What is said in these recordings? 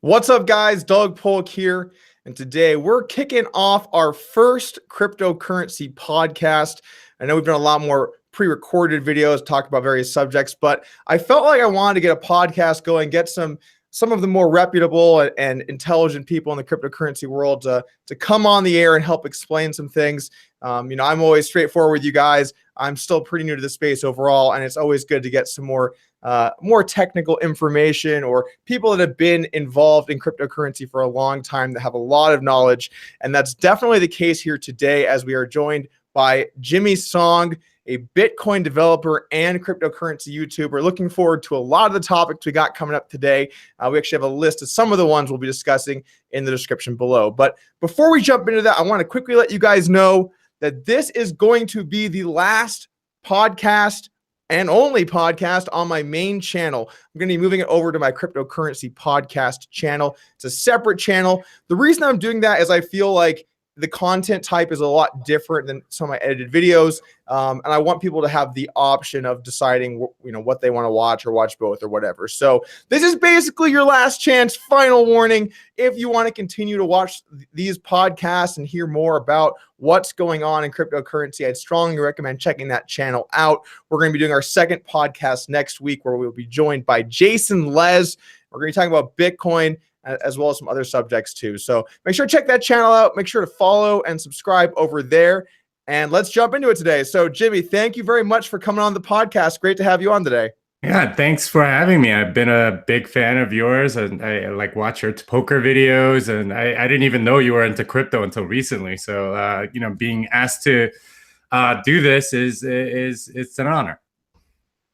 What's up, guys? Doug Polk here, and today we're kicking off our first cryptocurrency podcast. I know we've done a lot more pre-recorded videos, talked about various subjects, but I felt like I wanted to get a podcast going, get some of the more reputable and intelligent people in the cryptocurrency world to come on the air and help explain some things. I'm always straightforward with you guys. I'm still pretty new to the space overall, and it's always good to get some more technical information or people that have been involved in cryptocurrency for a long time that have a lot of knowledge. And that's definitely the case here today, as we are joined by Jimmy Song, a Bitcoin developer and cryptocurrency YouTuber. Looking forward to a lot of the topics we got coming up today. We actually have a list of some of the ones we'll be discussing in the description below. But before we jump into that, I want to quickly let you guys know that this is going to be the last podcast and only podcast on my main channel. I'm going to be moving it over to my cryptocurrency podcast channel. It's a separate channel. The reason I'm doing that is I feel like the content type is a lot different than some of my edited videos. And I want people to have the option of deciding, what they want to watch or watch both or whatever. So this is basically your last chance, final warning. If you want to continue to watch these podcasts and hear more about what's going on in cryptocurrency, I'd strongly recommend checking that channel out. We're going to be doing our second podcast next week, where we'll be joined by Jason Les. We're going to be talking about Bitcoin, as well as some other subjects too. So make sure to check that channel out. Make sure to follow and subscribe over there. And let's jump into it today. So Jimmy, thank you very much for coming on the podcast. Great to have you on today. Yeah, thanks for having me. I've been a big fan of yours, and I watch your poker videos, and I didn't even know you were into crypto until recently. So being asked to do this is it's an honor.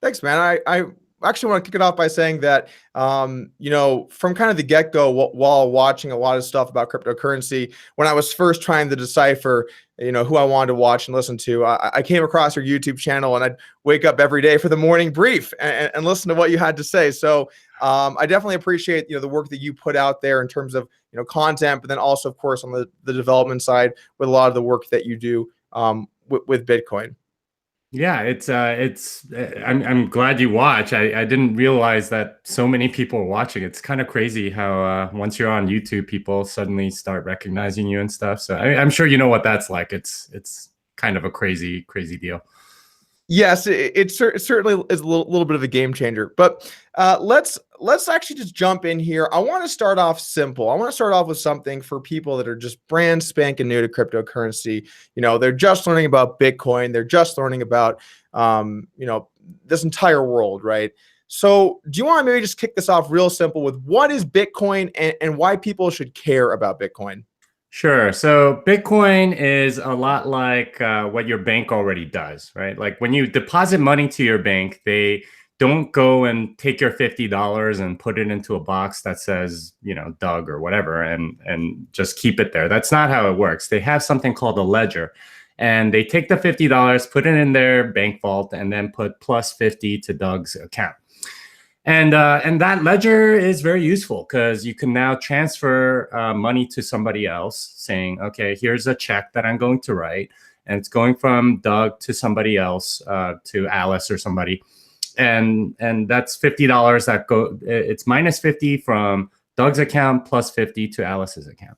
Thanks, man. I actually want to kick it off by saying that, from kind of the get-go, while watching a lot of stuff about cryptocurrency, when I was first trying to decipher, who I wanted to watch and listen to, I came across your YouTube channel, and I'd wake up every day for the morning brief and listen to what you had to say. So I definitely appreciate, the work that you put out there in terms of, content, but then also, of course, on the development side with a lot of the work that you do with Bitcoin. Yeah, I'm glad you watch. I didn't realize that so many people are watching. It's kind of crazy how once you're on YouTube, people suddenly start recognizing you and stuff. So I'm sure you know what that's like. It's kind of a crazy deal. Yes, it certainly is a little bit of a game changer. But let's actually just jump in here. I want to start off simple. I want to start off with something for people that are just brand spanking new to cryptocurrency. They're just learning about Bitcoin. They're just learning about this entire world, right? So do you want to maybe just kick this off real simple with what is Bitcoin and why people should care about Bitcoin? Sure. So Bitcoin is a lot like what your bank already does, right? Like when you deposit money to your bank, they don't go and take your $50 and put it into a box that says, Doug or whatever, and just keep it there. That's not how it works. They have something called a ledger, and they take the $50, put it in their bank vault, and then put plus 50 to Doug's account. And that ledger is very useful because you can now transfer money to somebody else, saying, okay, here's a check that I'm going to write, and it's going from Doug to somebody else, to Alice or somebody. And that's $50 that it's minus 50 from Doug's account, plus 50 to Alice's account.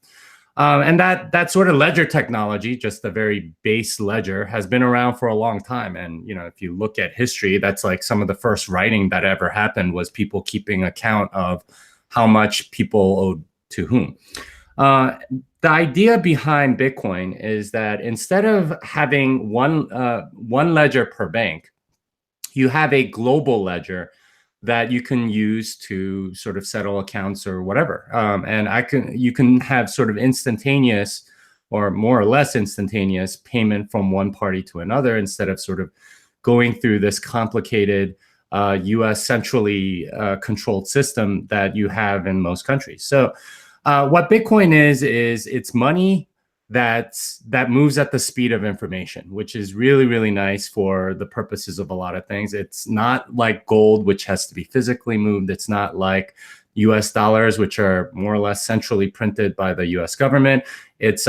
And that sort of ledger technology, just the very base ledger, has been around for a long time. And, if you look at history, that's like some of the first writing that ever happened was people keeping account of how much people owed to whom. The idea behind Bitcoin is that instead of having one ledger per bank, you have a global ledger that you can use to sort of settle accounts or whatever. And you can have sort of instantaneous or more or less instantaneous payment from one party to another, instead of sort of going through this complicated US centrally controlled system that you have in most countries. So what Bitcoin is it's money that moves at the speed of information, which is really, really nice for the purposes of a lot of things. It's not like gold, which has to be physically moved. It's not like US dollars, which are more or less centrally printed by the US government. It's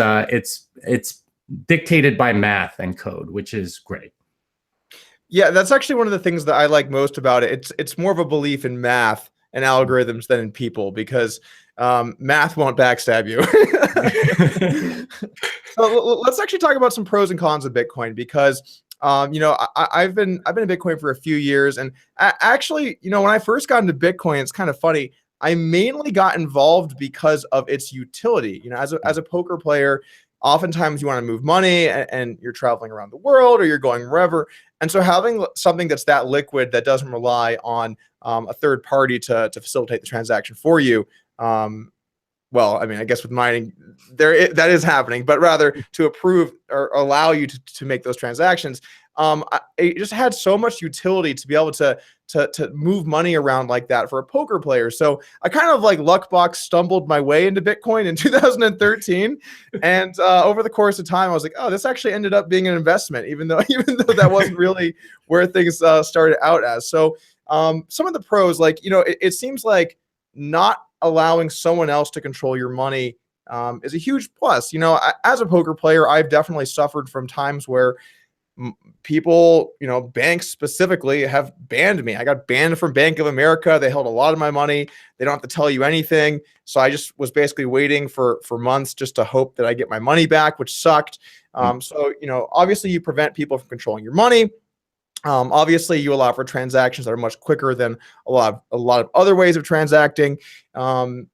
dictated by math and code, which is great. Yeah, that's actually one of the things that I like most about it. It's more of a belief in math and algorithms than in people, because Math won't backstab you. So let's actually talk about some pros and cons of Bitcoin, because I've been in Bitcoin for a few years, and actually, when I first got into Bitcoin, it's kind of funny. I mainly got involved because of its utility. As a poker player, oftentimes you want to move money, and you're traveling around the world, or you're going wherever, and so having something that's that liquid, that doesn't rely on a third party to facilitate the transaction for you. Well, I mean, I guess with mining, that is happening, but rather to approve or allow you to make those transactions. It just had so much utility to be able to move money around like that for a poker player. So I kind of like luckbox stumbled my way into Bitcoin in 2013, and over the course of time, I was like, oh, this actually ended up being an investment, even though that wasn't really where things started out as. So some of the pros, like it seems like not allowing someone else to control your money is a huge plus. As a poker player, I've definitely suffered from times where people, banks specifically, have banned me. I got banned from Bank of America. They held a lot of my money. They don't have to tell you anything. So I just was basically waiting for months just to hope that I get my money back, which sucked. So, obviously you prevent people from controlling your money. Obviously, you allow for transactions that are much quicker than a lot of other ways of transacting, and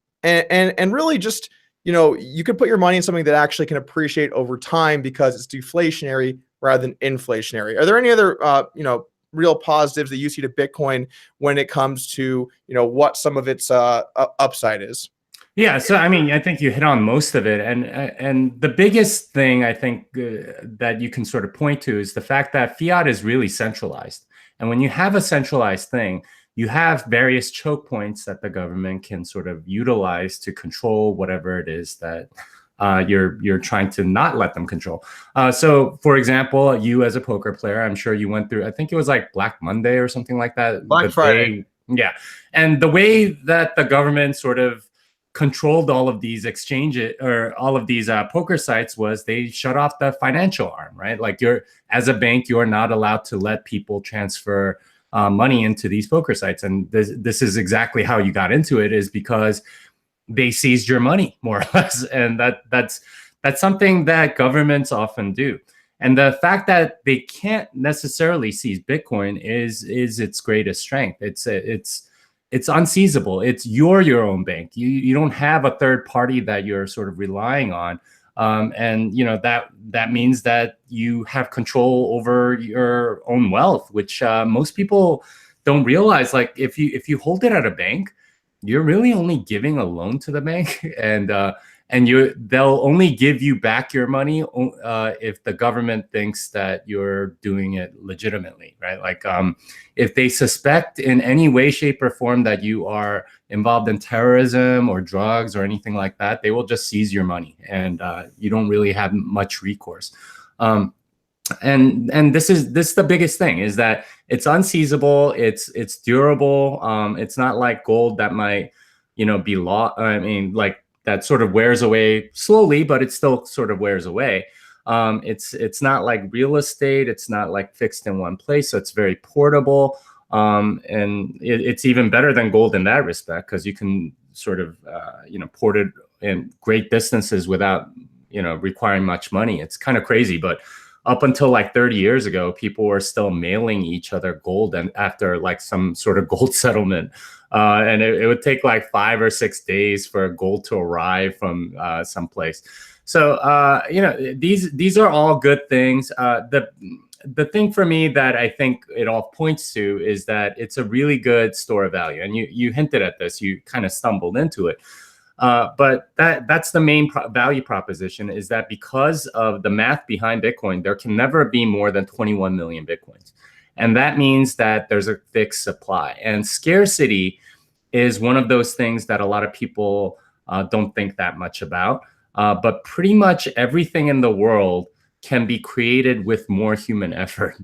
really just you can put your money in something that actually can appreciate over time because it's deflationary rather than inflationary. Are there any other real positives that you see to Bitcoin when it comes to what some of its upside is? Yeah, so I mean, I think you hit on most of it, and the biggest thing I think that you can sort of point to is the fact that fiat is really centralized. And when you have a centralized thing, you have various choke points that the government can sort of utilize to control whatever it is that you're trying to not let them control. So, for example, you as a poker player, I'm sure you went through, I think it was like Black Monday or something like that. Black Friday. Yeah, and the way that the government sort of controlled all of these exchanges or all of these poker sites was they shut off the financial arm, right? Like as a bank, you're not allowed to let people transfer money into these poker sites. And this is exactly how you got into it, is because they seized your money, more or less. And that's something that governments often do. And the fact that they can't necessarily seize Bitcoin is its greatest strength. It's unseizable. It's your own bank. You don't have a third party that you're sort of relying on, and that means that you have control over your own wealth, which most people don't realize. Like if you hold it at a bank, you're really only giving a loan to the bank, and they'll only give you back your money if the government thinks that you're doing it legitimately, right? Like if they suspect in any way, shape, or form that you are involved in terrorism or drugs or anything like that, they will just seize your money, and you don't really have much recourse. And this is the biggest thing, is that it's unseizable, it's durable. It's not like gold that might be like that sort of wears away slowly, but it still sort of wears away. It's not like real estate. It's not like fixed in one place. So it's very portable. And it's even better than gold in that respect, because you can sort of, port it in great distances without, requiring much money. It's kind of crazy, but up until like 30 years ago, people were still mailing each other gold, and after like some sort of gold settlement. And it would take like 5 or 6 days for gold to arrive from someplace. So, these are all good things. The thing for me that I think it all points to is that it's a really good store of value. And you hinted at this, you kind of stumbled into it. But that's the main value proposition, is that because of the math behind Bitcoin, there can never be more than 21 million Bitcoins. And that means that there's a fixed supply. And scarcity is one of those things that a lot of people don't think that much about. But pretty much everything in the world can be created with more human effort.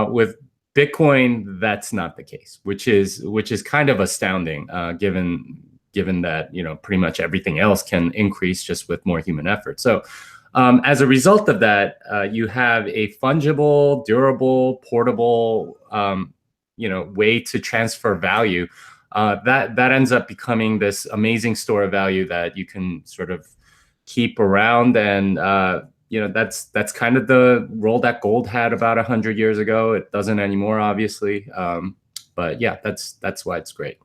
With Bitcoin, that's not the case, which is kind of astounding, given that pretty much everything else can increase just with more human effort. So as a result of that, you have a fungible, durable, portable way to transfer value that ends up becoming this amazing store of value that you can sort of keep around. And that's kind of the role that gold had about 100 years ago. It doesn't anymore, obviously. But yeah, that's why it's great.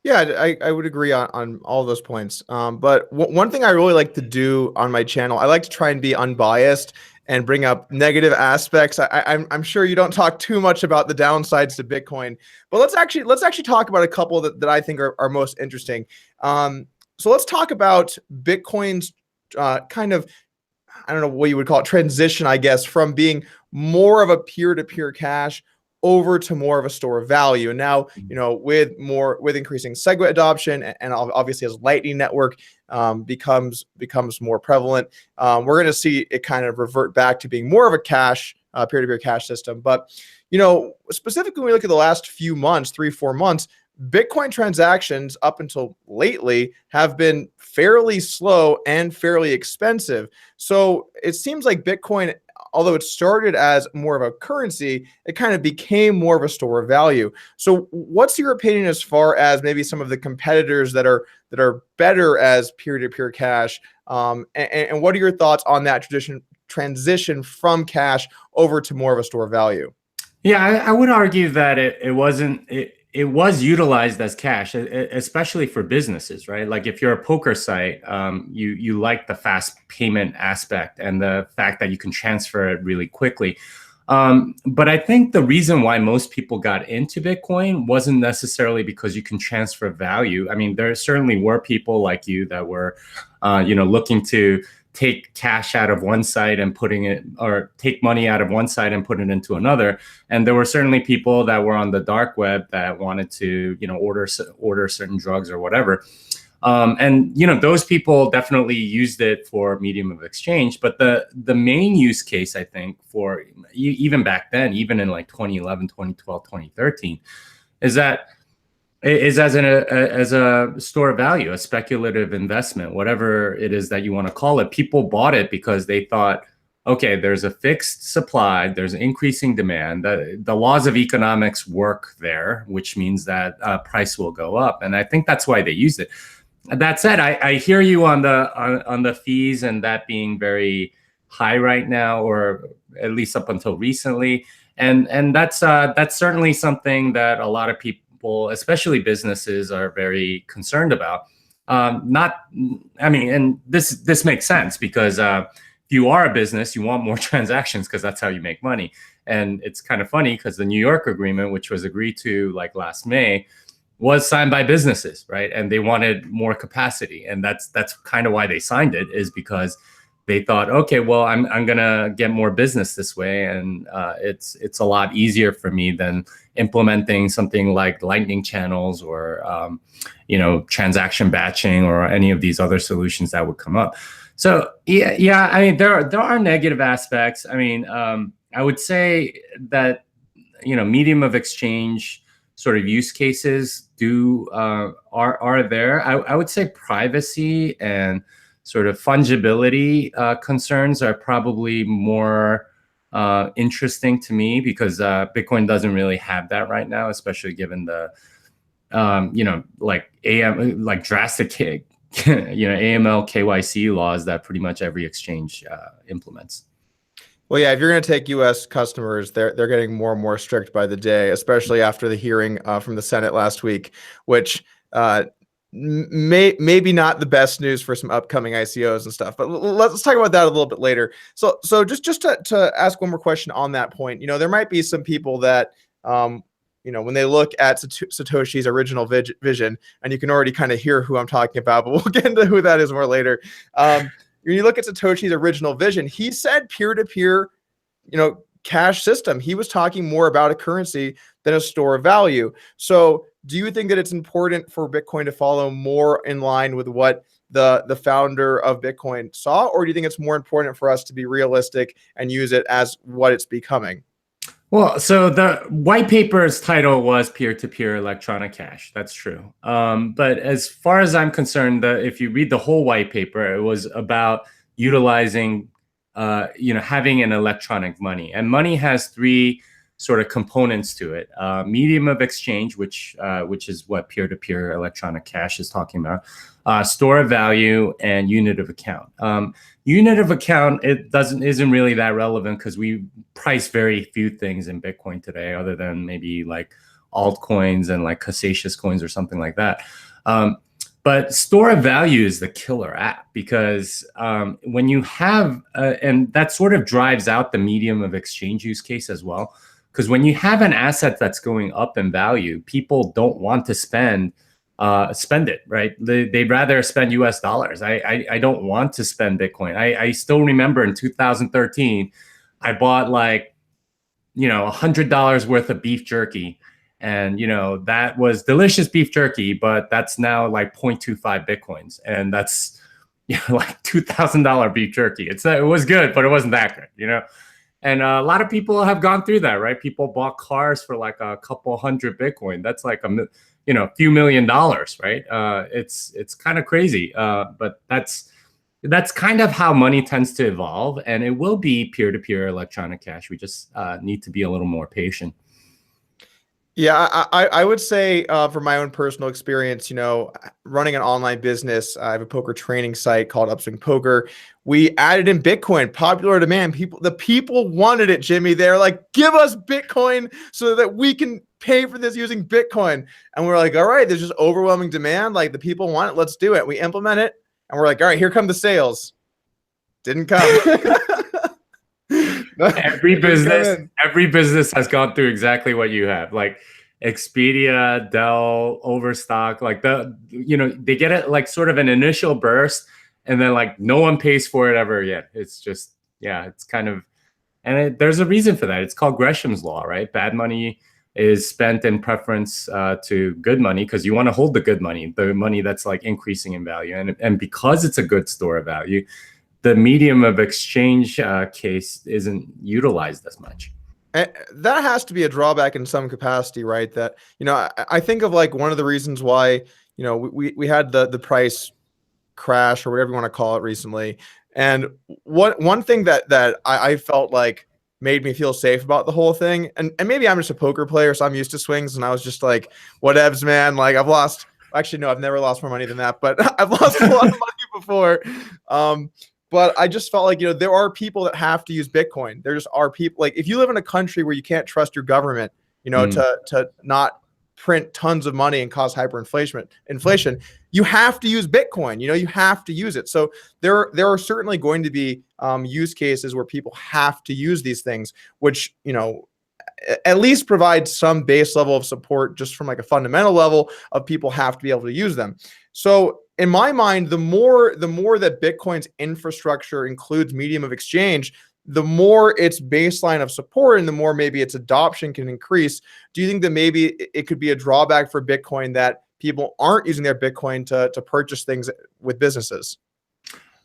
Yeah, I would agree on all those points. But one thing I really like to do on my channel, I like to try and be unbiased and bring up negative aspects. I'm sure you don't talk too much about the downsides to Bitcoin, but let's actually talk about a couple that I think are most interesting. So let's talk about Bitcoin's kind of, I don't know what you would call it, transition, I guess, from being more of a peer-to-peer cash over to more of a store of value. And now, with increasing SegWit adoption and obviously as Lightning Network becomes more prevalent, we're going to see it kind of revert back to being more of a cash, peer-to-peer cash system. But, specifically when we look at the last few months, 3-4 months, Bitcoin transactions up until lately have been fairly slow and fairly expensive. So it seems like Bitcoin, although it started as more of a currency, it kind of became more of a store of value. So what's your opinion as far as maybe some of the competitors that are better as peer-to-peer cash? And what are your thoughts on that transition from cash over to more of a store of value? Yeah, I would argue that it wasn't. It was utilized as cash, especially for businesses, right? Like if you're a poker site, you like the fast payment aspect and the fact that you can transfer it really quickly. But I think the reason why most people got into Bitcoin wasn't necessarily because you can transfer value. I mean, there certainly were people like you that were, looking to take cash out of one side and take money out of one side and put it into another. And there were certainly people that were on the dark web that wanted to, order certain drugs or whatever. And those people definitely used it for medium of exchange. But the main use case, I think, for even back then, even in like 2011, 2012, 2013, is as a store of value, a speculative investment, whatever it is that you want to call it. People bought it because they thought, okay, there's a fixed supply, there's increasing demand. The laws of economics work there, which means that price will go up. And I think that's why they used it. That said, I hear you on the fees and that being very high right now, or at least up until recently. And that's certainly something that a lot of people, especially businesses, are very concerned about. And this makes sense because if you are a business, you want more transactions because that's how you make money. And it's kind of funny because the New York agreement, which was agreed to like last May, was signed by businesses, right? And they wanted more capacity, and that's kind of why they signed it, is because they thought, okay, well, I'm gonna get more business this way, and it's a lot easier for me than implementing something like Lightning channels or transaction batching or any of these other solutions that would come up. So yeah, I mean there are negative aspects. I mean, I would say that medium of exchange sort of use cases are there. I would say privacy and sort of fungibility concerns are probably more interesting to me because Bitcoin doesn't really have that right now, especially given the drastic AML KYC laws that pretty much every exchange implements. Well, yeah, if you're going to take U.S. customers, they're getting more and more strict by the day, especially after the hearing from the Senate last week, which maybe not the best news for some upcoming ICOs and stuff. But let's talk about that a little bit later. So just to ask one more question on that point, there might be some people that when they look at Satoshi's original vision, and you can already kind of hear who I'm talking about, but we'll get into who that is more later. When you look at Satoshi's original vision, he said peer-to-peer, cash system. He was talking more about a currency than a store of value. So do you think that it's important for Bitcoin to follow more in line with what the founder of Bitcoin saw, or do you think it's more important for us to be realistic and use it as what it's becoming? Well, so the white paper's title was peer-to-peer electronic cash. That's true. But as far as I'm concerned, if you read the whole white paper, it was about utilizing, having an electronic money. And money has three sort of components to it. Medium of exchange, which is what peer-to-peer electronic cash is talking about. Store of value and unit of account. Unit of account, isn't really that relevant because we price very few things in Bitcoin today, other than maybe like altcoins and like Cassatius coins or something like that. But store of value is the killer app, because when you have, and that sort of drives out the medium of exchange use case as well. Because when you have an asset that's going up in value, people don't want to spend it, right? They'd rather spend US dollars. I don't want to spend Bitcoin. I still remember in 2013, I bought like, $100 worth of beef jerky. And, that was delicious beef jerky, but that's now like 0.25 Bitcoins. And that's, like $2,000 beef jerky. It was good, but it wasn't that good, And a lot of people have gone through that, right? People bought cars for like a couple hundred Bitcoin. That's like a few $1 million, right? It's kind of crazy, but that's kind of how money tends to evolve, and it will be peer-to-peer electronic cash. We just need to be a little more patient. Yeah, I would say from my own personal experience, running an online business, I have a poker training site called Upswing Poker. We added in Bitcoin, popular demand. The people wanted it, Jimmy. They're like, give us Bitcoin so that we can pay for this using Bitcoin. And we're like, all right, there's just overwhelming demand. Like the people want it, let's do it. We implement it, and we're like, all right, here come the sales. Didn't come. Every business has gone through exactly what you have, like Expedia, Dell, Overstock. Like they get it like sort of an initial burst, and then like no one pays for it ever again. It's just, it's kind of, and there's a reason for that. It's called Gresham's law, right? Bad money is spent in preference to good money, because you want to hold the money that's like increasing in value, and because it's a good store of value, the medium of exchange case isn't utilized as much. And that has to be a drawback in some capacity, right? That, I think of like one of the reasons why, we had the price crash or whatever you want to call it recently. And one thing that I felt like made me feel safe about the whole thing, and maybe I'm just a poker player, so I'm used to swings, and I was just like, whatevs, man. Like actually, no, I've never lost more money than that, but I've lost a lot of money before. But I just felt like, there are people that have to use Bitcoin. There just are people, like if you live in a country where you can't trust your government, to not print tons of money and cause inflation, you have to use Bitcoin. You have to use it. So there are certainly going to be use cases where people have to use these things, which, at least provide some base level of support, just from like a fundamental level of people have to be able to use them. So in my mind, the more that Bitcoin's infrastructure includes medium of exchange, the more its baseline of support and the more maybe its adoption can increase. Do you think that maybe it could be a drawback for Bitcoin that people aren't using their Bitcoin to purchase things with businesses?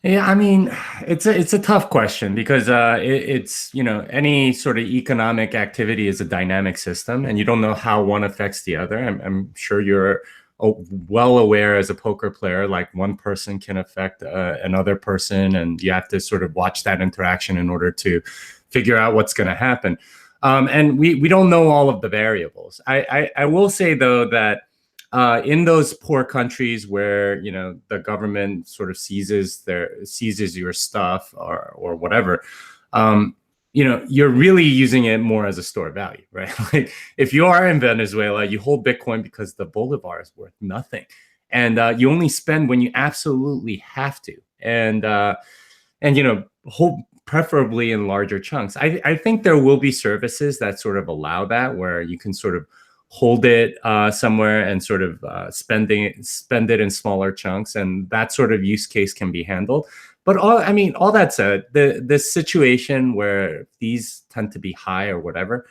Yeah, I mean, it's a tough question, because it's any sort of economic activity is a dynamic system, and you don't know how one affects the other. I'm sure you're well aware as a poker player, like one person can affect another person, and you have to sort of watch that interaction in order to figure out what's going to happen. And we don't know all of the variables. I will say though that in those poor countries where the government sort of seizes your stuff or whatever, you're really using it more as a store of value, right? Like if you are in Venezuela, you hold Bitcoin because the bolivar is worth nothing, and you only spend when you absolutely have to, and hold preferably in larger chunks. I think there will be services that sort of allow that, where you can sort of hold it somewhere and sort of spend it in smaller chunks, and that sort of use case can be handled. But all that said, the situation where fees tend to be high or whatever,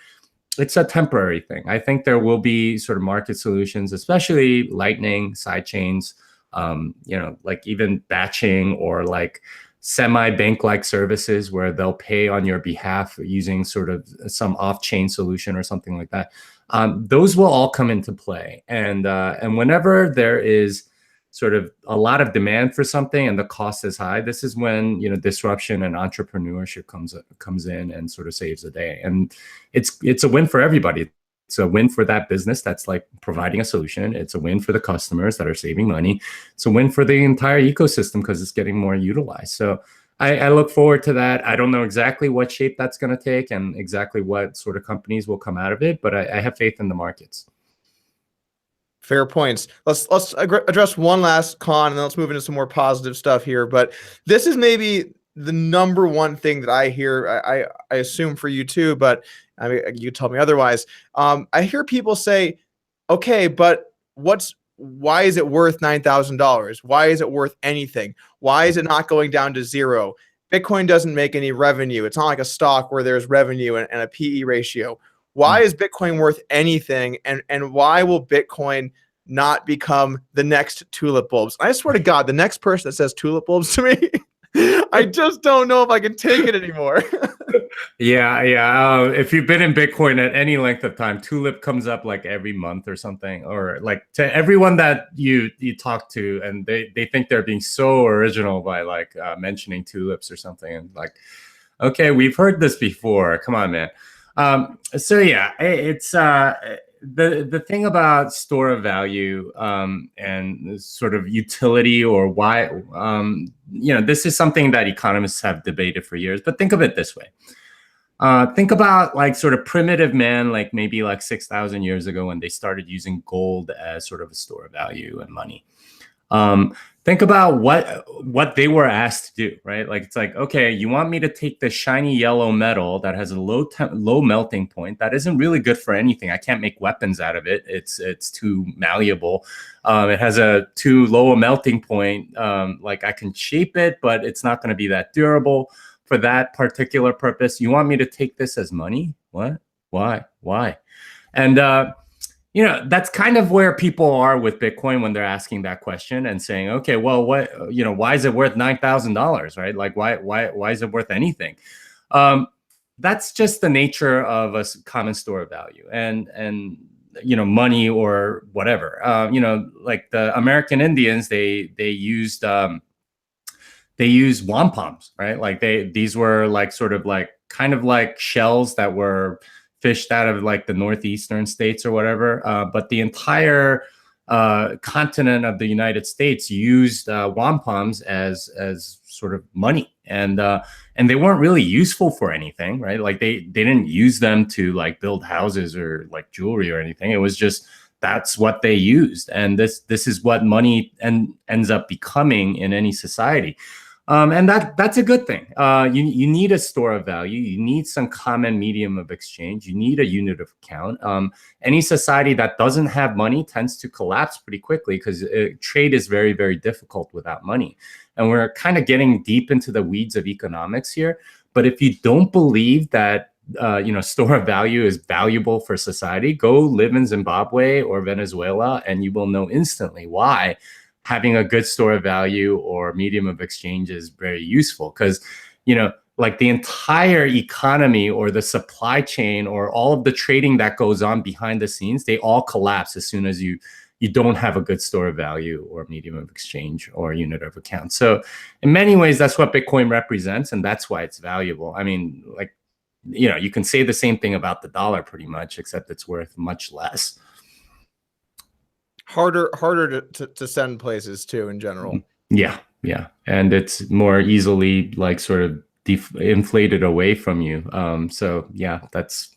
it's a temporary thing. I think there will be sort of market solutions, especially Lightning, sidechains, like even batching or like semi-bank-like services where they'll pay on your behalf using sort of some off-chain solution or something like that. Those will all come into play, and whenever there is sort of a lot of demand for something and the cost is high, this is when, you know, disruption and entrepreneurship comes in and sort of saves the day. And it's a win for everybody. It's a win for that business that's like providing a solution. It's a win for the customers that are saving money. It's a win for the entire ecosystem because it's getting more utilized. So I look forward to that. I don't know exactly what shape that's going to take and exactly what sort of companies will come out of it, but I have faith in the markets. Fair points. Let's address one last con, and then let's move into some more positive stuff here. But this is maybe the number one thing that I hear. I assume for you too, but I mean, you tell me otherwise. I hear people say, "Okay, but why is it worth $9,000? Why is it worth anything? Why is it not going down to zero? Bitcoin doesn't make any revenue. It's not like a stock where there's revenue and a PE ratio. Why is Bitcoin worth anything? And why will Bitcoin not become the next tulip bulbs?" I swear to God, the next person that says tulip bulbs to me, I just don't know if I can take it anymore. Yeah. If you've been in Bitcoin at any length of time, tulip comes up like every month or something, or like to everyone that you talk to, and they think they're being so original by like mentioning tulips or something, and like, okay, we've heard this before. Come on, man. So yeah, it's the thing about store of value and sort of utility, or why, you know, this is something that economists have debated for years. But think of it this way. Think about like sort of primitive man, like maybe like 6,000 years ago when they started using gold as sort of a store of value and money. Think about what they were asked to do, right? Like, it's like, okay, you want me to take the shiny yellow metal that has a low melting point that isn't really good for anything. I can't make weapons out of it. It's too malleable. It has a too low a melting point. Like, I can shape it, but it's not going to be that durable for that particular purpose. You want me to take this as money? What? Why? And you know, that's kind of where people are with Bitcoin when they're asking that question and saying, okay, well, what, you know, why is it worth $9,000, right? Like, why is it worth anything? That's just the nature of a common store of value, and you know, money or whatever. You know, like the American Indians, they used wampums, right? Like these were like sort of like kind of like shells that were fished out of like the northeastern states or whatever. But the entire continent of the United States used wampums as sort of money, and they weren't really useful for anything, right? Like they didn't use them to like build houses or like jewelry or anything. It was just that's what they used, and this is what money ends up becoming in any society. And that's a good thing. You need a store of value. You need some common medium of exchange. You need a unit of account. Any society that doesn't have money tends to collapse pretty quickly because trade is very, very difficult without money. And we're kind of getting deep into the weeds of economics here. But if you don't believe that you know, store of value is valuable for society, go live in Zimbabwe or Venezuela, and you will know instantly why having a good store of value or medium of exchange is very useful. Because, you know, like the entire economy or the supply chain or all of the trading that goes on behind the scenes, they all collapse as soon as you don't have a good store of value or medium of exchange or unit of account. So in many ways, that's what Bitcoin represents, and that's why it's valuable. I mean, like, you know, you can say the same thing about the dollar pretty much, except it's worth much less. Harder to send places too in general. Yeah. And it's more easily like sort of inflated away from you. So yeah, that's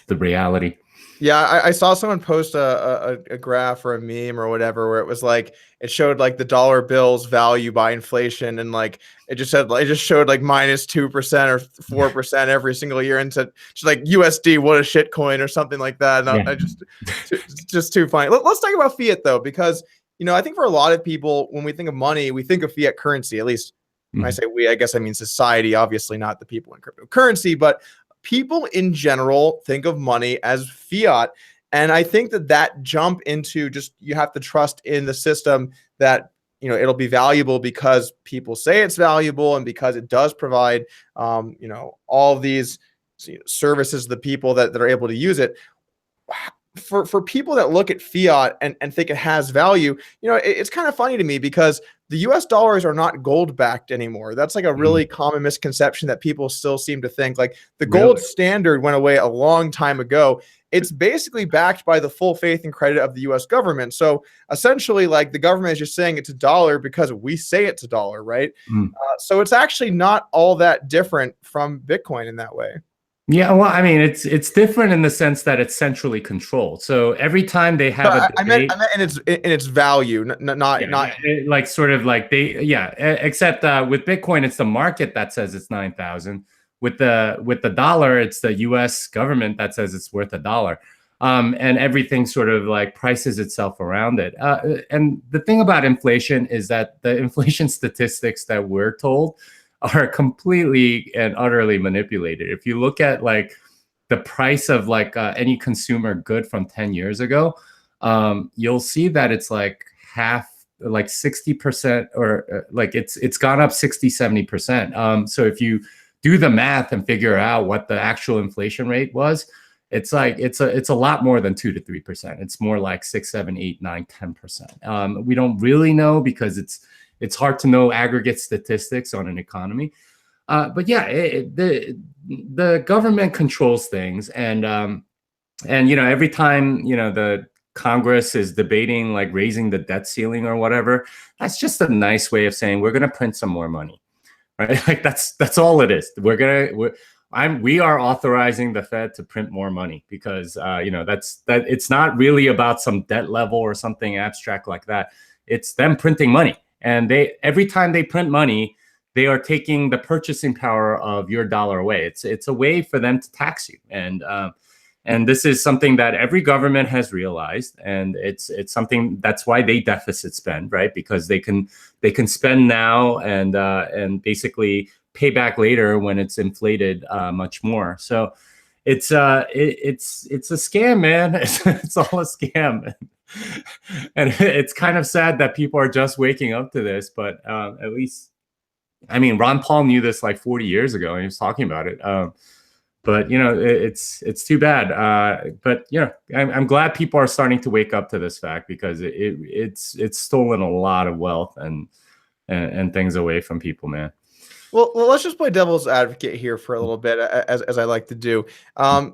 the reality. Yeah, I saw someone post a graph or a meme or whatever where it was like it showed like the dollar bill's value by inflation, and like it just showed like -2% or 4% every single year, and said just like USD, what a shit coin or something like that. And Yeah. I just too funny. Let's talk about fiat though, because you know I think for a lot of people when we think of money, we think of fiat currency. At least when I say we, I guess I mean society. Obviously, not the people in cryptocurrency, but people in general think of money as fiat. And I think that jump into just you have to trust in the system that, you know, it'll be valuable because people say it's valuable and because it does provide, you know, all of these services to the people that are able to use it. for people that look at fiat and think it has value, it's kind of funny to me because the US dollars are not gold backed anymore. That's like a really common misconception that people still seem to think. Like the gold standard went away a long time ago. It's basically backed by the full faith and credit of the US government. So essentially, like the government is just saying it's a dollar because we say it's a dollar, right? So it's actually not all that different from Bitcoin in that way. Yeah, well, I mean, it's different in the sense that it's centrally controlled. So every time they have a debate, I meant in its value, not like sort of like except with Bitcoin, it's the market that says it's 9,000. With the dollar, it's the U.S. government that says it's worth $1. And everything sort of like prices itself around it. And the thing about inflation is that the inflation statistics that we're told are completely and utterly manipulated. If you look at like the price of like any consumer good from 10 years ago, you'll see that it's like half, like 60%, or like it's gone up 60-70%. So if you do the math and figure out what the actual inflation rate was, it's like it's a lot more than 2 to 3%. It's more like 6, 7, 8, 9, 10%. We don't really know because it's hard to know aggregate statistics on an economy. But yeah, the government controls things, and every time the Congress is debating like raising the debt ceiling or whatever, that's just a nice way of saying we're going to print some more money, right? Like that's all it is. We are authorizing the Fed to print more money because it's not really about some debt level or something abstract like that. It's them printing money. And every time they print money, they are taking the purchasing power of your dollar away. It's a way for them to tax you, and this is something that every government has realized, and it's something that's why they deficit spend, right? Because they can spend now and basically pay back later when it's inflated much more. So it's a scam, man. It's all a scam. And it's kind of sad that people are just waking up to this, but at least, I mean, Ron Paul knew this like 40 years ago and he was talking about it. But it's too bad. But I'm glad people are starting to wake up to this fact, because it's stolen a lot of wealth and things away from people, man. Well, let's just play devil's advocate here for a little bit, as I like to do.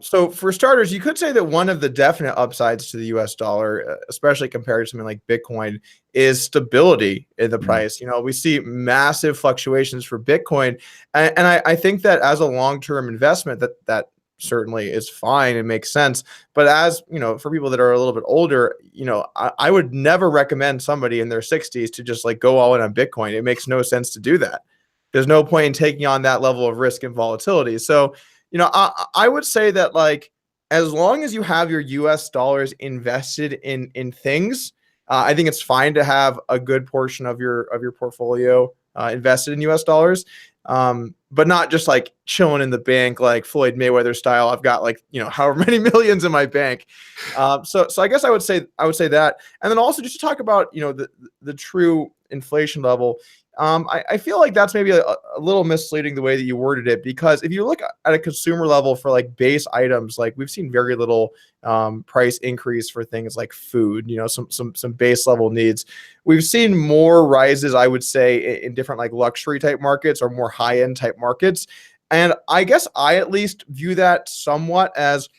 So for starters, you could say that one of the definite upsides to the US dollar, especially compared to something like Bitcoin, is stability in the price. We see massive fluctuations for Bitcoin. And I think that as a long-term investment, that certainly is fine and makes sense. But as for people that are a little bit older, I would never recommend somebody in their 60s to just like go all in on Bitcoin. It makes no sense to do that. There's no point in taking on that level of risk and volatility. So, I would say that like, as long as you have your US dollars invested in things, I think it's fine to have a good portion of your portfolio invested in US dollars. But not just like chilling in the bank, like Floyd Mayweather style. I've got like, however many millions in my bank. So I guess I would say that. And then also just to talk about, the true inflation level. I feel like that's maybe a little misleading the way that you worded it, because if you look at a consumer level for like base items, like we've seen very little price increase for things like food, some base level needs. We've seen more rises, I would say, in different like luxury type markets or more high end type markets. And I guess I at least view that somewhat as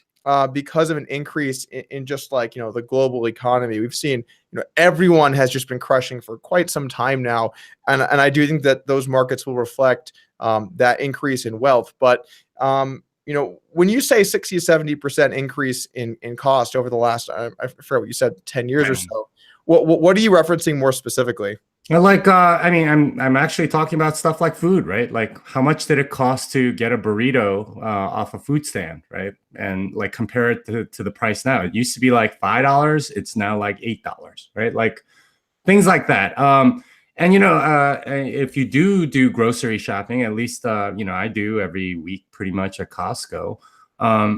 because of an increase in just like, the global economy. We've seen, everyone has just been crushing for quite some time now. And I do think that those markets will reflect that increase in wealth. But, when you say 60-70% increase in cost over the last, I forget what you said, 10 years or so, what are you referencing more specifically? Like, I mean, I'm actually talking about stuff like food, right? Like, how much did it cost to get a burrito off a food stand, right? And like compare it to the price now. It used to be like $5. It's now like $8, right? Like things like that. And if you do grocery shopping, at least I do every week pretty much at Costco.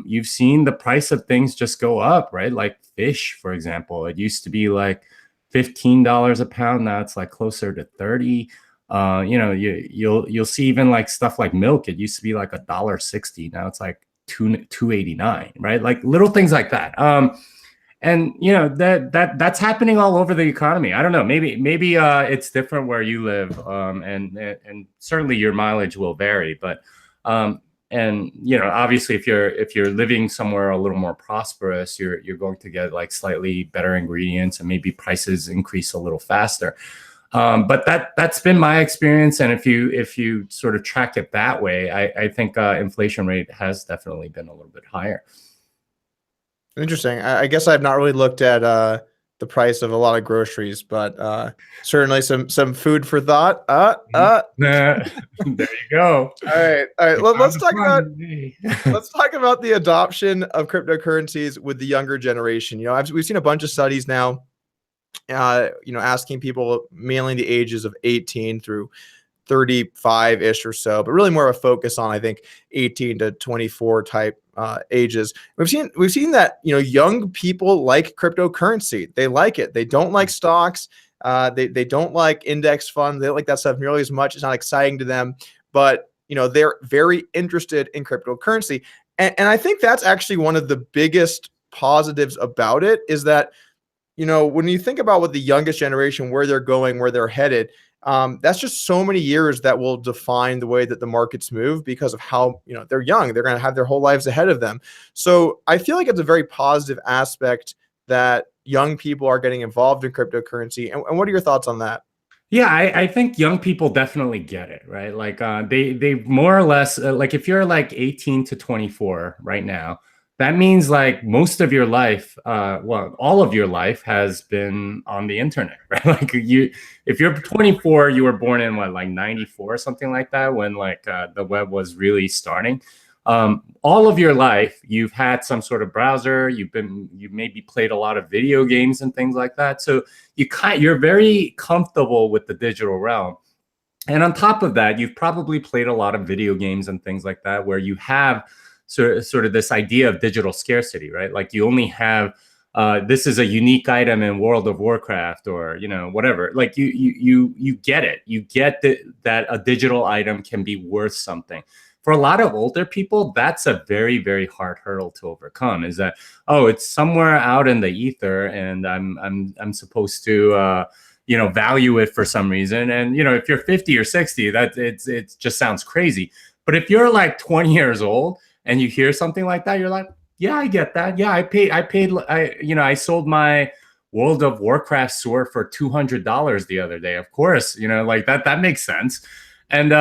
You've seen the price of things just go up, right? Like fish, for example. It used to be like $15 a pound. Now it's like closer to 30. You'll see even like stuff like milk. It used to be like $1.60. Now it's like $2.89, right? Like little things like that. And that's happening all over the economy. I don't know. Maybe it's different where you live, and certainly your mileage will vary. But and obviously, if you're living somewhere a little more prosperous, you're going to get like slightly better ingredients, and maybe prices increase a little faster. But that's been my experience, and if you sort of track it that way, I think inflation rate has definitely been a little bit higher. Interesting. I guess I've not really looked at the price of a lot of groceries, but certainly some food for thought. There you go. All right. Let's talk about the adoption of cryptocurrencies with the younger generation. We've seen a bunch of studies now, asking people mainly the ages of 18 through 35-ish or so, but really more of a focus on, I think, 18 to 24 type ages. We've seen that young people like cryptocurrency. They like it. They don't like stocks. They don't like index funds. They don't like that stuff nearly as much. It's not exciting to them, but they're very interested in cryptocurrency. And I think that's actually one of the biggest positives about it, is that when you think about what the youngest generation, where they're going, where they're headed, that's just so many years that will define the way that the markets move, because of how they're young. They're going to have their whole lives ahead of them. So I feel like it's a very positive aspect that young people are getting involved in cryptocurrency. And what are your thoughts on that? Yeah, I think young people definitely get it, right? Like they more or less like if you're like 18 to 24 right now, that means like most of your life, well, all of your life has been on the internet, right? Like if you're 24, you were born in what, like 94 or something like that, when like the web was really starting. All of your life, you've had some sort of browser. You maybe played a lot of video games and things like that. So you're very comfortable with the digital realm. And on top of that, you've probably played a lot of video games and things like that, where you have sort of this idea of digital scarcity, right? Like you only have this is a unique item in World of Warcraft, or whatever. Like you get it. You get that a digital item can be worth something. For a lot of older people, that's a very, very hard hurdle to overcome. Is that, oh, it's somewhere out in the ether, and I'm supposed to value it for some reason. And if you're 50 or 60, that it just sounds crazy. But if you're like 20 years old and you hear something like that, you're like, yeah, I get that. Yeah, I sold my World of Warcraft sword for $200 the other day. Of course, like that makes sense. And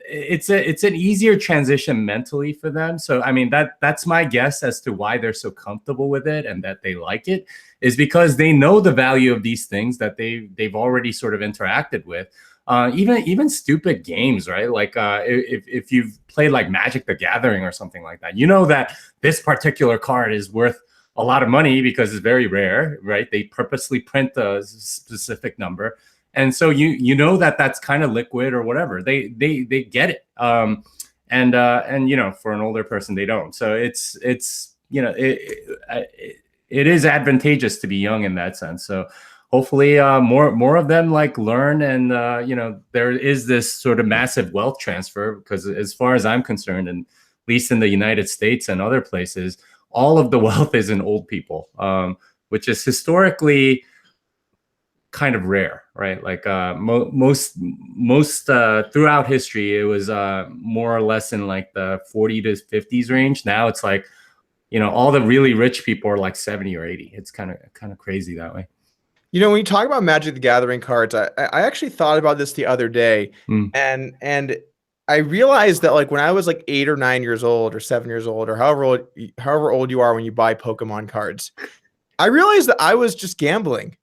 it's an easier transition mentally for them. So I mean, that's my guess as to why they're so comfortable with it and that they like it, is because they know the value of these things that they've already sort of interacted with. Even stupid games, right? Like if you've played like Magic the Gathering or something like that, that this particular card is worth a lot of money because it's very rare, right? They purposely print a specific number. And so that that's kind of liquid or whatever. They get it. And for an older person, they don't. So it is advantageous to be young in that sense. So hopefully more of them like learn, and there is this sort of massive wealth transfer, because as far as I'm concerned, and at least in the United States and other places, all of the wealth is in old people, which is historically kind of rare, right? Like most throughout history, it was more or less in like the 40 to 50s range. Now it's like, all the really rich people are like 70 or 80. It's kind of crazy that way. When you talk about Magic the Gathering cards, I actually thought about this the other day, and I realized that like when I was like 8 or 9 years old, or 7 years old, or however old you are when you buy Pokemon cards, I realized that I was just gambling.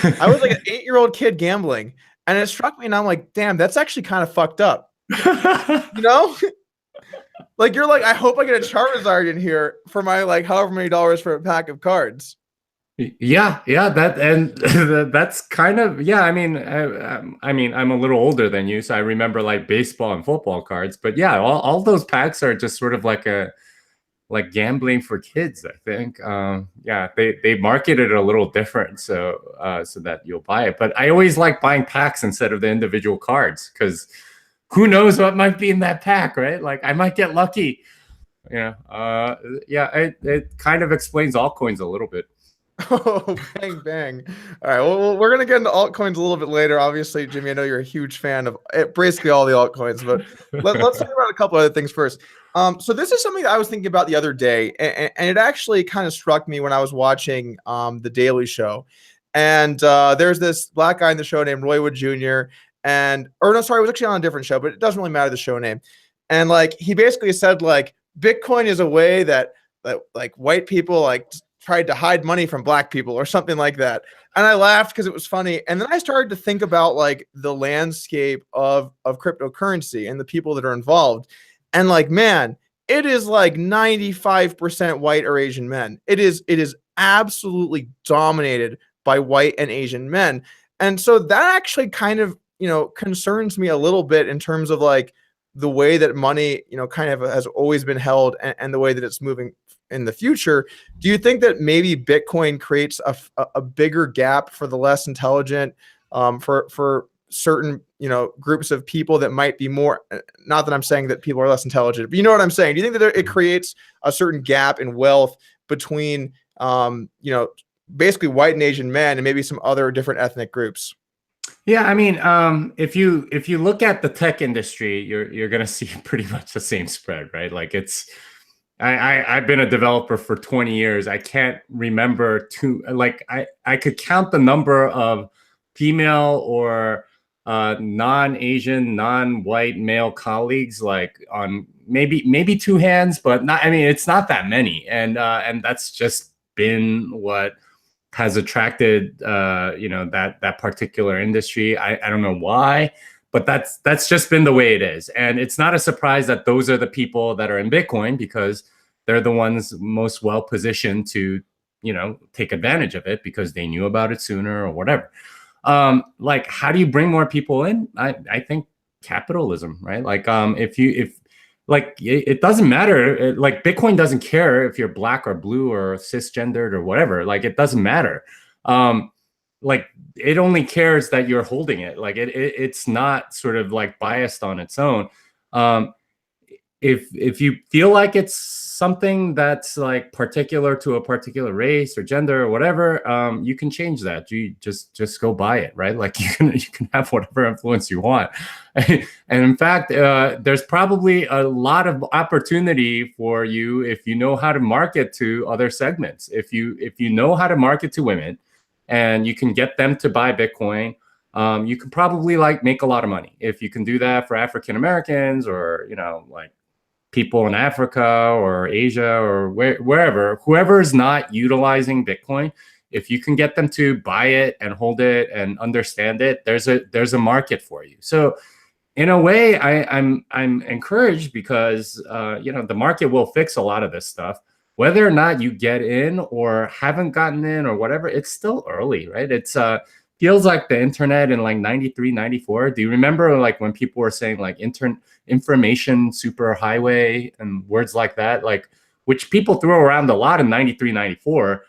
I was like an 8-year-old kid gambling, and it struck me, and I'm like, damn, that's actually kind of fucked up. Like you're like, I hope I get a Charizard in here for my like however many dollars for a pack of cards. Yeah, that's kind of, yeah. I mean, I'm a little older than you, so I remember like baseball and football cards. But yeah, all those packs are just sort of like gambling for kids, I think. Yeah, they market it a little different, so that you'll buy it. But I always like buying packs instead of the individual cards, because who knows what might be in that pack, right? Like I might get lucky. Yeah, it kind of explains altcoins a little bit. Oh, bang, bang. All right. Well, we're going to get into altcoins a little bit later. Obviously, Jimmy, I know you're a huge fan of basically all the altcoins, but let's talk about a couple other things first. So this is something that I was thinking about the other day, and it actually kind of struck me when I was watching The Daily Show. And there's this black guy in the show named Roy Wood Jr. Or no, sorry, it was actually on a different show, but it doesn't really matter the show name. And like he basically said, like Bitcoin is a way that like white people like tried to hide money from black people or something like that. And I laughed because it was funny. And then I started to think about like the landscape of cryptocurrency and the people that are involved. And like, man, it is like 95% white or Asian men. It is absolutely dominated by white and Asian men. And so that actually kind of, concerns me a little bit in terms of like the way that money, kind of has always been held and the way that it's moving in the future. Do you think that maybe Bitcoin creates a bigger gap for the less intelligent, for certain, groups of people that might be more, not that I'm saying that people are less intelligent, but you know what I'm saying? Do you think that it creates a certain gap in wealth between, basically white and Asian men and maybe some other different ethnic groups? Yeah, I mean, if you look at the tech industry, you're gonna see pretty much the same spread, right? Like I've been a developer for 20 years. I can't remember I could count the number of female or non-Asian, non-white male colleagues like on maybe two hands, but not. I mean, it's not that many, and that's just been what has attracted that particular industry. I don't know why, but that's just been the way it is. And it's not a surprise that those are the people that are in Bitcoin, because they're the ones most well positioned to take advantage of it because they knew about it sooner or whatever. Like, how do you bring more people in? I think capitalism, right? Like if like it doesn't matter. Like Bitcoin doesn't care if you're black or blue or cisgendered or whatever. Like it doesn't matter. Like it only cares that you're holding it. Like it's not sort of like biased on its own. If you feel like it's something that's like particular to a particular race or gender or whatever, you can change that. You just go buy it, right? Like you can have whatever influence you want. And in fact, there's probably a lot of opportunity for you if you know how to market to other segments. If you know how to market to women, and you can get them to buy Bitcoin, you can probably like make a lot of money. If you can do that for African Americans or like people in Africa or Asia or wherever, whoever is not utilizing Bitcoin, if you can get them to buy it and hold it and understand it, there's a market for you. So in a way, I'm encouraged because the market will fix a lot of this stuff. Whether or not you get in or haven't gotten in or whatever, it's still early, right? It's feels like the internet in like 93, 94. Do you remember like when people were saying like information superhighway and words like that, like which people throw around a lot in 93, 94,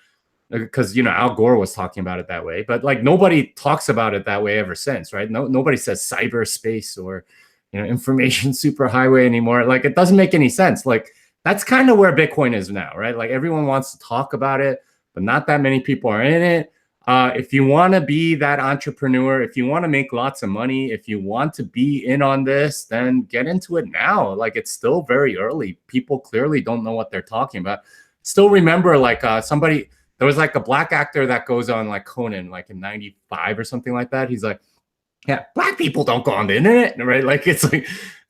because Al Gore was talking about it that way, but like nobody talks about it that way ever since, right? Nobody says cyberspace or information superhighway anymore. Like it doesn't make any sense. Like that's kind of where Bitcoin is now, right? Like everyone wants to talk about it, but not that many people are in it. If you want to be that entrepreneur, if you want to make lots of money, if you want to be in on this, then get into it now. Like it's still very early. People clearly don't know what they're talking about. Still remember like there was like a black actor that goes on like Conan like in 95 or something like that. He's like, yeah, black people don't go on the internet, right? Like it's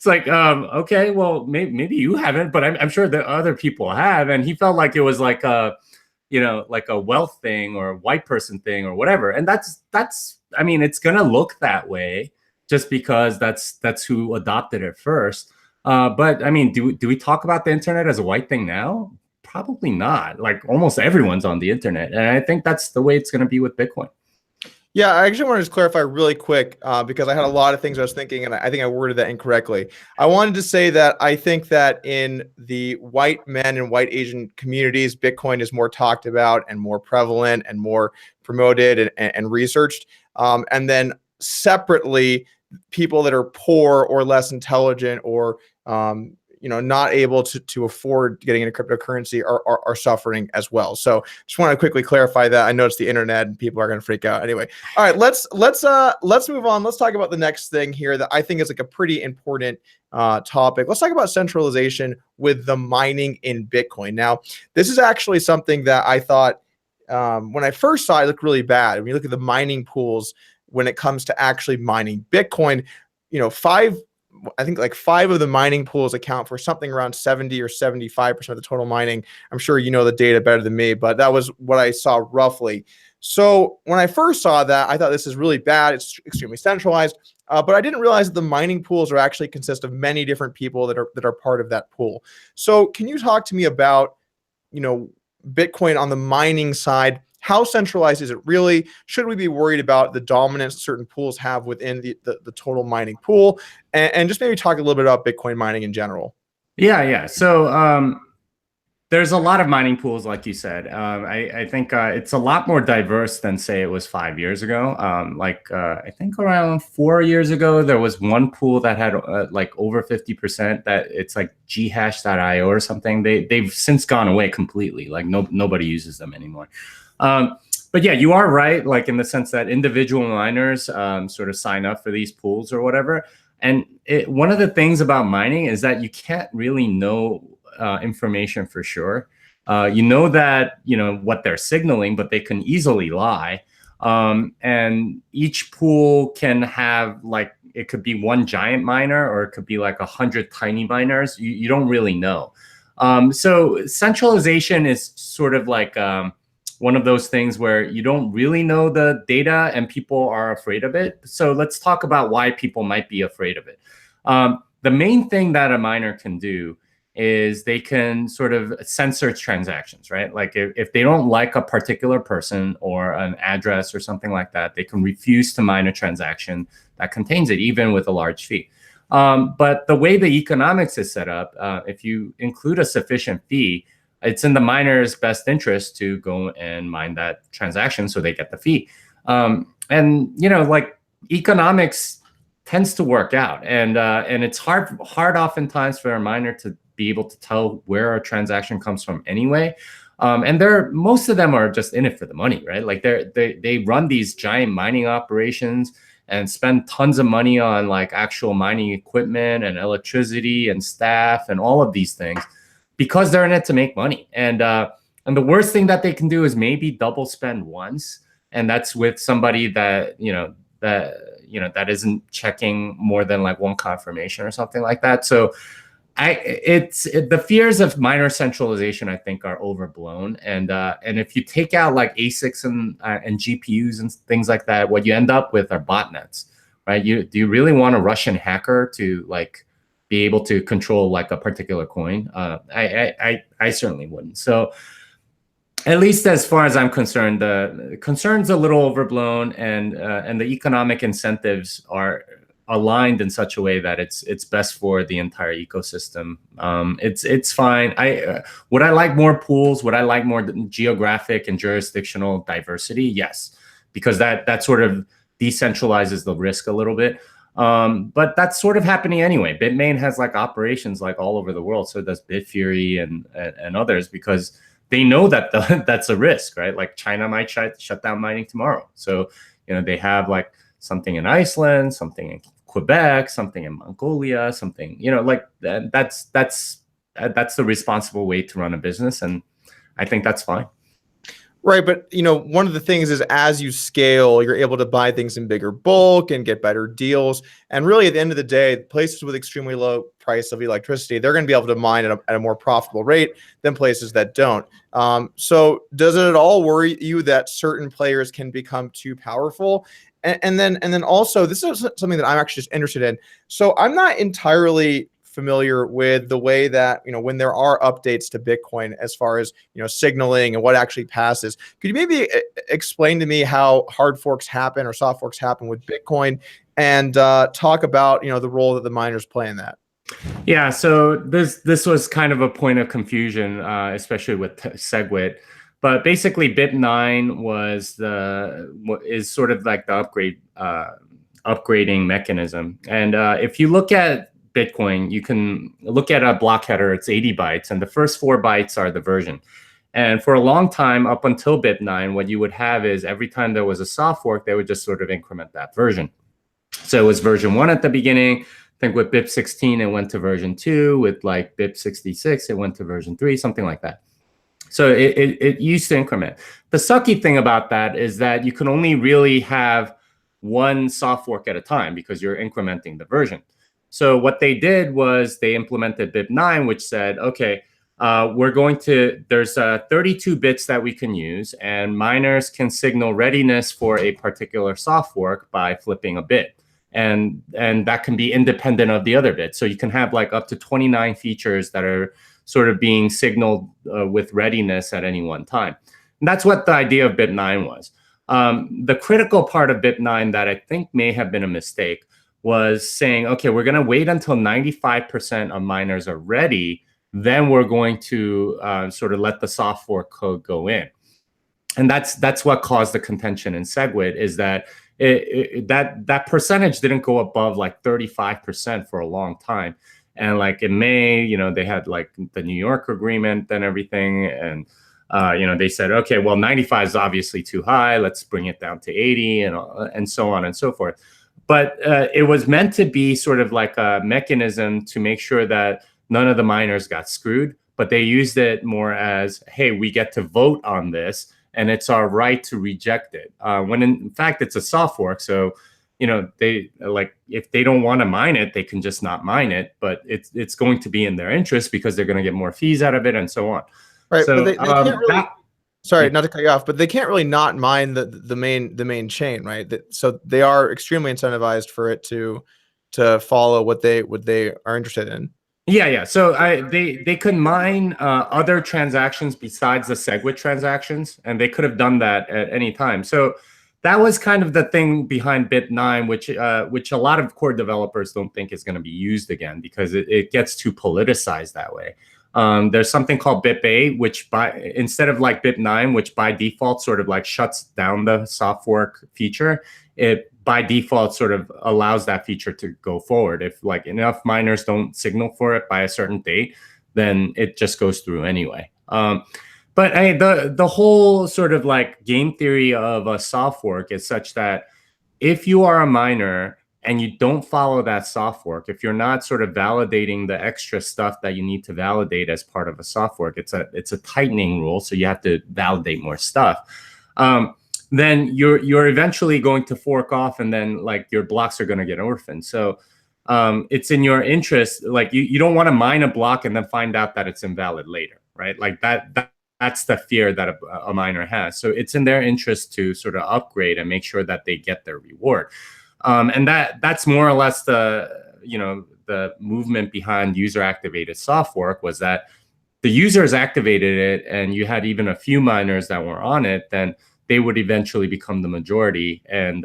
like okay, well maybe you haven't, but I'm sure that other people have. And he felt like it was like like a wealth thing or a white person thing or whatever. And that's I mean, it's gonna look that way just because that's who adopted it first. But I mean, do we talk about the internet as a white thing now? Probably not. Like almost everyone's on the internet, and I think that's the way it's gonna be with Bitcoin. Yeah, I actually want to just clarify really quick because I had a lot of things I was thinking, and I think I worded that incorrectly. I wanted to say that I think that in the white men and white Asian communities, Bitcoin is more talked about and more prevalent and more promoted and researched. And then separately, people that are poor or less intelligent or not able to afford getting into cryptocurrency are suffering as well. So just want to quickly clarify that. I know it's the internet and people are going to freak out. Anyway, all right, let's move on. Let's talk about the next thing here that I think is like a pretty important topic. Let's talk about centralization with the mining in Bitcoin. Now, this is actually something that I thought when I first saw it looked really bad. When you look at the mining pools when it comes to actually mining Bitcoin, I think like 5 of the mining pools account for something around 70 or 75% of the total mining. I'm sure you know the data better than me, but that was what I saw roughly. So when I first saw that, I thought this is really bad. It's extremely centralized, but I didn't realize that the mining pools are actually consist of many different people that are part of that pool. So can you talk to me about, Bitcoin on the mining side? How centralized is it really? Should we be worried about the dominance certain pools have within the total mining pool? And just maybe talk a little bit about Bitcoin mining in general. Yeah. So there's a lot of mining pools, like you said. I think it's a lot more diverse than, say, it was 5 years ago. I think around 4 years ago, there was one pool that had like over 50%. That it's like ghash.io or something. They've since gone away completely. Like nobody uses them anymore. But yeah, you are right, like in the sense that individual miners sort of sign up for these pools or whatever. And one of the things about mining is that you can't really know information for sure. You know that, what they're signaling, but they can easily lie. And each pool can have like, it could be one giant miner or it could be like 100 tiny miners. You don't really know. So centralization is sort of like one of those things where you don't really know the data and people are afraid of it. So let's talk about why people might be afraid of it. The main thing that a miner can do is they can sort of censor transactions, right? Like if they don't like a particular person or an address or something like that, they can refuse to mine a transaction that contains it, even with a large fee. But the way the economics is set up, if you include a sufficient fee, it's in the miner's best interest to go and mine that transaction so they get the fee. And like economics tends to work out, and it's hard oftentimes for a miner to be able to tell where a transaction comes from anyway. And most of them are just in it for the money, right? Like they run these giant mining operations and spend tons of money on like actual mining equipment and electricity and staff and all of these things, because they're in it to make money. And the worst thing that they can do is maybe double spend once, and that's with somebody that that isn't checking more than like one confirmation or something like that. So the fears of miner centralization, I think, are overblown. And if you take out like ASICs and GPUs and things like that, what you end up with are botnets, right? Do you really want a Russian hacker to like be able to control like a particular coin? I certainly wouldn't. So at least as far as I'm concerned, the concern's a little overblown, and the economic incentives are aligned in such a way that it's best for the entire ecosystem. It's fine. Would I like more pools? Would I like more geographic and jurisdictional diversity? Yes, because that sort of decentralizes the risk a little bit. But that's sort of happening anyway. Bitmain has like operations like all over the world. So does Bitfury and others, because they know that that's a risk, right? Like China might shut down mining tomorrow. So, they have like something in Iceland, something in Quebec, something in Mongolia, something, like that's the responsible way to run a business. And I think that's fine. Right. But, one of the things is as you scale, you're able to buy things in bigger bulk and get better deals. And really, at the end of the day, places with extremely low price of electricity, they're going to be able to mine at a more profitable rate than places that don't. So does it at all worry you that certain players can become too powerful? And then also, this is something that I'm actually just interested in. So I'm not entirely familiar with the way that, when there are updates to Bitcoin as far as, signaling and what actually passes. Could you maybe explain to me how hard forks happen or soft forks happen with Bitcoin, and talk about, the role that the miners play in that? Yeah, so this was kind of a point of confusion, especially with SegWit. But basically, BIP9 is sort of like the upgrading mechanism. And if you look at Bitcoin, you can look at a block header. It's 80 bytes, and the first 4 bytes are the version. And for a long time, up until BIP9, what you would have is every time there was a soft fork, they would just sort of increment that version. So it was version 1 at the beginning. I think with BIP 16, it went to version 2. With like BIP 66, it went to version 3, something like that. So it used to increment. The sucky thing about that is that you can only really have one soft fork at a time because you're incrementing the version. So what they did was they implemented BIP9, which said, okay, there's 32 bits that we can use, and miners can signal readiness for a particular soft fork by flipping a bit. And that can be independent of the other bits. So you can have like up to 29 features that are sort of being signaled with readiness at any one time. And that's what the idea of BIP9 was. The critical part of BIP9 that I think may have been a mistake was saying, okay, we're going to wait until 95% of miners are ready, then we're going to sort of let the soft fork code go in. And that's what caused the contention in SegWit, is that that percentage didn't go above like 35% for a long time. And like in May, you know, they had like the New York agreement and everything. And, you know, they said, okay, well, 95 is obviously too high. Let's bring it down to 80 and so on and so forth. But it was meant to be sort of like a mechanism to make sure that none of the miners got screwed. But they used it more as, hey, we get to vote on this, and it's our right to reject it. When in fact, it's a soft fork. So, you know, they like, if they don't want to mine it, they can just not mine it, but it's going to be in their interest because they're going to get more fees out of it and so on. Right. So but they can't really, sorry, not to cut you off, but they can't really not mine the main chain, right? So they are extremely incentivized for it to follow what they are interested in. Yeah. So they could mine other transactions besides the SegWit transactions, and they could have done that at any time. So that was kind of the thing behind BIP9, which a lot of core developers don't think is going to be used again because it gets too politicized that way. There's something called BIP8, which instead of like BIP9, which by default sort of like shuts down the soft fork feature, it by default sort of allows that feature to go forward. If like enough miners don't signal for it by a certain date, then it just goes through anyway. But the whole sort of like game theory of a soft fork is such that if you are a miner and you don't follow that soft fork, if you're not sort of validating the extra stuff that you need to validate as part of a soft fork, it's a tightening rule, so you have to validate more stuff. Then you're eventually going to fork off, and then like your blocks are going to get orphaned. So it's in your interest, like you don't want to mine a block and then find out that it's invalid later, right? Like that's the fear that a miner has. So it's in their interest to sort of upgrade and make sure that they get their reward. And that's more or less the movement behind user activated soft fork, was that the users activated it and you had even a few miners that were on it, then they would eventually become the majority. And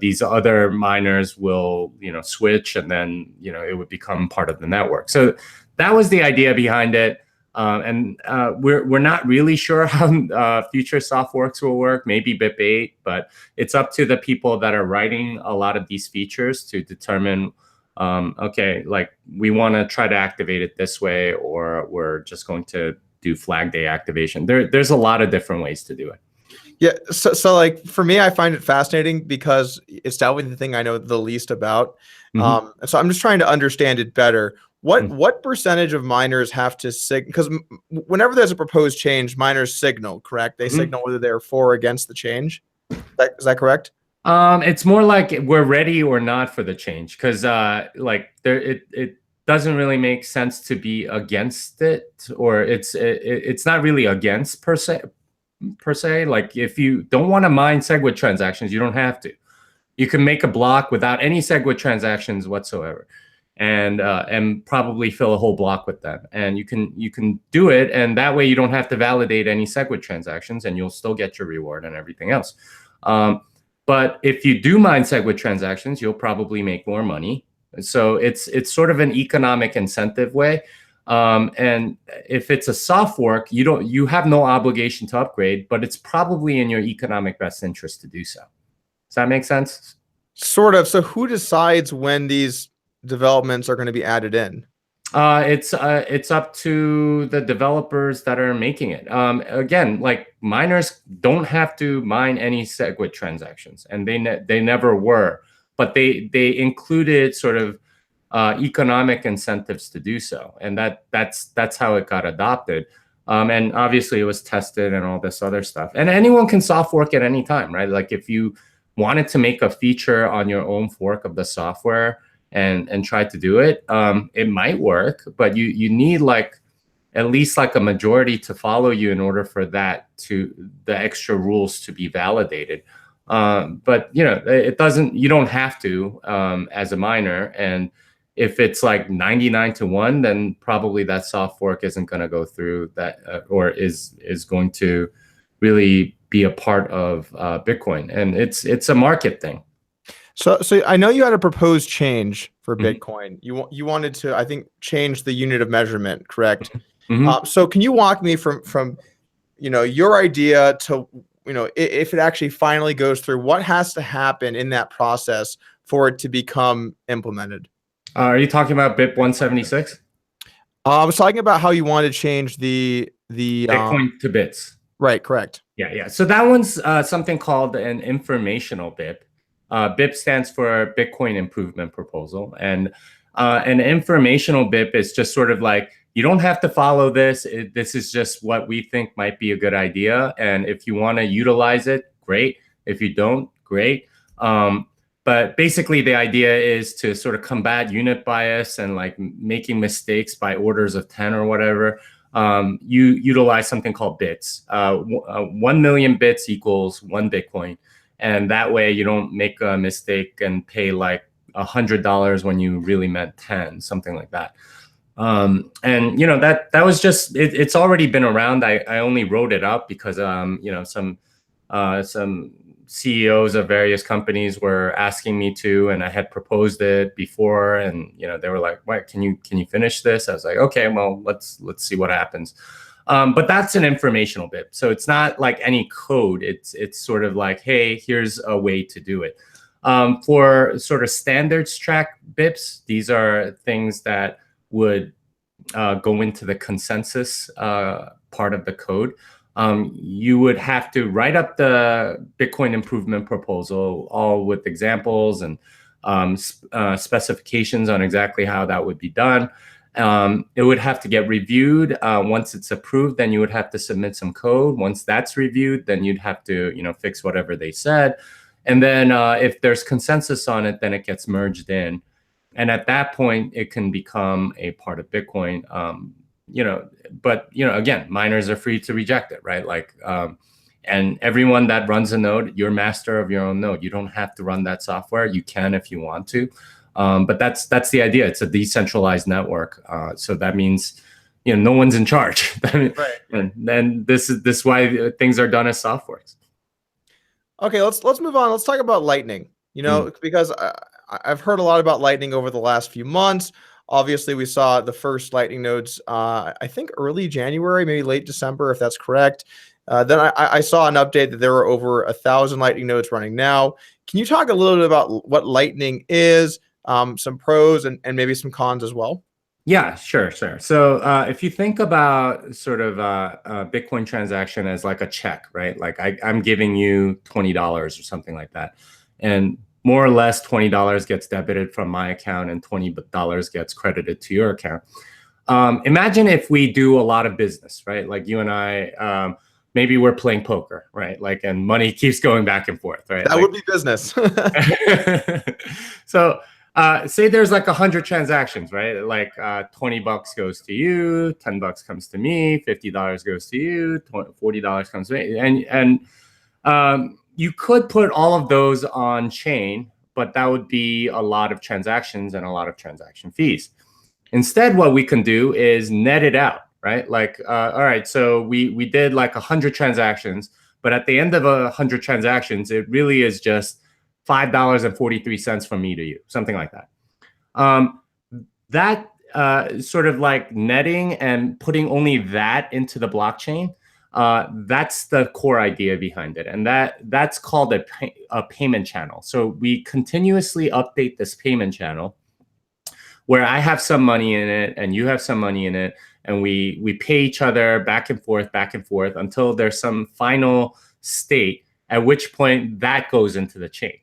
these other miners will switch, and then it would become part of the network. So that was the idea behind it. And we're not really sure how future soft forks will work, maybe BIP8, but it's up to the people that are writing a lot of these features to determine, okay, like we want to try to activate it this way, or we're just going to do flag day activation. There's a lot of different ways to do it. Yeah, so like for me, I find it fascinating because it's definitely the thing I know the least about. Mm-hmm. So I'm just trying to understand it better. What percentage of miners have to signal? Because whenever there's a proposed change, miners signal, correct? They signal whether they're for or against the change. Is that correct? It's more like we're ready or not for the change, because it doesn't really make sense to be against it, or it's not really against per se. Like if you don't want to mine SegWit transactions, you don't have to. You can make a block without any SegWit transactions whatsoever, and probably fill a whole block with them. And you can do it, and that way you don't have to validate any SegWit transactions, and you'll still get your reward and everything else. But if you do mine SegWit transactions, you'll probably make more money. So it's sort of an economic incentive way. And if it's a soft fork, you have no obligation to upgrade, but it's probably in your economic best interest to do so. Does that make sense? Sort of. So who decides when these developments are going to be added in? It's up to the developers that are making it. Again, like miners don't have to mine any SegWit transactions, and they never were, but they included sort of economic incentives to do so, and that's how it got adopted. And obviously, it was tested and all this other stuff. And anyone can soft fork at any time, right? Like if you wanted to make a feature on your own fork of the software and try to do it, it might work, but you need like at least like a majority to follow you in order for the extra rules to be validated. But it doesn't. You don't have to as a miner, and if it's like 99-1, then probably that soft fork isn't going to go through that, or is going to really be a part of Bitcoin, and it's a market thing. So I know you had a proposed change for Bitcoin. You wanted to, I think, change the unit of measurement, correct? So can you walk me from your idea to if it actually finally goes through, what has to happen in that process for it to become implemented? Are you talking about BIP 176? I was talking about how you want to change the Bitcoin to bits. Right, correct. Yeah. So that one's something called an informational BIP. BIP stands for Bitcoin Improvement Proposal, and an informational BIP is just sort of like, you don't have to follow this. This is just what we think might be a good idea, and if you want to utilize it, great. If you don't, great. But basically, the idea is to sort of combat unit bias and like making mistakes by orders of 10 or whatever. You utilize something called bits. 1 million bits equals 1 Bitcoin. And that way you don't make a mistake and pay like $100 when you really meant 10, something like that. And that was just, it's already been around. I only wrote it up because some CEOs of various companies were asking me to, and I had proposed it before, and they were like, "What? Can you finish this?" I was like, "Okay, well, let's see what happens." But that's an informational BIP, so it's not like any code. It's sort of like, hey, here's a way to do it. For sort of standards track BIPs, these are things that would go into the consensus part of the code. You would have to write up the Bitcoin improvement proposal, all with examples and specifications on exactly how that would be done. It would have to get reviewed. Once it's approved, then you would have to submit some code. Once that's reviewed, then you'd have to fix whatever they said. And then if there's consensus on it, then it gets merged in. And at that point, it can become a part of Bitcoin. But again, miners are free to reject it, right? Like, and everyone that runs a node, you're master of your own node. You don't have to run that software. You can if you want to, but that's the idea. It's a decentralized network, so that means no one's in charge. Right. And then this is why things are done as soft forks. Okay, let's move on. Let's talk about Lightning. Because I've heard a lot about Lightning over the last few months. Obviously, we saw the first Lightning nodes, I think early January, maybe late December, if that's correct. Then I saw an update that there were over 1,000 Lightning nodes running now. Can you talk a little bit about what Lightning is, some pros and maybe some cons as well? Yeah, sure. So if you think about sort of a Bitcoin transaction as like a check, right? Like I'm giving you $20 or something like that. And more or less $20 gets debited from my account and $20 gets credited to your account. Imagine if we do a lot of business, right? Like you and I, maybe we're playing poker, right? Like, and money keeps going back and forth, right? That would be business. So say there's like 100 transactions, right? Like $20 goes to you, $10 comes to me, $50 goes to you, $40 comes to me, and you could put all of those on chain, but that would be a lot of transactions and a lot of transaction fees. Instead, what we can do is net it out, right? Like, all right, so we did like 100 transactions, but at the end of 100 transactions, it really is just $5.43 from me to you, something like that. That sort of like netting and putting only that into the blockchain, that's the core idea behind it. And that's called a payment channel. So we continuously update this payment channel. where I have some money in it and you have some money in it, and we pay each other back and forth until there's some final state, at which point that goes into the chain.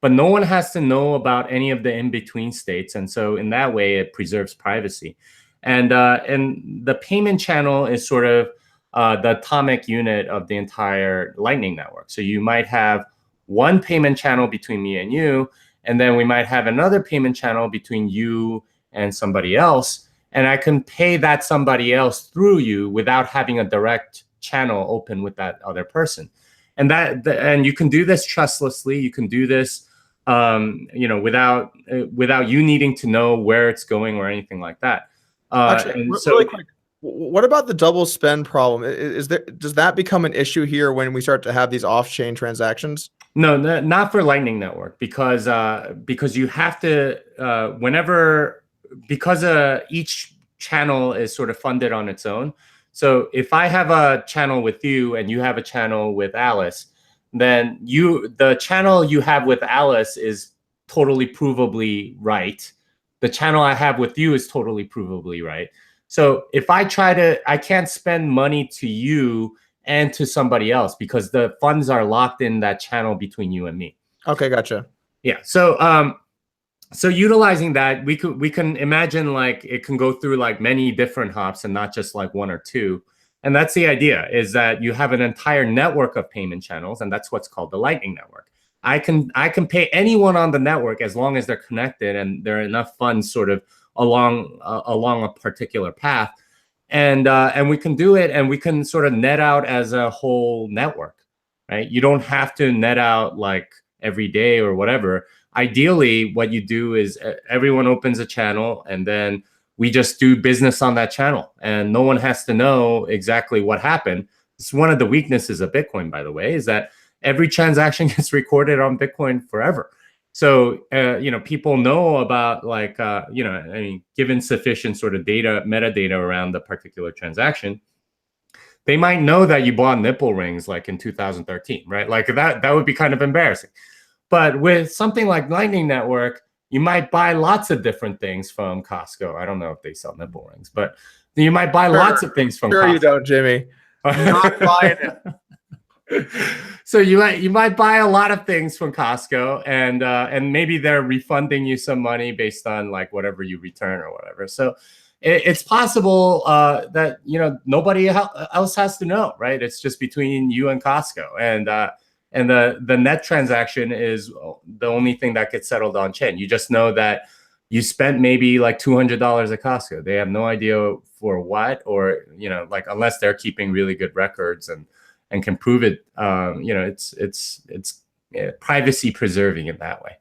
But no one has to know about any of the in-between states, and so in that way, it preserves privacy. And the payment channel is sort of the atomic unit of the entire Lightning Network. So you might have one payment channel between me and you, and then we might have another payment channel between you and somebody else, and I can pay that somebody else through you without having a direct channel open with that other person. And and you can do this trustlessly. You can do this, without you needing to know where it's going or anything like that. Actually, really quick, what about the double spend problem? Does that become an issue here when we start to have these off-chain transactions? No, not for Lightning Network, because you have to because each channel is sort of funded on its own. So if I have a channel with you and you have a channel with Alice, then the channel you have with Alice is totally provably right. The channel I have with you is totally provably right. So if I can't spend money to you and to somebody else because the funds are locked in that channel between you and me. Okay, gotcha. Yeah. So utilizing that, we can imagine like it can go through like many different hops and not just like one or two. And that's the idea, is that you have an entire network of payment channels, and that's what's called the Lightning Network. I can pay anyone on the network as long as they're connected and there are enough funds sort of along a particular path, and we can do it, and we can sort of net out as a whole network, right? You don't have to net out like every day or whatever. Ideally, what you do is everyone opens a channel, and then we just do business on that channel, and no one has to know exactly what happened. It's one of the weaknesses of Bitcoin, by the way, is that every transaction gets recorded on Bitcoin forever. So, people know about like, given sufficient sort of metadata around the particular transaction, they might know that you bought nipple rings like in 2013, right? Like that would be kind of embarrassing. But with something like Lightning Network, you might buy lots of different things from Costco. I don't know if they sell nipple rings, but you might buy lots of things from Costco. Sure you don't, Jimmy. I'm not buying it. So you might buy a lot of things from Costco, and maybe they're refunding you some money based on like whatever you return or whatever. So it's possible that nobody else has to know, right? It's just between you and Costco, and the net transaction is the only thing that gets settled on chain. You just know that you spent maybe like $200 at Costco. They have no idea for what, or like unless they're keeping really good records and can prove it. It's privacy preserving in that way.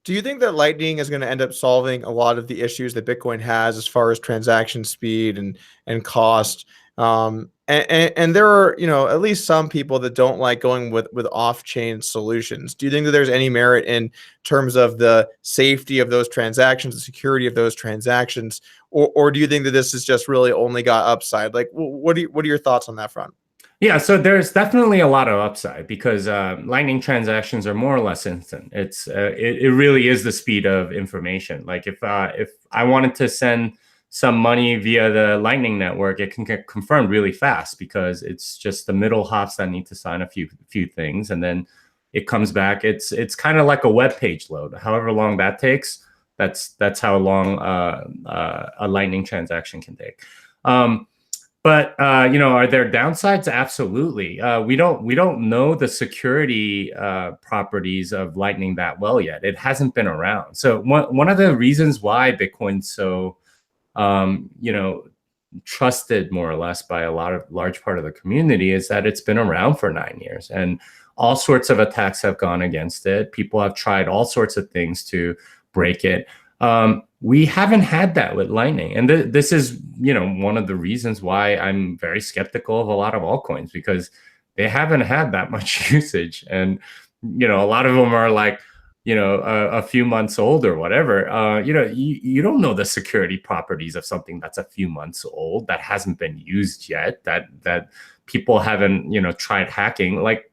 Do you think that Lightning is going to end up solving a lot of the issues that Bitcoin has as far as transaction speed and cost? And there are, at least some people that don't like going with off-chain solutions. Do you think that there's any merit in terms of the safety of those transactions, the security of those transactions, or do you think that this has just really only got upside? Like, what are your thoughts on that front? Yeah, so there's definitely a lot of upside because Lightning transactions are more or less instant. It really is the speed of information. Like if I wanted to send some money via the Lightning Network, it can get confirmed really fast because it's just the middle hops that need to sign a few things, and then it comes back. It's kind of like a web page load. However long that takes, that's how long a Lightning transaction can take. But are there downsides? Absolutely. We don't know the security properties of Lightning that well yet. It hasn't been around. So one of the reasons why Bitcoin's so trusted more or less by a large part of the community is that it's been around for 9 years, and all sorts of attacks have gone against it. People have tried all sorts of things to break it. We haven't had that with Lightning. And this is, one of the reasons why I'm very skeptical of a lot of altcoins, because they haven't had that much usage. And, a lot of them are like, a few months old or whatever. You don't know the security properties of something that's a few months old, that hasn't been used yet, that people haven't, tried hacking. Like,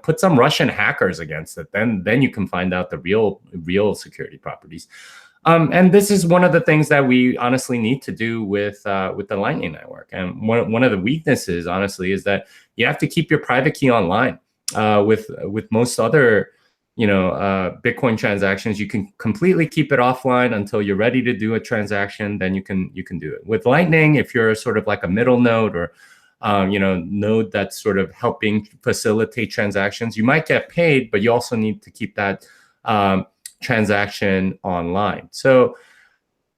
put some Russian hackers against it. Then you can find out the real security properties. And this is one of the things that we honestly need to do with the Lightning Network. And one of the weaknesses, honestly, is that you have to keep your private key online. With most other, Bitcoin transactions, you can completely keep it offline until you're ready to do a transaction. Then you can do it. With Lightning, if you're sort of like a middle node or node that's sort of helping facilitate transactions, you might get paid, but you also need to keep that transaction online. So,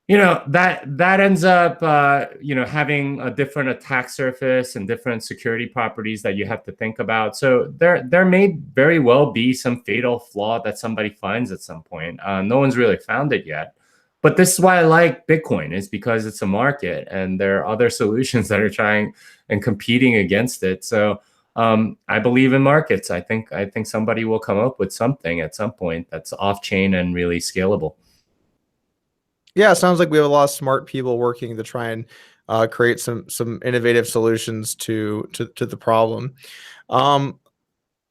that ends up, having a different attack surface and different security properties that you have to think about. So there may very well be some fatal flaw that somebody finds at some point. No one's really found it yet. But this is why I like Bitcoin, is because it's a market and there are other solutions that are trying and competing against it. So I believe in markets. I think somebody will come up with something at some point that's off-chain and really scalable. Yeah, it sounds like we have a lot of smart people working to try and create some innovative solutions to the problem.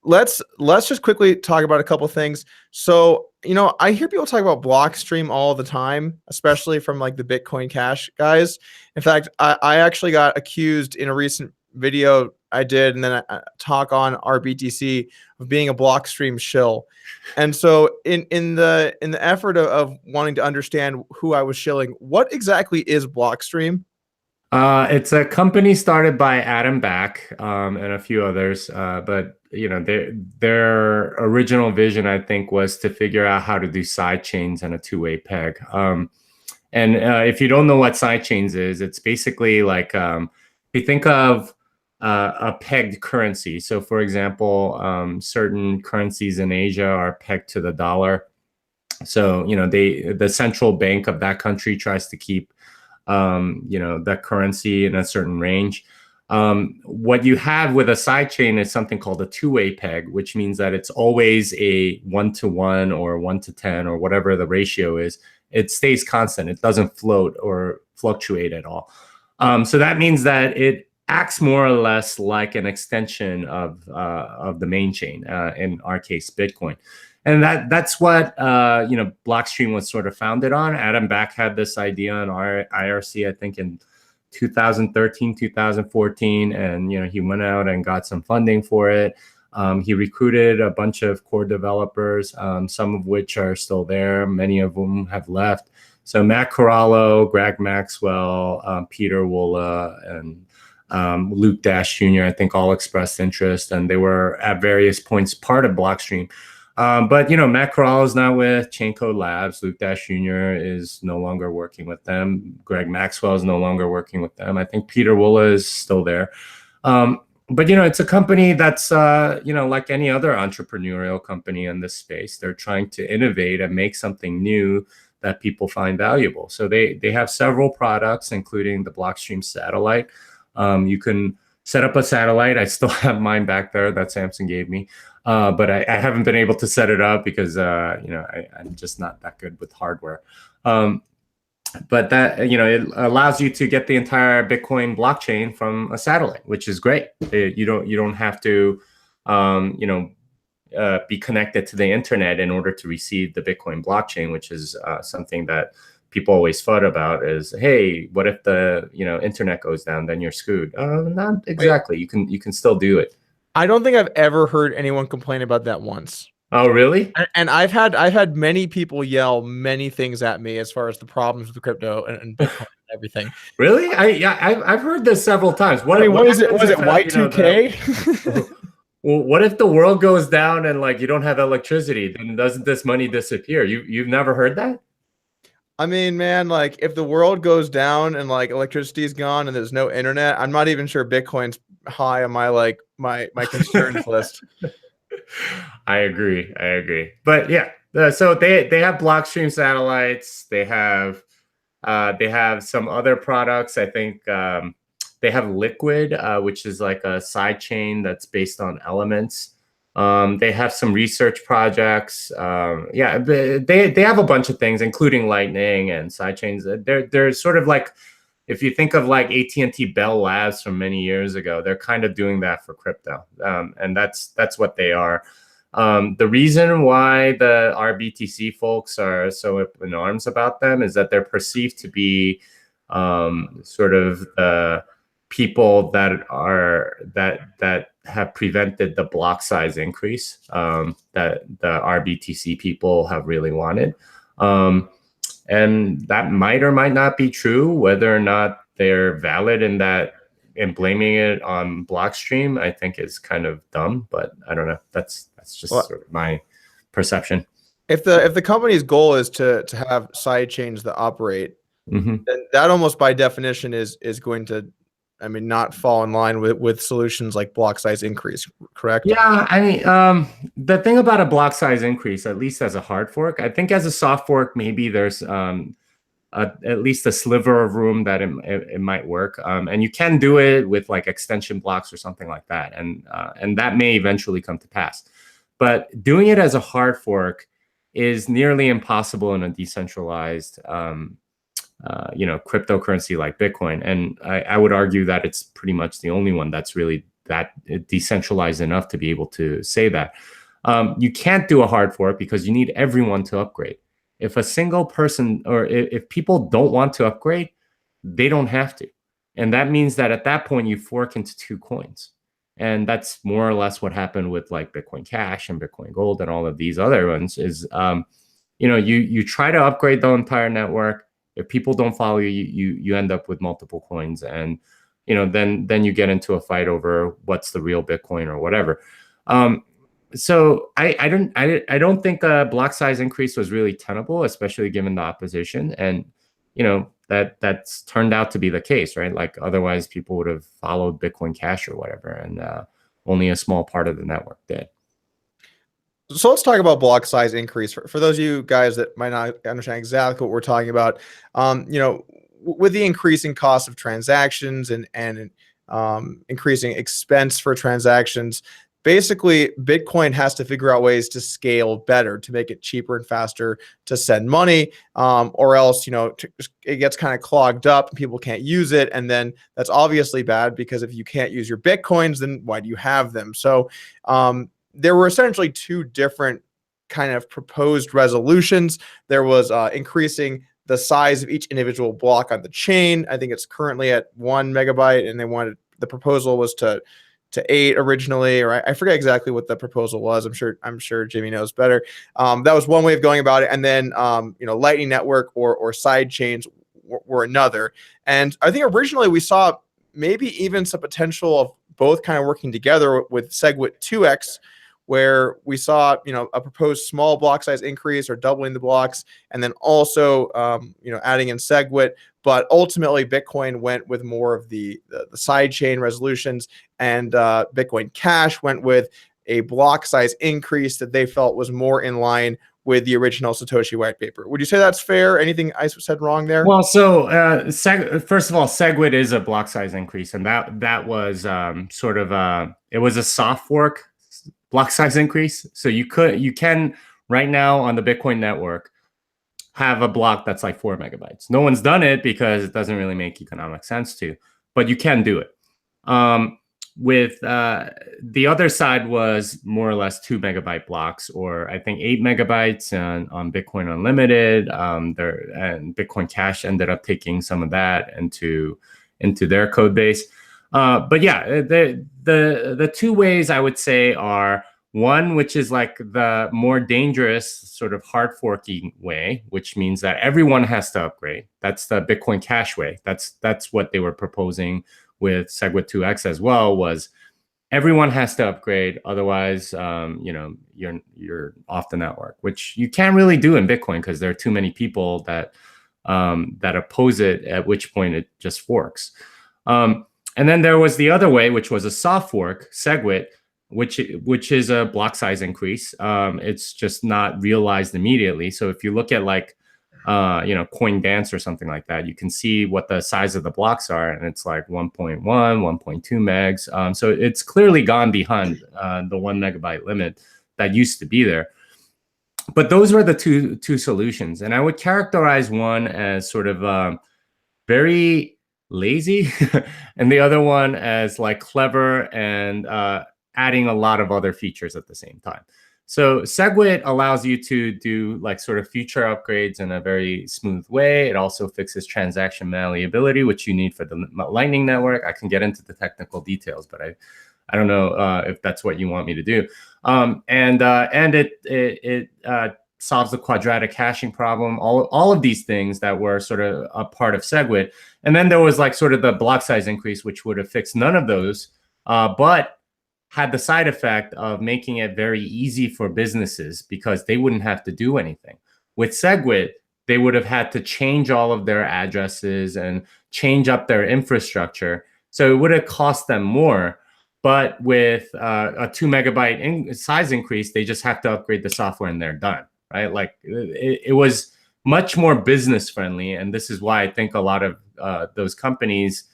Let's just quickly talk about a couple things. So, I hear people talk about Blockstream all the time, especially from like the Bitcoin Cash guys. In fact, I actually got accused in a recent video I did, and then a talk on RBTC, of being a Blockstream shill. And so in the effort of wanting to understand who I was shilling, what exactly is Blockstream? It's a company started by Adam Back and a few others, but their original vision, I think, was to figure out how to do sidechains and a two-way peg. And if you don't know what sidechains is, it's basically like, if you think of a pegged currency. So, for example, certain currencies in Asia are pegged to the dollar. So, the central bank of that country tries to keep that currency in a certain range. What you have with a sidechain is something called a two-way peg, which means that it's always a 1-to-1 or 1-to-10 or whatever the ratio is. It stays constant. It doesn't float or fluctuate at all. So that means that it acts more or less like an extension of the main chain, in our case, Bitcoin. And that's what Blockstream was sort of founded on. Adam Back had this idea on our IRC, I think, in 2013, 2014, and he went out and got some funding for it. He recruited a bunch of core developers, some of which are still there. Many of them have left. So Matt Corallo, Greg Maxwell, Peter Wolla, and Luke Dash Jr., I think, all expressed interest, and they were at various points part of Blockstream. But Matt Corral is now with Chaincode Labs. Luke Dash Jr. is no longer working with them. Greg Maxwell is no longer working with them. I think Peter Wolla is still there. But it's a company that's like any other entrepreneurial company in this space. They're trying to innovate and make something new that people find valuable. So they have several products, including the Blockstream satellite. You can set up a satellite. I still have mine back there that Samson gave me. But I haven't been able to set it up because I'm just not that good with hardware. But that it allows you to get the entire Bitcoin blockchain from a satellite, which is great. You don't have to be connected to the internet in order to receive the Bitcoin blockchain, which is something that people always thought about. Is, hey, what if the internet goes down? Then you're screwed. Not exactly. Wait. You can still do it. I don't think I've ever heard anyone complain about that once. Oh, really? And I've had many people yell many things at me as far as the problems with crypto and Bitcoin and everything. Really? I've heard this several times. What is it? Was it Y2K? Well, what if the world goes down and you don't have electricity? Then doesn't this money disappear? You've never heard that? I mean, man, if the world goes down and electricity is gone and there's no internet, I'm not even sure Bitcoin's high on my my concerns list. I agree. But yeah, so they have Blockstream satellites. They have some other products. I think they have Liquid, which is like a side chain that's based on elements. They have some research projects. Yeah, they have a bunch of things, including Lightning and sidechains. They're sort of like, if you think of AT&T Bell Labs from many years ago, they're kind of doing that for crypto, and that's what they are. The reason why the RBTC folks are so up in arms about them is that they're perceived to be sort of the people that have prevented the block size increase that the RBTC people have really wanted. And that might or might not be true. Whether or not they're valid in that, and blaming it on Blockstream, I think is kind of dumb. But I don't know. That's just sort of my perception. If the company's goal is to have side chains that operate, then that almost by definition is going to, I mean, not fall in line with solutions like block size increase, correct? Yeah, I mean, the thing about a block size increase, at least as a hard fork, I think as a soft fork, maybe there's at least a sliver of room that it might work, and you can do it with like extension blocks or something like that, and that may eventually come to pass. But doing it as a hard fork is nearly impossible in a decentralized cryptocurrency like Bitcoin. And I would argue that it's pretty much the only one that's really that decentralized enough to be able to say that. You can't do a hard fork because you need everyone to upgrade. If a single person, or if people don't want to upgrade, they don't have to. And that means that at that point you fork into two coins. And that's more or less what happened with like Bitcoin Cash and Bitcoin Gold and all of these other ones is, you try to upgrade the entire network. If people don't follow you, you end up with multiple coins, and then you get into a fight over what's the real Bitcoin or whatever. So I don't think a block size increase was really tenable, especially given the opposition, and that's turned out to be the case, right? Like otherwise people would have followed Bitcoin Cash or whatever, and only a small part of the network did. So let's talk about block size increase. For those of you guys that might not understand exactly what we're talking about, with the increasing cost of transactions and increasing expense for transactions, basically Bitcoin has to figure out ways to scale better, to make it cheaper and faster to send money, or else it gets kind of clogged up and people can't use it, and then that's obviously bad, because if you can't use your Bitcoins, then why do you have them? So there were essentially two different kind of proposed resolutions. There was increasing the size of each individual block on the chain. I think it's currently at 1 megabyte, and the proposal was to 8 originally, or I forget exactly what the proposal was. I'm sure Jimmy knows better. That was one way of going about it, and then Lightning Network or side chains were another. And I think originally we saw maybe even some potential of both kind of working together with SegWit 2x, where we saw a proposed small block size increase or doubling the blocks, and then also adding in SegWit. But ultimately Bitcoin went with more of the side chain resolutions, and Bitcoin Cash went with a block size increase that they felt was more in line with the original Satoshi white paper. Would you say that's fair? Anything I said wrong there? Well, so first of all, SegWit is a block size increase, and that was it was a soft fork block size increase. So you can right now on the Bitcoin network have a block that's like 4 megabytes. No one's done it because it doesn't really make economic sense to, but you can do it. With the other side was more or less 2 megabyte blocks, or I think 8 megabytes on Bitcoin Unlimited. And Bitcoin Cash ended up taking some of that into their code base. But yeah, the two ways I would say are one, which is like the more dangerous sort of hard forking way, which means that everyone has to upgrade. That's the Bitcoin Cash way. That's what they were proposing with SegWit 2x as well, was everyone has to upgrade. Otherwise, you're off the network, which you can't really do in Bitcoin because there are too many people that oppose it, at which point it just forks. And then there was the other way, which was a soft fork, SegWit, which is a block size increase. It's just not realized immediately. So if you look at like, CoinDance or something like that, you can see what the size of the blocks are, and it's like 1.1, 1.2 megs. So it's clearly gone behind the 1 megabyte limit that used to be there. But those were the two solutions, and I would characterize one as sort of very lazy and the other one as like clever and adding a lot of other features at the same time. So SegWit allows you to do like sort of future upgrades in a very smooth way. It also fixes transaction malleability, which you need for the Lightning Network. I can get into the technical details, but I don't know if that's what you want me to do. And it solves the quadratic hashing problem. All of these things that were sort of a part of SegWit. And then there was like sort of the block size increase, which would have fixed none of those, but had the side effect of making it very easy for businesses because they wouldn't have to do anything. With SegWit, they would have had to change all of their addresses and change up their infrastructure. So it would have cost them more. But with a 2 megabyte size increase, they just have to upgrade the software and they're done, right? Like it was much more business friendly. And this is why I think a lot of those companies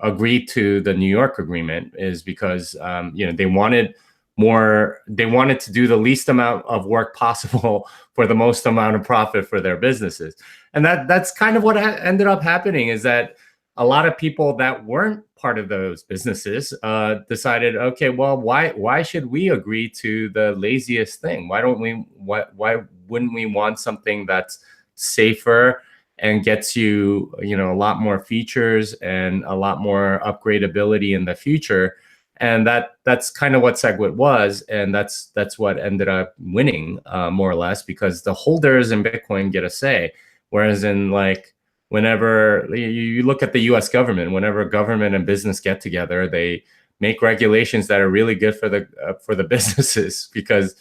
agreed to the New York agreement, is because they wanted to do the least amount of work possible for the most amount of profit for their businesses. And that's kind of what ended up happening, is that a lot of people that weren't part of those businesses decided, okay, well, why should we agree to the laziest thing? Why wouldn't we want something that's safer and gets you, a lot more features and a lot more upgradability in the future? And that's kind of what SegWit was, and that's what ended up winning, more or less, because the holders in Bitcoin get a say, whereas in like whenever you look at the U.S. government, whenever government and business get together, they make regulations that are really good for the businesses, because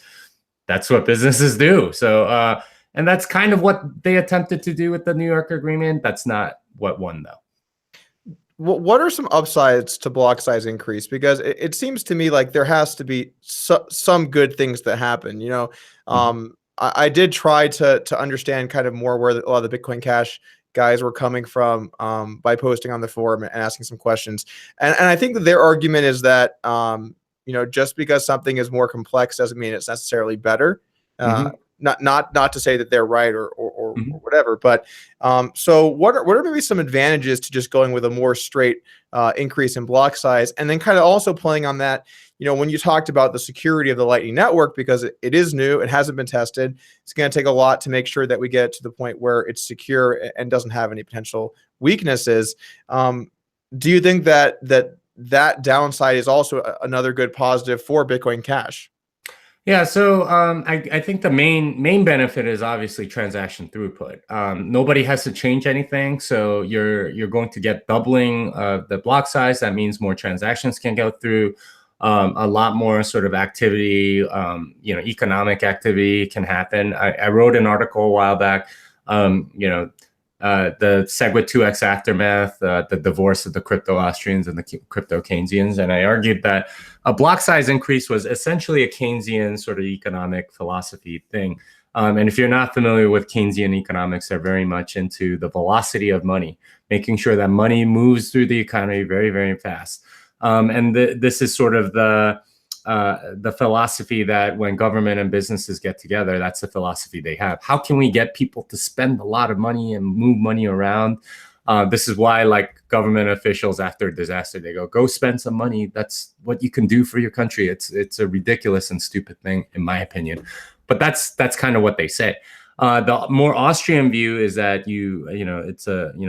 that's what businesses do. So. And that's kind of what they attempted to do with the New York agreement. That's not what won, though. What are some upsides to block size increase? Because it seems to me like there has to be some good things that happen. I did try to understand kind of more where a lot of the Bitcoin Cash guys were coming from by posting on the forum and asking some questions. And I think that their argument is that just because something is more complex doesn't mean it's necessarily better. Not to say that they're right or whatever, but so what are maybe some advantages to just going with a more straight increase in block size, and then kind of also playing on that, when you talked about the security of the Lightning Network, because it is new, it hasn't been tested, it's going to take a lot to make sure that we get to the point where it's secure and doesn't have any potential weaknesses. Do you think that downside is also another good positive for Bitcoin Cash? Yeah, so I think the main benefit is obviously transaction throughput. Nobody has to change anything, so you're going to get doubling the block size. That means more transactions can go through, a lot more sort of activity, economic activity can happen. I wrote an article a while back, the SegWit 2x aftermath, the divorce of the crypto Austrians and the crypto Keynesians. And I argued that a block size increase was essentially a Keynesian sort of economic philosophy thing. And if you're not familiar with Keynesian economics, they're very much into the velocity of money, making sure that money moves through the economy very, very fast. And this is sort of the philosophy that when government and businesses get together, that's the philosophy they have. How can we get people to spend a lot of money and move money around? This is why, like, government officials after a disaster, they go spend some money. That's what you can do for your country. It's a ridiculous and stupid thing, in my opinion. But that's kind of what they say. The more Austrian view is that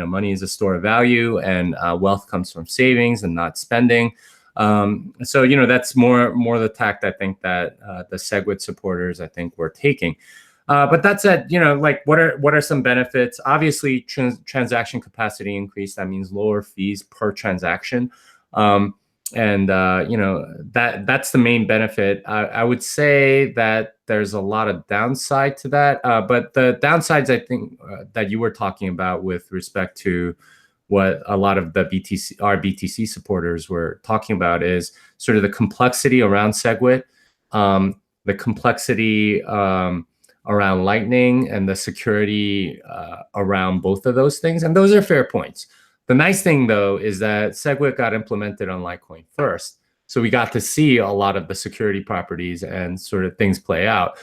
money is a store of value, and wealth comes from savings and not spending. So that's more the tact I think that the SegWit supporters I think were taking. But that said, like what are some benefits? Obviously, transaction capacity increase. That means lower fees per transaction, and that's the main benefit. I would say that there's a lot of downside to that, but the downsides I think that you were talking about with respect to what a lot of the BTC supporters were talking about is sort of the complexity around SegWit, the complexity around Lightning, and the security around both of those things. And those are fair points. The nice thing, though, is that SegWit got implemented on Litecoin first. So we got to see a lot of the security properties and sort of things play out,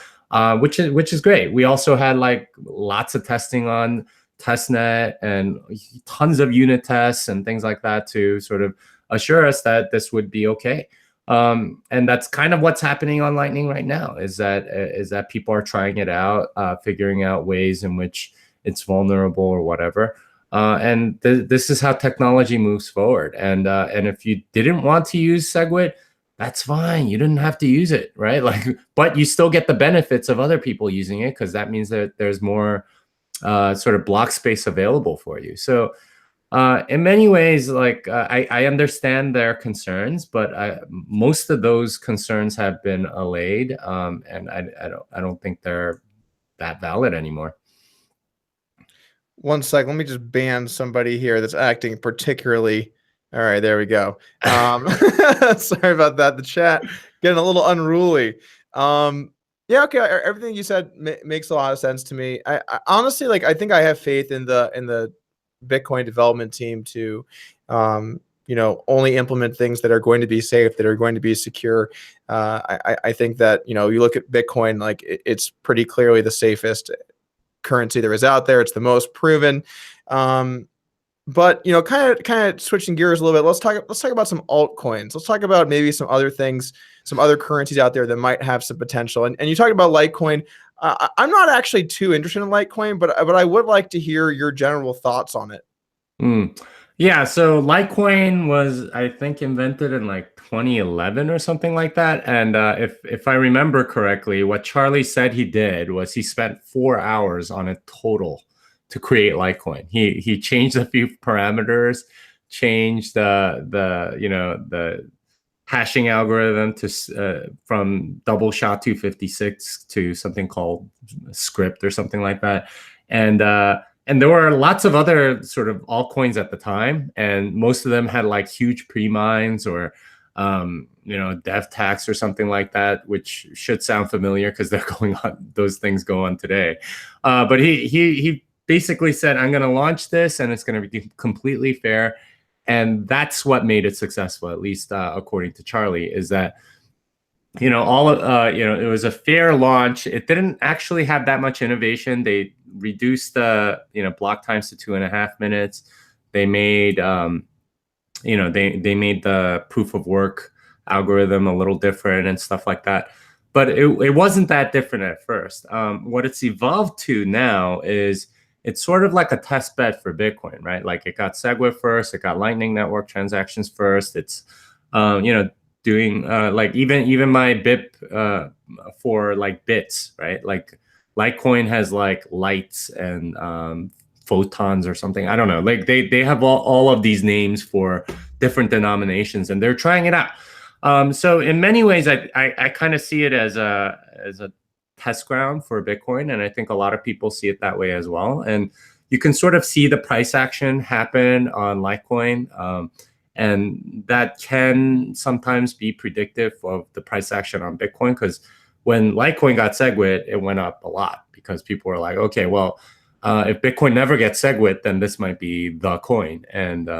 which is great. We also had like lots of testing on testnet and tons of unit tests and things like that to sort of assure us that this would be okay. And that's kind of what's happening on Lightning right now, is that people are trying it out, figuring out ways in which it's vulnerable or whatever. And this is how technology moves forward. And if you didn't want to use SegWit, that's fine. You didn't have to use it, right? Like, but you still get the benefits of other people using it, because that means that there's more sort of block space available for you. So in many ways, like I understand their concerns, but most of those concerns have been allayed, and I don't think they're that valid anymore. One sec, let me just ban somebody here that's acting particularly. All right, there we go. Sorry about that. The chat getting a little unruly. Yeah, okay. Everything you said makes a lot of sense to me. I honestly, like, I think I have faith in the Bitcoin development team to, only implement things that are going to be safe, that are going to be secure. I think that, you look at Bitcoin, like it's pretty clearly the safest currency there is out there. It's the most proven. But kind of switching gears a little bit. Let's talk about some altcoins. Let's talk about maybe some other things, some other currencies out there that might have some potential. And you talked about Litecoin. I'm not actually too interested in Litecoin, but I would like to hear your general thoughts on it. Yeah, so Litecoin was, I think, invented in like 2011 or something like that. And if I remember correctly, what Charlie said he did was he spent 4 hours on it total to create Litecoin. He changed a few parameters, changed the hashing algorithm to from double SHA-256 to something called script or something like that, and there were lots of other sort of altcoins at the time, and most of them had like huge pre-mines or dev tax or something like that, which should sound familiar because they're going on. Those things go on today. But he basically said, I'm going to launch this and it's going to be completely fair. And that's what made it successful, at least according to Charlie, is that, it was a fair launch. It didn't actually have that much innovation. They reduced the, block times to 2.5 minutes. They made, they made the proof of work algorithm a little different and stuff like that. But it wasn't that different at first. What it's evolved to now is it's sort of like a test bed for Bitcoin, right? Like it got SegWit first, it got Lightning Network transactions first. It's, doing like even my BIP for like bits, right? Like Litecoin has like lights and photons or something. I don't know. Like they have all of these names for different denominations, and they're trying it out. So in many ways, I kind of see it as a test ground for Bitcoin, and I think a lot of people see it that way as well. And you can sort of see the price action happen on Litecoin. And that can sometimes be predictive of the price action on Bitcoin, because when Litecoin got SegWit, it went up a lot because people were like, okay, well, if Bitcoin never gets SegWit, then this might be the coin. And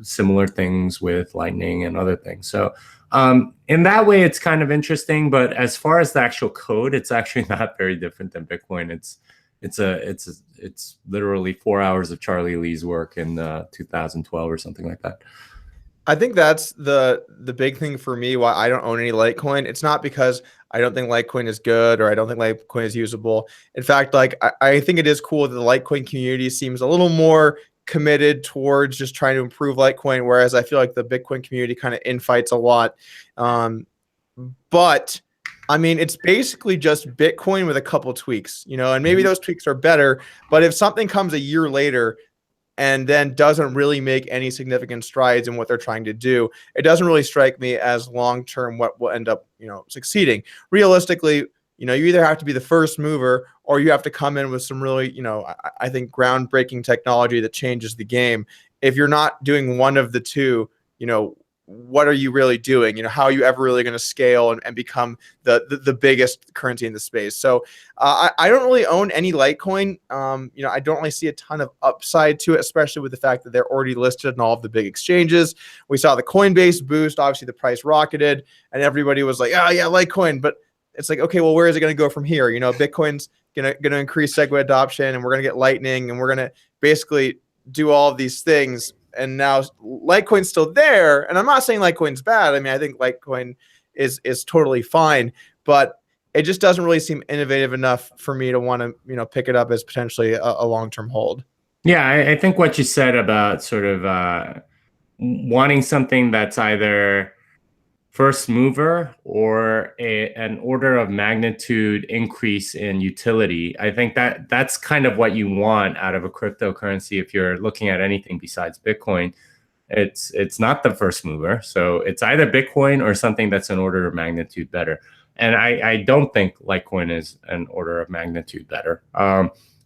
similar things with Lightning and other things. So in that way, it's kind of interesting. But as far as the actual code, it's actually not very different than Bitcoin. It's literally 4 hours of Charlie Lee's work in 2012 or something like that. I think that's the big thing for me why I don't own any Litecoin. It's not because I don't think Litecoin is good or I don't think Litecoin is usable. In fact, like I think it is cool that the Litecoin community seems a little more committed towards just trying to improve Litecoin, whereas I feel like the Bitcoin community kind of infights a lot. But I mean, it's basically just Bitcoin with a couple tweaks, and maybe those tweaks are better. But if something comes a year later and then doesn't really make any significant strides in what they're trying to do, it doesn't really strike me as long-term what will end up, succeeding. Realistically, you either have to be the first mover or you have to come in with some really, I think groundbreaking technology that changes the game. If you're not doing one of the two, what are you really doing? How are you ever really going to scale and become the biggest currency in the space? So I don't really own any Litecoin. I don't really see a ton of upside to it, especially with the fact that they're already listed in all of the big exchanges. We saw the Coinbase boost. Obviously, the price rocketed and everybody was like, oh, yeah, Litecoin. But it's like, okay, well, where is it going to go from here? Bitcoin's going to increase SegWit adoption, and we're going to get Lightning, and we're going to basically do all of these things. and now Litecoin's still there. And I'm not saying Litecoin's bad. I mean, I think Litecoin is totally fine, but it just doesn't really seem innovative enough for me to want to, pick it up as potentially a long-term hold. Yeah, I think what you said about sort of wanting something that's either first mover or an order of magnitude increase in utility. I think that's kind of what you want out of a cryptocurrency if you're looking at anything besides Bitcoin. It's not the first mover. So it's either Bitcoin or something that's an order of magnitude better. And I don't think Litecoin is an order of magnitude better.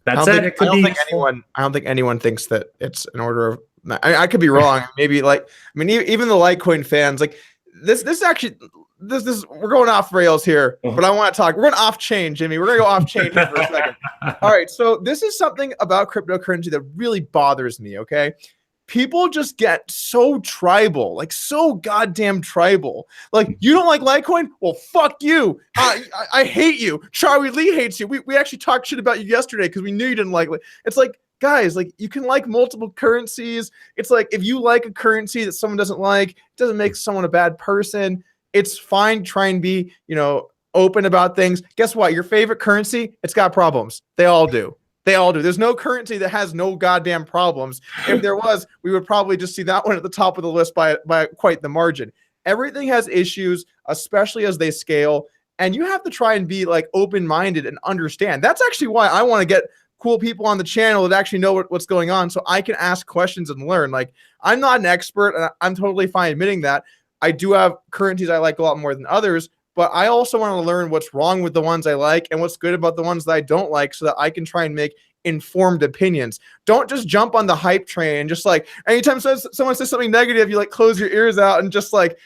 That said, it could be useful. I don't think anyone thinks that it's an order of. I could be wrong. Maybe even the Litecoin fans, like this we're going off rails here, but I want to talk. We're going off chain, Jimmy. We're going to go off chain here for a second. All right. So this is something about cryptocurrency that really bothers me. Okay. People just get so tribal, like so goddamn tribal. Like, you don't like Litecoin? Well, fuck you. I hate you. Charlie Lee hates you. We actually talked shit about you yesterday because we knew you didn't like it. It's like, guys, like, you can like multiple currencies. It's like, if you like a currency that someone doesn't like, it doesn't make someone a bad person. It's fine to try and be, open about things. Guess what? Your favorite currency, it's got problems. They all do. They all do. There's no currency that has no goddamn problems. If there was, we would probably just see that one at the top of the list by quite the margin. Everything has issues, especially as they scale. And you have to try and be like open-minded and understand. That's actually why I want to get cool people on the channel that actually know what's going on, so I can ask questions and learn. Like, I'm not an expert, and I'm totally fine admitting that. I do have currencies I like a lot more than others, but I also want to learn what's wrong with the ones I like and what's good about the ones that I don't like, so that I can try and make informed opinions. Don't just jump on the hype train and just like, anytime someone says something negative, you like close your ears out and just like,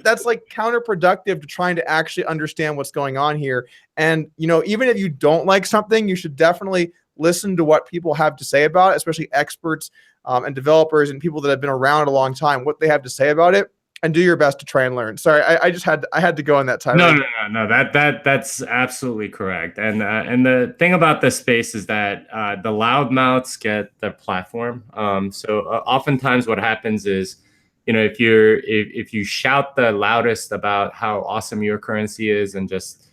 that's like counterproductive to trying to actually understand what's going on here. And, even if you don't like something, you should definitely listen to what people have to say about it, especially experts and developers and people that have been around a long time, what they have to say about it, and do your best to try and learn. Sorry, I had to go on that time. No. That's absolutely correct. And the thing about this space is that the loudmouths get the platform. So oftentimes what happens is, if you shout the loudest about how awesome your currency is and just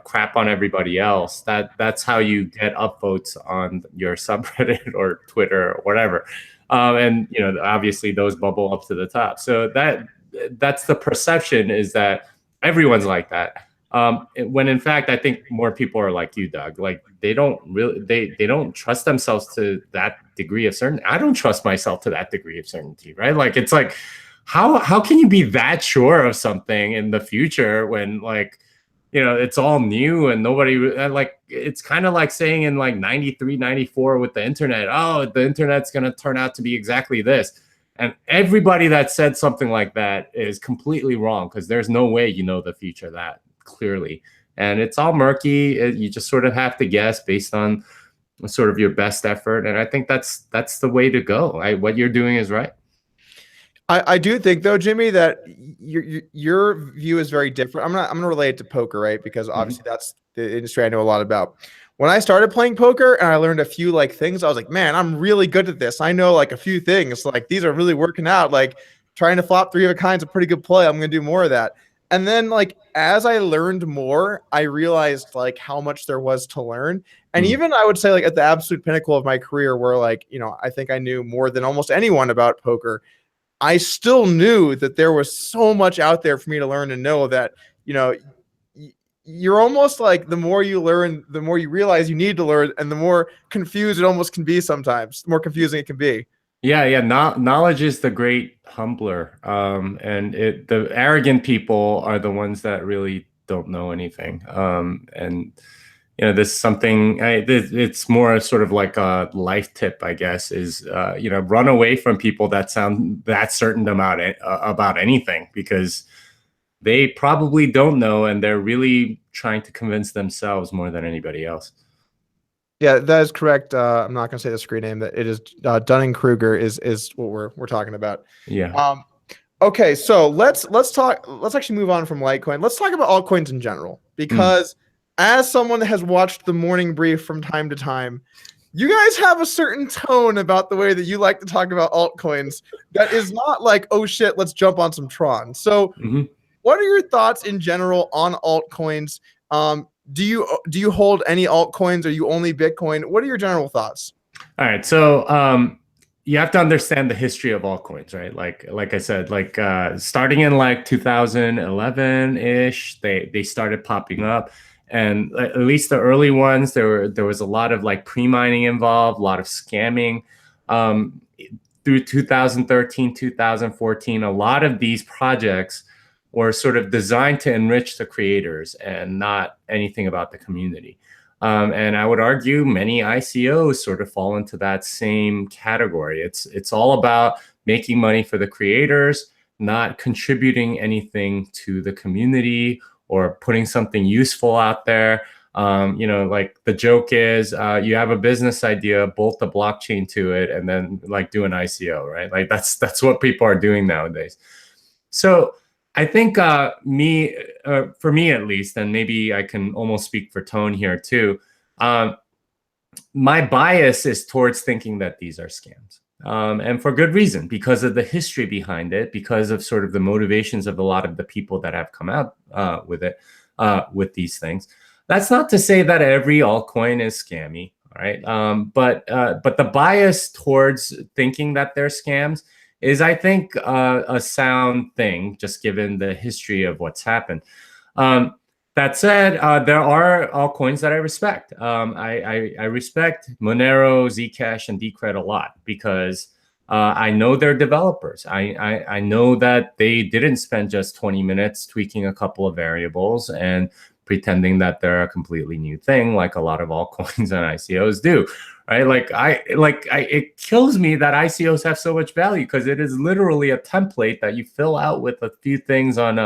crap on everybody else, that's how you get upvotes on your subreddit or Twitter or whatever. And obviously those bubble up to the top. So that's the perception, is that everyone's like that. When in fact, I think more people are like you, Doug. Like, they don't trust themselves to that degree of certainty. I don't trust myself to that degree of certainty, right? Like, it's like, how can you be that sure of something in the future when, like, it's all new and nobody, like, it's kind of like saying in like 93, 94 with the internet, oh, the internet's going to turn out to be exactly this. And everybody that said something like that is completely wrong, because there's no way the future that clearly. And it's all murky. You just sort of have to guess based on sort of your best effort. And I think that's the way to go. What you're doing is right. I do think, though, Jimmy, that your view is very different. I'm gonna relate it to poker, right? Because obviously that's the industry I know a lot about. When I started playing poker and I learned a few like things, I was like, man, I'm really good at this. I know like a few things. Like, these are really working out. Like, trying to flop three of a kind is a pretty good play. I'm gonna do more of that. And then, like, as I learned more, I realized like how much there was to learn. And even I would say, like, at the absolute pinnacle of my career, where like, I think I knew more than almost anyone about poker, I still knew that there was so much out there for me to learn and know that, you're almost like, the more you learn, the more you realize you need to learn, and the more confused it almost can be sometimes, the more confusing it can be. Yeah. Knowledge is the great humbler. And the arrogant people are the ones that really don't know anything. And this is something, it's more sort of like a life tip, I guess, is, run away from people that sound that certain about anything, because they probably don't know, and they're really trying to convince themselves more than anybody else. Yeah, that is correct. I'm not going to say the screen name. That it is Dunning-Kruger is what we're talking about. Yeah. Okay, so let's talk. Let's actually move on from Litecoin. Let's talk about altcoins in general, because as someone that has watched the morning brief from time to time, You guys have a certain tone about the way that you like to talk about altcoins that is not like, oh shit, let's jump on some Tron. So what are your thoughts in general on altcoins? Do you hold any altcoins? Are you only Bitcoin? What are your general thoughts? All right, so you have to understand the history of altcoins, right? Like I said, starting in like 2011 ish, they started popping up, and at least the early ones, there was a lot of like pre-mining involved, a lot of scamming. Through 2013, 2014, a lot of these projects were sort of designed to enrich the creators and not anything about the community. And I would argue many ICOs sort of fall into that same category. It's all about making money for the creators, not contributing anything to the community or putting something useful out there. Like the joke is you have a business idea, bolt the blockchain to it, and then like do an ICO, right? Like that's what people are doing nowadays. So I think for me at least, and maybe I can almost speak for Tone here too, my bias is towards thinking that these are scams. And for good reason, because of the history behind it, because of sort of the motivations of a lot of the people that have come out with it, with these things. That's not to say that every altcoin is scammy, all right? But the bias towards thinking that they're scams is, I think, a sound thing, just given the history of what's happened. That said, there are altcoins that I respect. I respect Monero, Zcash, and Decred a lot because I know they're developers. I know that they didn't spend just 20 minutes tweaking a couple of variables and pretending that they're a completely new thing, like a lot of altcoins and ICOs do, right? It kills me that ICOs have so much value because it is literally a template that you fill out with a few things on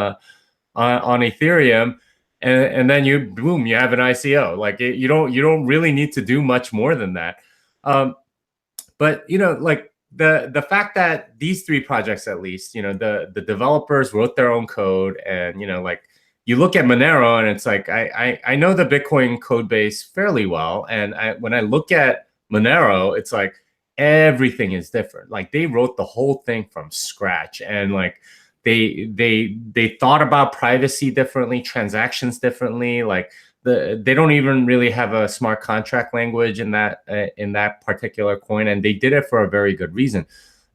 Ethereum, and then you have an ICO. Like you don't really need to do much more than that. But like the fact that these three projects, at least, the developers wrote their own code, and like you look at Monero and it's like, I know the Bitcoin code base fairly well. And when I look at Monero, it's like everything is different. Like they wrote the whole thing from scratch, and like they thought about privacy differently, transactions differently. Like they don't even really have a smart contract language in that particular coin, and they did it for a very good reason.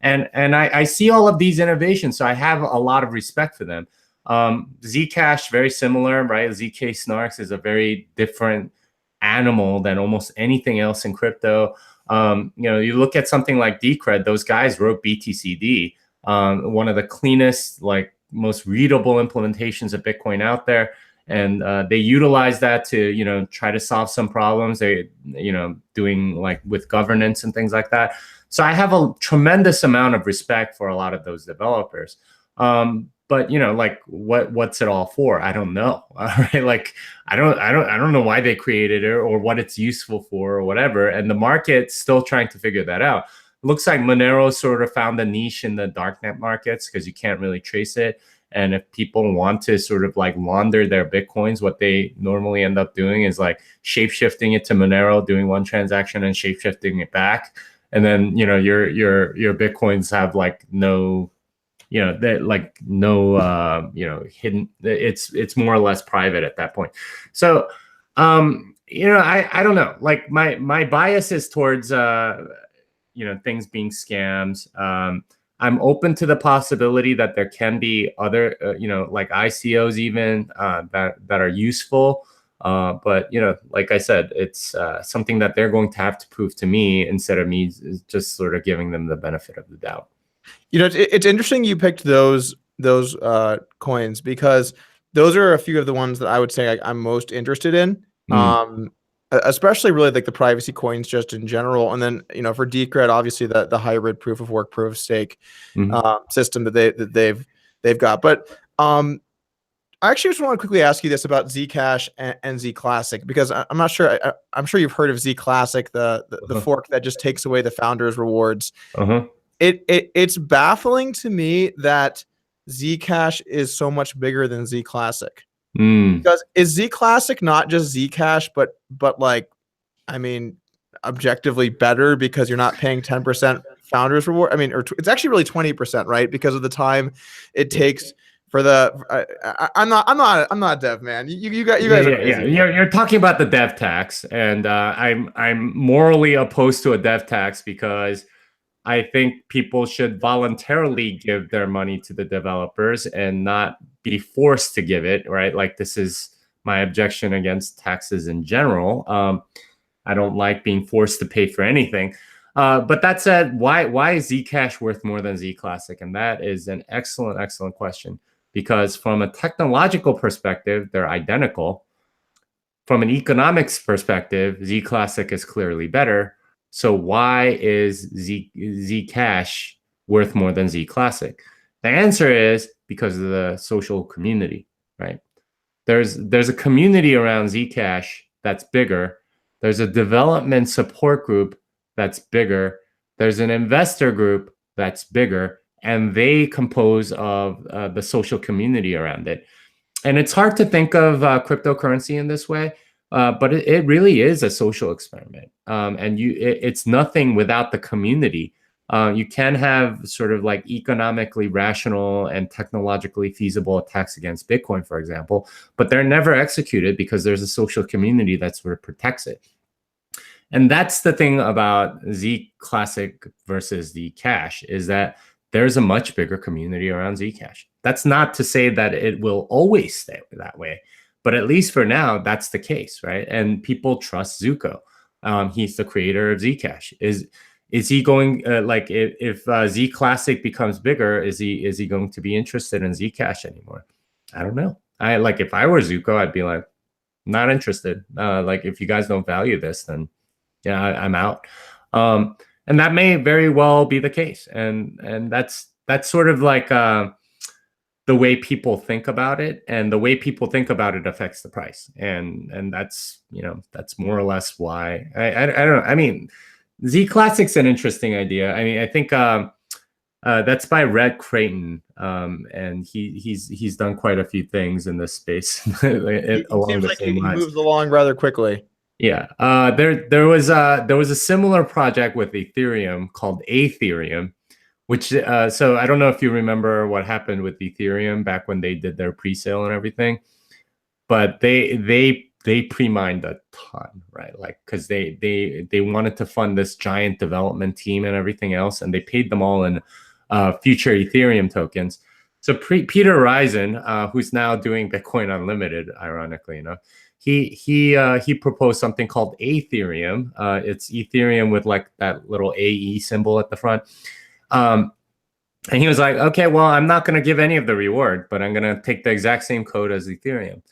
And I see all of these innovations, so I have a lot of respect for them. Zcash, very similar, right? ZK Snarks is a very different animal than almost anything else in crypto. You look at something like Decred, those guys wrote BTCD, one of the cleanest, like most readable implementations of Bitcoin out there. And they utilize that to, try to solve some problems they, doing like with governance and things like that. So I have a tremendous amount of respect for a lot of those developers. But like what's it all for? I don't know. All right, like I don't know why they created it or what it's useful for or whatever. And the market's still trying to figure that out. It looks like Monero sort of found a niche in the darknet markets because you can't really trace it. And if people want to sort of like launder their Bitcoins, what they normally end up doing is like shape-shifting it to Monero, doing one transaction and shape-shifting it back. And then, your Bitcoins have like no, that like no, hidden, it's more or less private at that point. So, I don't know, like my bias is towards, things being scams. I'm open to the possibility that there can be other, like ICOs even that are useful. But, like I said, it's something that they're going to have to prove to me instead of me just sort of giving them the benefit of the doubt. It's interesting you picked those coins because those are a few of the ones that I would say I'm most interested in. Especially really like the privacy coins just in general. And then, for Decred, obviously the hybrid proof of work, proof of stake system that they've got. But I actually just want to quickly ask you this about Zcash and Zclassic, because I'm not sure. I'm sure you've heard of Zclassic, the fork that just takes away the founders' rewards. It's baffling to me that Zcash is so much bigger than Zclassic. Because is Zclassic not just Zcash, but like, I mean, objectively better because you're not paying 10% founders reward? I mean, it's actually really 20%, right? Because of the time it takes for the. I'm not a dev, man. You guys are crazy. You're talking about the dev tax, and I'm morally opposed to a dev tax because I think people should voluntarily give their money to the developers and not be forced to give it, right? Like, this is my objection against taxes in general. I don't like being forced to pay for anything. But that said, why is Zcash worth more than Zclassic? And that is an excellent question, because from a technological perspective, they're identical. From an economics perspective, Zclassic is clearly better. So why is Zcash worth more than Zclassic? The answer is because of the social community, right? There's a community around Zcash that's bigger. There's a development support group that's bigger. There's an investor group that's bigger, and they compose of the social community around it. And it's hard to think of cryptocurrency in this way, but it really is a social experiment. And it's nothing without the community. You can have sort of like economically rational and technologically feasible attacks against Bitcoin, for example, but they're never executed because there's a social community that sort of protects it. And that's the thing about Zclassic versus Zcash, is that there's a much bigger community around Zcash. That's not to say that it will always stay that way, but at least for now, that's the case, right? And people trust Zuko. He's the creator of Zcash. Is he going like if Zclassic becomes bigger, is he going to be interested in Zcash anymore? I don't know. Like, if I were Zuko, I'd be like, not interested. Like, if you guys don't value this, then yeah, I'm out. And that may very well be the case. And that's sort of like the way people think about it, and the way people think about it affects the price. And that's, that's more or less why I don't know. I mean, Zclassic's an interesting idea. I mean, I think that's by Red Creighton, and he's done quite a few things in this space along the same lines. He moves along rather quickly. Yeah, there was a similar project with Ethereum called Ethereum, which so I don't know if you remember what happened with Ethereum back when they did their pre-sale and everything, but they pre-mined a ton, right? Like, because they wanted to fund this giant development team and everything else, and they paid them all in future Ethereum tokens. So Peter Risen, who's now doing Bitcoin Unlimited, ironically enough, he proposed something called Ethereum. It's Ethereum with like that little AE symbol at the front. And he was like, okay, well, I'm not going to give any of the reward, but I'm going to take the exact same code as Ethereum.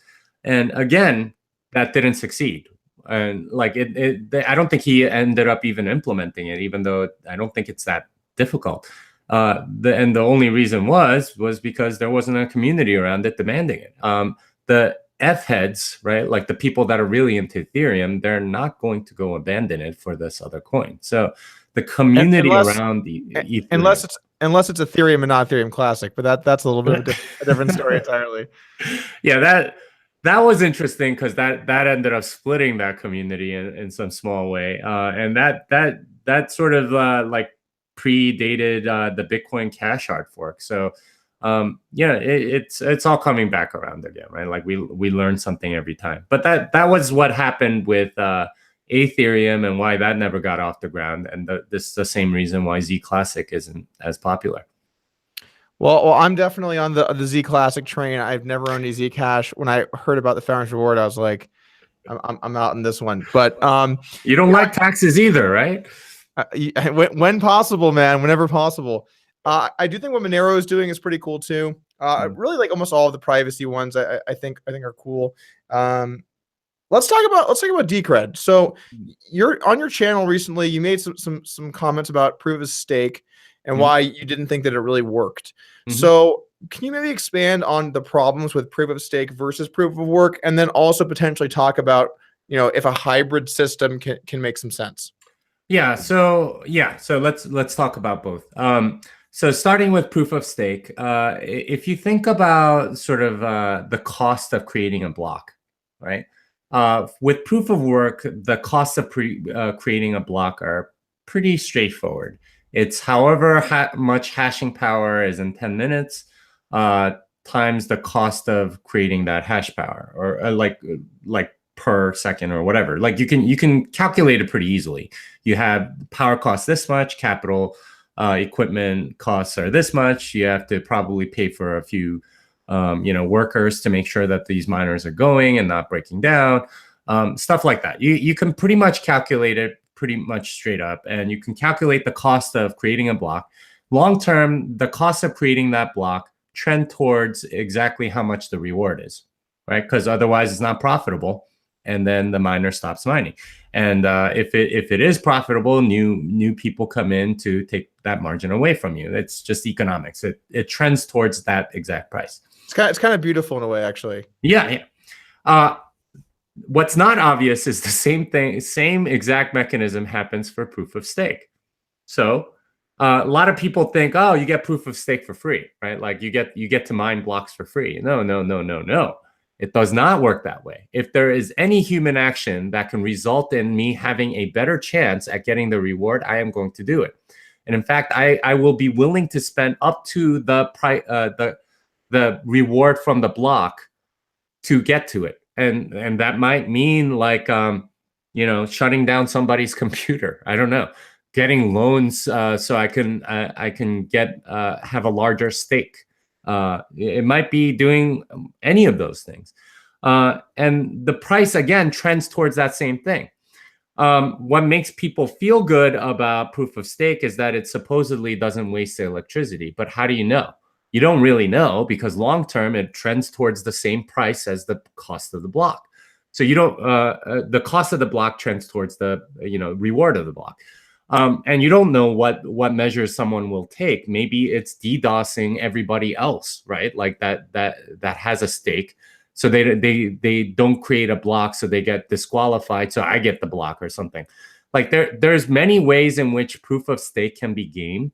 And again, that didn't succeed. And like I don't think he ended up even implementing it, even though I don't think it's that difficult. And the only reason was because there wasn't a community around it demanding it. The F-heads, right, like the people that are really into Ethereum, they're not going to go abandon it for this other coin. So the community around the Ethereum, unless it's Ethereum and not Ethereum Classic, but that's a little bit of a different story entirely. Yeah, that was interesting because that ended up splitting that community in some small way, and that sort of like predated the Bitcoin Cash hard fork. So yeah, it's all coming back around again, right? Like we learn something every time. But that was what happened with Ethereum and why that never got off the ground, and this is the same reason why Zclassic isn't as popular. Well, I'm definitely on the Zclassic train. I've never owned a Zcash. When I heard about the Founders Reward, I was like, I'm out in this one. But you don't like taxes either, right? When possible, man, whenever possible. I do think what Monero is doing is pretty cool too. Really, like almost all of the privacy ones, I think are cool. Let's talk about Decred. So you're on your channel recently. You made some comments about proof of stake and why you didn't think that it really worked. So can you maybe expand on the problems with proof of stake versus proof of work, and then also potentially talk about if a hybrid system can make some sense? Yeah. So let's talk about both. So starting with proof of stake, if you think about sort of the cost of creating a block, right? With proof of work, the costs of creating a block are pretty straightforward. It's however much hashing power is in 10 minutes times the cost of creating that hash power, or like per second or whatever. Like you can calculate it pretty easily. You have power costs this much, capital equipment costs are this much. You have to probably pay for a few workers to make sure that these miners are going and not breaking down, stuff like that. You can pretty much calculate it pretty much straight up, and you can calculate the cost of creating a block. Long term, the cost of creating that block trend towards exactly how much the reward is, right? Because otherwise it's not profitable, and then the miner stops mining. And if it is profitable, new people come in to take that margin away from you. It's just economics. It trends towards that exact price. It's kind of beautiful in a way, actually. Yeah. What's not obvious is the same exact mechanism happens for proof of stake. So a lot of people think, oh, you get proof of stake for free, right? Like you get to mine blocks for free. No. It does not work that way. If there is any human action that can result in me having a better chance at getting the reward, I am going to do it. And in fact, I will be willing to spend up to the reward from the block to get to it. And that might mean like shutting down somebody's computer. I don't know, getting loans so I can get have a larger stake. It might be doing any of those things. And the price again trends towards that same thing. What makes people feel good about proof of stake is that it supposedly doesn't waste the electricity. But how do you know? You don't really know, because long term it trends towards the same price as the cost of the block. So you don't the cost of the block trends towards the reward of the block. And you don't know what measures someone will take. Maybe it's DDoSing everybody else, right? Like that has a stake. So they don't create a block, so they get disqualified. So I get the block or something. Like there's many ways in which proof of stake can be gamed.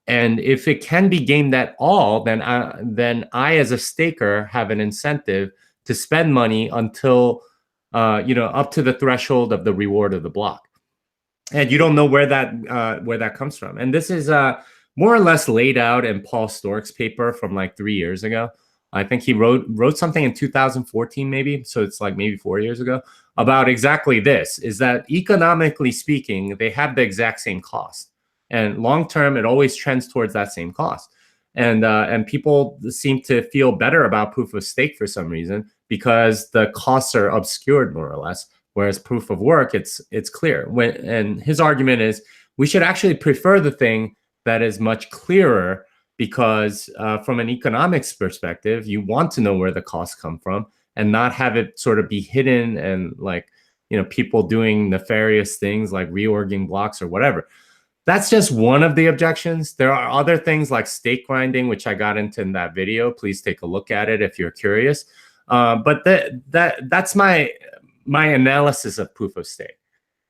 And if it can be gamed at all, then I as a staker have an incentive to spend money until up to the threshold of the reward of the block. And you don't know where that comes from. And this is more or less laid out in Paul Stork's paper from like 3 years ago. I think he wrote something in 2014 maybe, so it's like maybe 4 years ago, about exactly this, is that economically speaking, they have the exact same cost. And long term, it always trends towards that same cost. And people seem to feel better about proof of stake for some reason, because the costs are obscured more or less. Whereas proof of work, it's clear. And his argument is we should actually prefer the thing that is much clearer, because from an economics perspective, you want to know where the costs come from and not have it sort of be hidden and people doing nefarious things like reorging blocks or whatever. That's just one of the objections. There are other things like stake grinding, which I got into in that video. Please take a look at it if you're curious. But that's my analysis of proof of stake.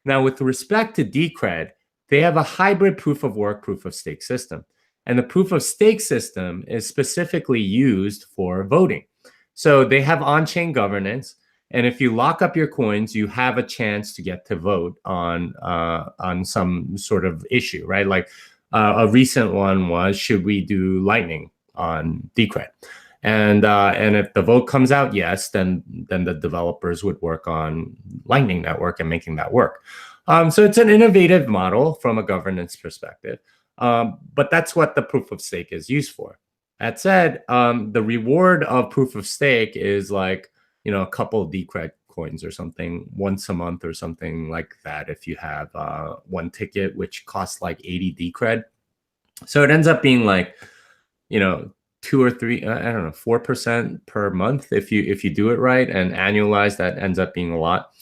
Now, with respect to Decred, they have a hybrid proof of work, proof of stake system. And the proof of stake system is specifically used for voting. So they have on-chain governance. And if you lock up your coins, you have a chance to get to vote on some sort of issue, right? Like a recent one was, should we do Lightning on Decred? And if the vote comes out yes, then the developers would work on Lightning Network and making that work. So it's an innovative model from a governance perspective, but that's what the proof of stake is used for. That said, the reward of proof of stake is like a couple of Decred coins or something once a month or something like that. If you have one ticket, which costs like 80 Decred, so it ends up being like 2 or 3, I don't know, 4% per month if you do it right, and annualized that ends up being a lot.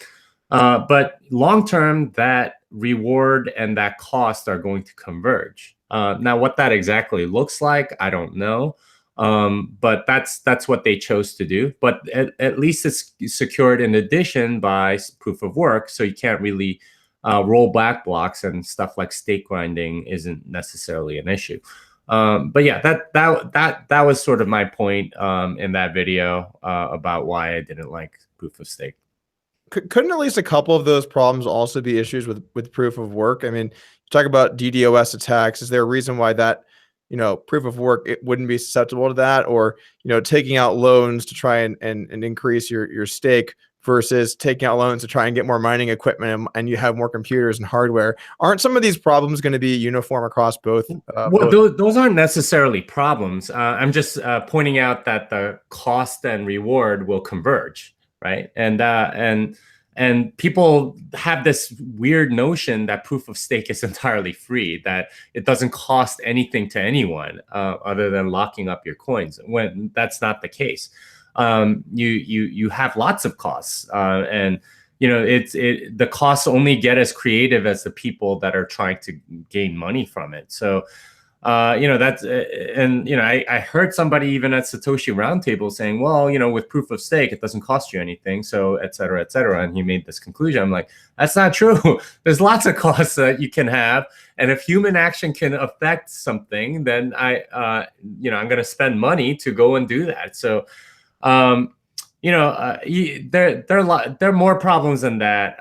But long term, that reward and that cost are going to converge. Now, what that exactly looks like, I don't know. But that's what they chose to do. But at least it's secured in addition by proof of work, so you can't really roll back blocks, and stuff like stake grinding isn't necessarily an issue. But yeah, that was sort of my point in that video about why I didn't like proof of stake. couldn't at least a couple of those problems also be issues with proof of work? I mean, you talk about DDoS attacks. Is there a reason why that, proof of work, it wouldn't be susceptible to that? Or, taking out loans to try and increase your stake versus taking out loans to try and get more mining equipment and you have more computers and hardware. Aren't some of these problems going to be uniform across both? Well, those aren't necessarily problems. I'm just pointing out that the cost and reward will converge, right? And people have this weird notion that proof of stake is entirely free, that it doesn't cost anything to anyone other than locking up your coins, when that's not the case. You have lots of costs, and the costs only get as creative as the people that are trying to gain money from it. So that's and I heard somebody even at Satoshi Roundtable saying, well, with proof of stake it doesn't cost you anything, so et cetera, and he made this conclusion. I'm like, that's not true. There's lots of costs that you can have, and if human action can affect something, then I'm going to spend money to go and do that. So there are more problems than that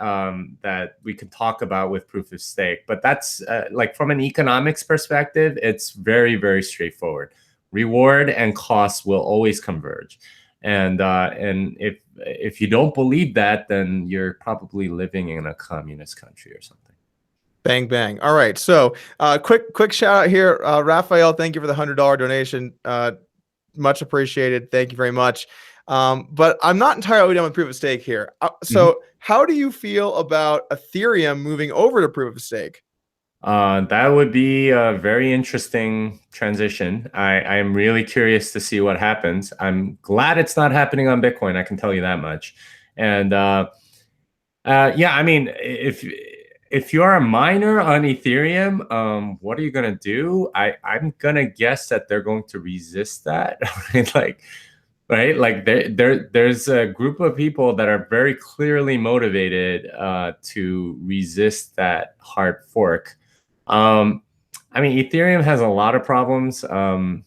that we can talk about with proof of stake. But that's like from an economics perspective, it's very, very straightforward. Reward and costs will always converge, and if you don't believe that, then you're probably living in a communist country or something. Bang, bang. All right. So quick shout out here. Raphael, thank you for the $100 donation. Much appreciated. Thank you very much. But I'm not entirely done with proof of stake here. So how do you feel about Ethereum moving over to proof of stake? That would be a very interesting transition. I am really curious to see what happens. I'm glad it's not happening on Bitcoin, I can tell you that much. And yeah, I mean, if you're a miner on Ethereum, what are you going to do? I'm going to guess that they're going to resist that. Right? Like there's a group of people that are very clearly motivated to resist that hard fork. I mean, Ethereum has a lot of problems, and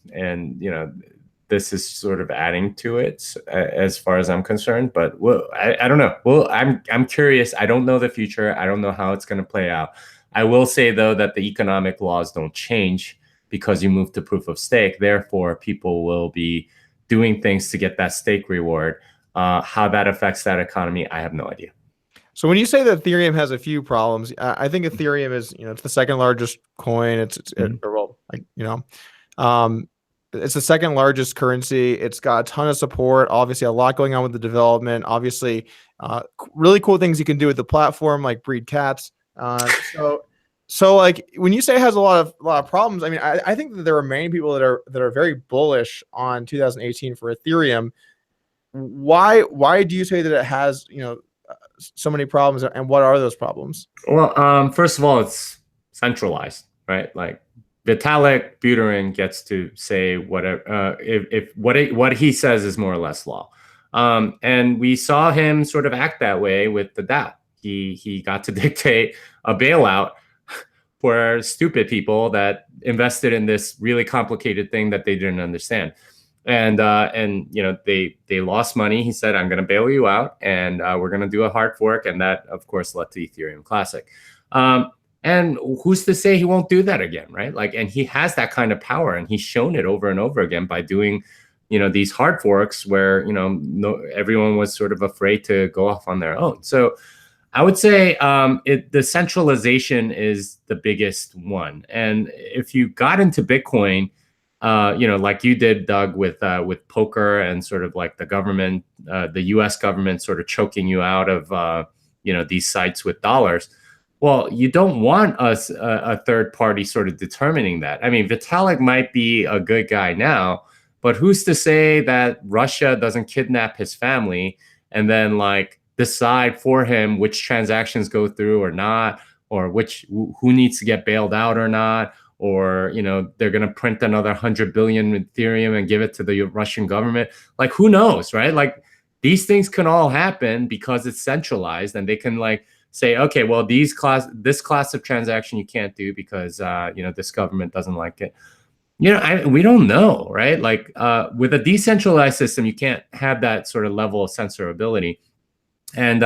this is sort of adding to it as far as I'm concerned. But I don't know. Well, I'm curious. I don't know the future. I don't know how it's going to play out. I will say though that the economic laws don't change because you move to proof of stake. Therefore, people will be doing things to get that stake reward. How that affects that economy, I have no idea. So when you say that Ethereum has a few problems, I think Ethereum is, it's the second largest coin. It's the second largest currency. It's got a ton of support. Obviously, a lot going on with the development. Obviously, really cool things you can do with the platform, like breed cats. So like when you say it has a lot of problems, I mean, I think that there are many people that are very bullish on 2018 for Ethereum. Why do you say that it has so many problems, and what are those problems? Well, first of all, it's centralized, right? Like Vitalik Buterin gets to say whatever if what he says is more or less law, and we saw him sort of act that way with the DAO. He got to dictate a bailout for stupid people that invested in this really complicated thing that they didn't understand. And they lost money. He said, I'm going to bail you out, and we're going to do a hard fork. And that, of course, led to Ethereum Classic. And who's to say he won't do that again, right? Like, and he has that kind of power, and he's shown it over and over again by doing, these hard forks where, everyone was sort of afraid to go off on their own. So I would say the centralization is the biggest one. And if you got into Bitcoin, like you did, Doug, with poker and sort of like the government, the U.S. government sort of choking you out of, these sites with dollars. Well, you don't want a third party sort of determining that. I mean, Vitalik might be a good guy now, but who's to say that Russia doesn't kidnap his family and then decide for him which transactions go through or not, or who needs to get bailed out or not, or they're going to print another 100 billion Ethereum and give it to the Russian government. Like, who knows, right? Like, these things can all happen because it's centralized, and they can say, okay, well, this class of transaction you can't do because this government doesn't like it. We don't know, right? Like with a decentralized system, you can't have that sort of level of censorability. And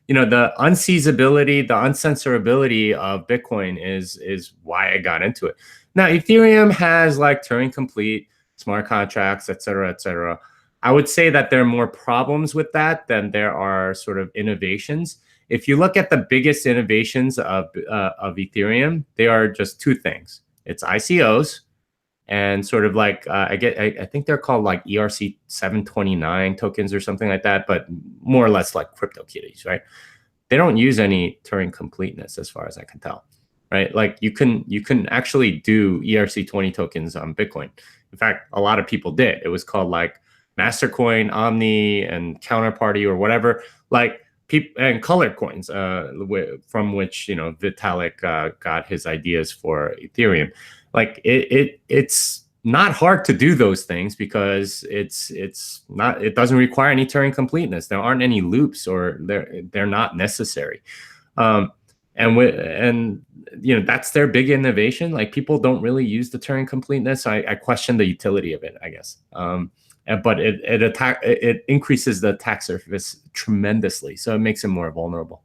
the unseizability, the uncensorability of Bitcoin is why I got into it. Now, Ethereum has like Turing complete, smart contracts, et cetera, et cetera. I would say that there are more problems with that than there are sort of innovations. If you look at the biggest innovations of Ethereum, they are just two things. It's ICOs and sort of like I think they're called like ERC 729 tokens or something like that, but more or less like CryptoKitties, right? They don't use any Turing completeness as far as I can tell, right? Like you can actually do ERC20 tokens on Bitcoin. In fact, a lot of people did. It was called like Mastercoin, Omni, and Counterparty or whatever. Like people and colored coins, from which Vitalik got his ideas for Ethereum. Like it's not hard to do those things because it doesn't require any Turing completeness. There aren't any loops, or they're not necessary. And that's their big innovation. Like people don't really use the Turing completeness. I question the utility of it, I guess. But it increases the attack surface tremendously, so it makes it more vulnerable.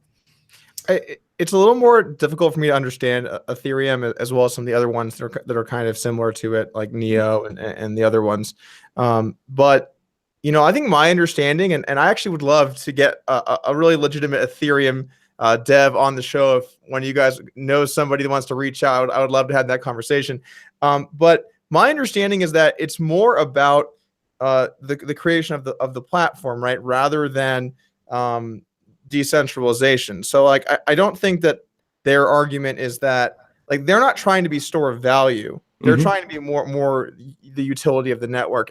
It's a little more difficult for me to understand Ethereum as well as some of the other ones that are kind of similar to it, like Neo and the other ones. But I think my understanding, and I actually would love to get a really legitimate Ethereum dev on the show. If one of you guys knows somebody that wants to reach out, I would love to have that conversation. But my understanding is that it's more about the creation of the platform, right, rather than decentralization. So like I don't think that their argument is that like they're not trying to be store of value. They're trying to be more the utility of the network,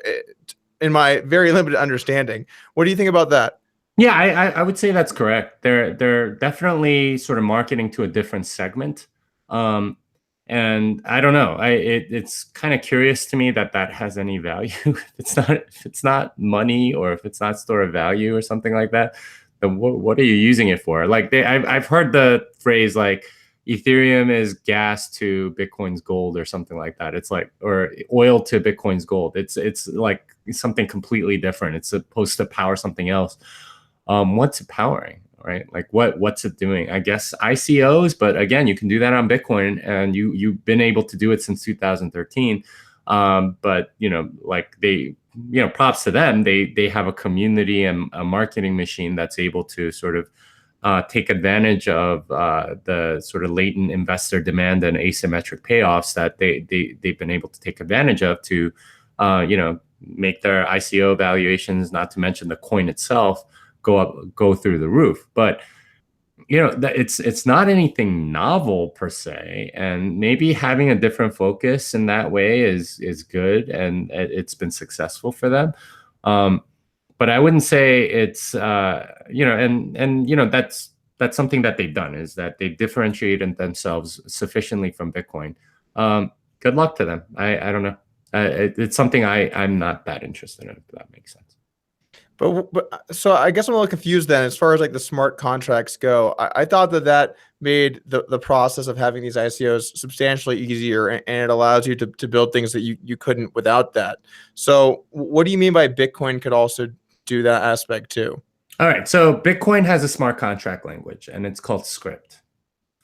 in my very limited understanding. What do you think about that? Yeah, I would say that's correct. They're definitely sort of marketing to a different segment. And I don't know. It's kind of curious to me that has any value. if it's not money, or if it's not store of value or something like that, then what are you using it for? Like I've heard the phrase like Ethereum is gas to Bitcoin's gold or something like that. It's like, or oil to Bitcoin's gold. It's like something completely different. It's supposed to power something else. What's it powering? Right? Like what's it doing? I guess ICOs, but again, you can do that on Bitcoin, and you've been able to do it since 2013. But like props to them. They have a community and a marketing machine that's able to sort of take advantage of the sort of latent investor demand and asymmetric payoffs that they've been able to take advantage of to make their ICO valuations, not to mention the coin itself, go through the roof. But it's not anything novel per se, and maybe having a different focus in that way is good, and it's been successful for them. But I wouldn't say it's that's something that they've done, is that they differentiated themselves sufficiently from Bitcoin. Good luck to them. I don't know. It's something I'm not that interested in, if that makes sense. But so I guess I'm a little confused then, as far as like the smart contracts go. I thought that made the process of having these ICOs substantially easier, and it allows you to build things that you couldn't without that. So what do you mean by Bitcoin could also do that aspect too? All right, so Bitcoin has a smart contract language, and it's called Script.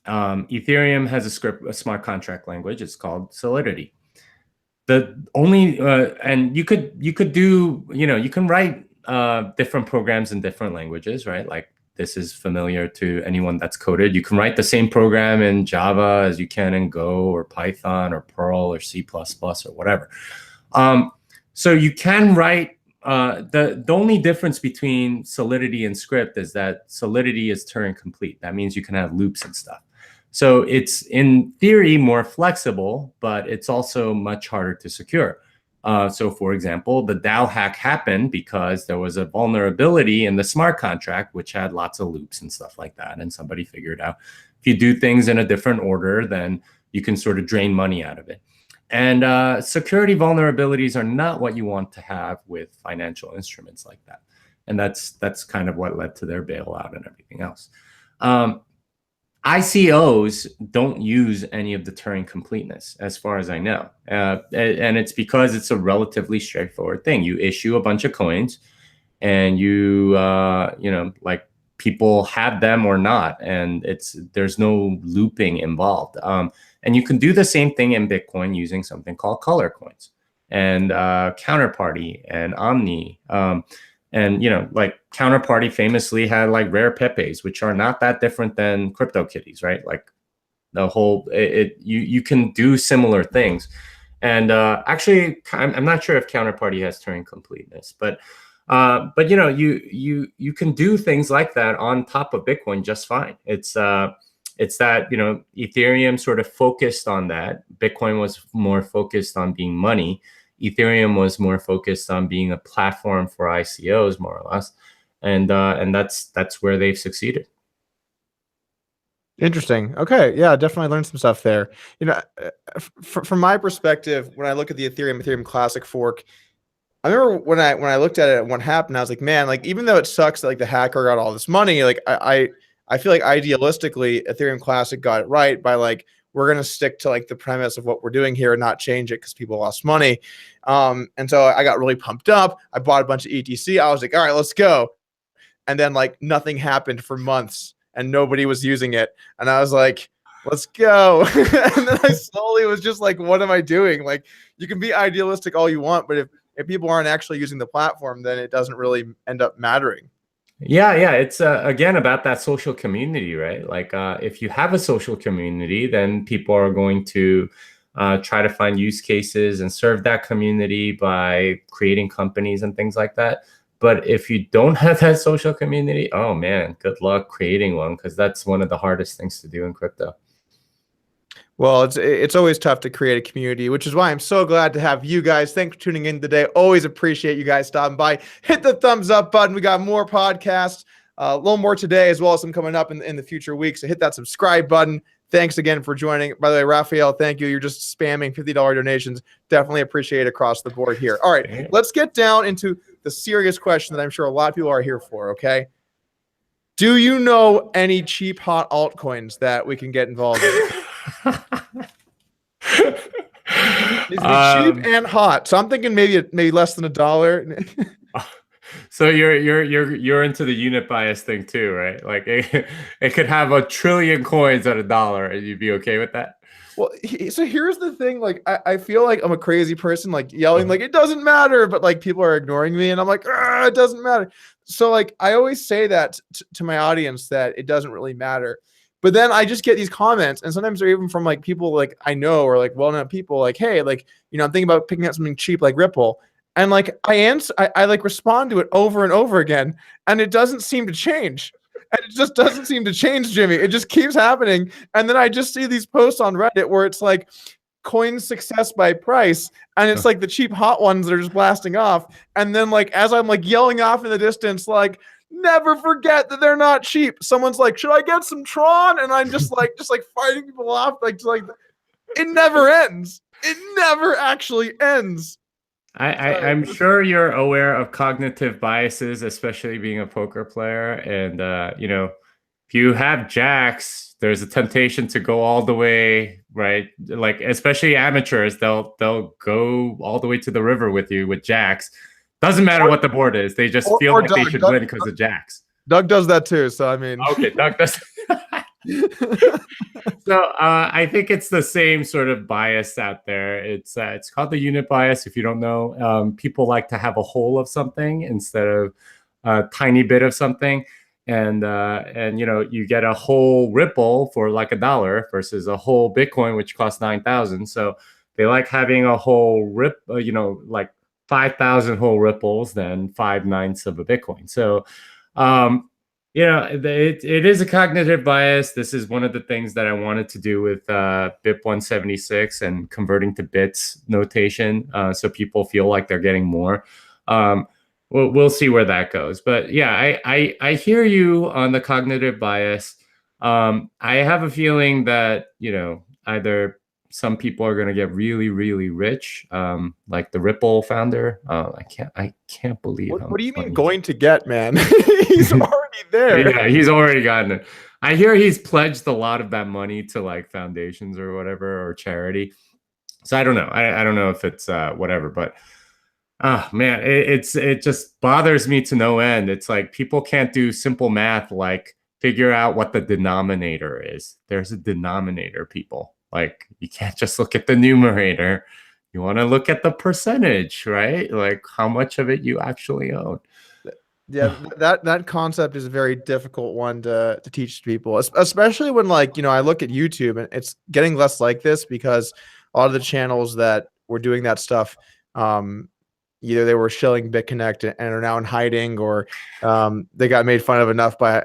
Ethereum has a smart contract language. It's called Solidity. The only and you could do you can write different programs in different languages, right? Like this is familiar to anyone that's coded. You can write the same program in Java as you can in Go or Python or Perl or C++ or whatever. So you can write. The only difference between Solidity and Script is that Solidity is Turing complete. That means you can have loops and stuff. So it's in theory more flexible, but it's also much harder to secure. So for example, the DAO hack happened because there was a vulnerability in the smart contract, which had lots of loops and stuff like that. And somebody figured out if you do things in a different order, then you can sort of drain money out of it. And security vulnerabilities are not what you want to have with financial instruments like that. And that's kind of what led to their bailout and everything else. ICOs don't use any of the Turing completeness, as far as I know. And it's because it's a relatively straightforward thing. You issue a bunch of coins, and you like people have them or not, and there's no looping involved. And you can do the same thing in Bitcoin using something called color coins and Counterparty and Omni. And like Counterparty famously had like rare Pepes, which are not that different than CryptoKitties, right? Like the whole you can do similar things. And actually, I'm not sure if Counterparty has Turing completeness, but you can do things like that on top of Bitcoin just fine. It's that Ethereum sort of focused on that. Bitcoin was more focused on being money. Ethereum was more focused on being a platform for ICOs, more or less, and that's where they've succeeded. Interesting. Okay. Yeah, definitely learned some stuff there. From my perspective, when I look at the Ethereum Classic fork, I remember when I looked at it and what happened, I was like, man, like even though it sucks that like the hacker got all this money, like I feel like idealistically Ethereum Classic got it right by like, we're going to stick to like the premise of what we're doing here and not change it because people lost money. And so I got really pumped up. I bought a bunch of ETC. I was like, all right, let's go. And then like nothing happened for months and nobody was using it. And I was like, let's go. And then I slowly was just like, what am I doing? Like you can be idealistic all you want, but if people aren't actually using the platform, then it doesn't really end up mattering. Yeah, it's again about that social community, right? Like if you have a social community, then people are going to try to find use cases and serve that community by creating companies and things like that. But if you don't have that social community, oh man, good luck creating one, because that's one of the hardest things to do in crypto. Well, it's always tough to create a community, which is why I'm so glad to have you guys. Thanks for tuning in today. Always appreciate you guys stopping by. Hit the thumbs up button. We got more podcasts, a little more today, as well as some coming up in the future weeks. So hit that subscribe button. Thanks again for joining. By the way, Raphael, thank you. You're just spamming $50 donations. Definitely appreciate it across the board here. All right, let's get down into the serious question that I'm sure a lot of people are here for, okay? Do you know any cheap, hot altcoins that we can get involved in? Needs to be cheap and hot. So I'm thinking maybe less than $1. So you're into the unit bias thing too, right? Like it could have 1 trillion coins at $1, and you'd be okay with that? Well, so here's the thing. Like I feel like I'm a crazy person, like yelling like it doesn't matter, but like people are ignoring me, and I'm like, it doesn't matter. So like I always say that to my audience that it doesn't really matter. But then I just get these comments, and sometimes they're even from like people like I know or like well-known people, like, hey, like I'm thinking about picking up something cheap like Ripple, and like I like respond to it over and over again, and it doesn't seem to change, and it just doesn't seem to change, Jimmy. It just keeps happening, and then I just see these posts on Reddit where it's like coin success by price, and it's like the cheap hot ones that are just blasting off, and then like as I'm like yelling off in the distance, like, never forget that they're not cheap. Someone's like, should I get some Tron? And I'm just like fighting people off. Like it never ends. It never actually ends. I'm sure you're aware of cognitive biases, especially being a poker player. And, if you have jacks, there's a temptation to go all the way, right? Like, especially amateurs, they'll go all the way to the river with you with jacks. Doesn't matter what the board is. They just feel like they should win because of jacks. Doug does that too. So, I mean. Okay, Doug does. So I think it's the same sort of bias out there. It's called the unit bias. If you don't know, people like to have a whole of something instead of a tiny bit of something. And you get a whole Ripple for like $1 versus a whole Bitcoin, which costs 9,000. So they like having a whole like 5,000 whole Ripples than 5/9 of a Bitcoin. So, it is a cognitive bias. This is one of the things that I wanted to do with BIP 176 and converting to bits notation, so people feel like they're getting more. We'll see where that goes. But yeah, I hear you on the cognitive bias. I have a feeling that either some people are going to get really, really rich, like the Ripple founder. I can't believe. What do you mean going to get, man? He's already there. Yeah, he's already gotten it. I hear he's pledged a lot of that money to like foundations or whatever, or charity. So I don't know. I don't know if it's whatever, but Oh man, it just bothers me to no end. It's like people can't do simple math, like figure out what the denominator is. There's a denominator, people. Like you can't just look at the numerator. You want to look at the percentage, right? Like how much of it you actually own. Yeah, that concept is a very difficult one to teach to people, especially when, like, I look at YouTube and it's getting less like this because a lot of the channels that were doing that stuff, either they were shilling BitConnect and are now in hiding, or they got made fun of enough by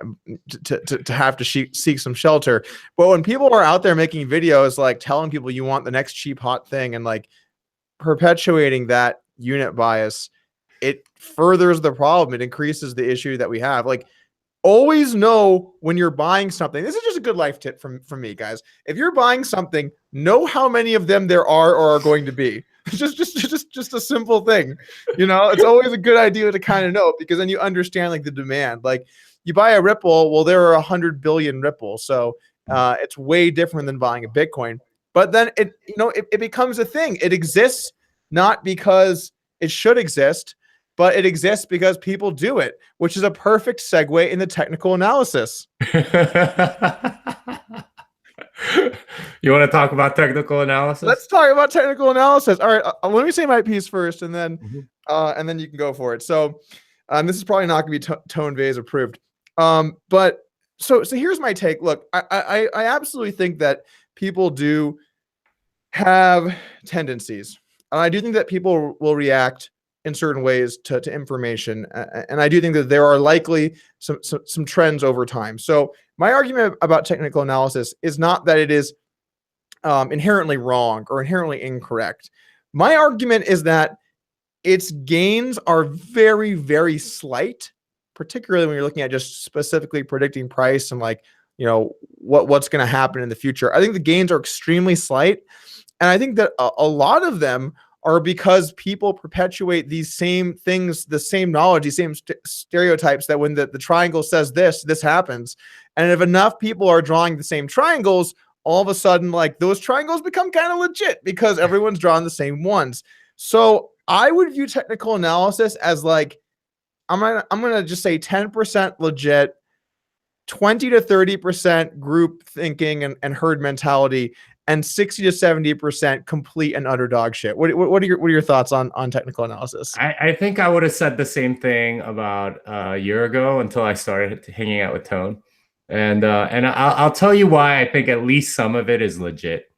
to have to seek some shelter. But when people are out there making videos like telling people you want the next cheap hot thing and like perpetuating that unit bias, it furthers the problem. It increases the issue that we have. Like, always know when you're buying something. This is just a good life tip from me, guys. If you're buying something, know how many of them there are or are going to be. Just a simple thing. It's always a good idea to kind of know, because then you understand like the demand. Like, you buy a Ripple, well, there are 100 billion Ripples, so it's way different than buying a Bitcoin. But then it becomes a thing. It exists not because it should exist, but it exists because people do it, which is a perfect segue in the technical analysis. You want to talk about technical analysis? Let's talk about technical analysis. All right, let me say my piece first, and then you can go for it. So, this is probably not going to be Tone Vase approved. But so here's my take. Look, I absolutely think that people do have tendencies, and I do think that people will react in certain ways to information, and I do think that there are likely some trends over time. So my argument about technical analysis is not that it is inherently wrong or inherently incorrect. My argument is that its gains are very, very slight, particularly when you're looking at just specifically predicting price and like, what's going to happen in the future. I think the gains are extremely slight, and I think that a lot of them are because people perpetuate these same things, the same knowledge, these same stereotypes, that when the triangle says this happens. And if enough people are drawing the same triangles, all of a sudden, like, those triangles become kind of legit because everyone's drawing the same ones. So I would view technical analysis as like, I'm gonna just say 10% legit, 20 to 30% group thinking and herd mentality, and 60 to 70% complete and utter dog shit. What are your thoughts on technical analysis? I think I would have said the same thing about a year ago until I started hanging out with Tone. And I'll tell you why I think at least some of it is legit.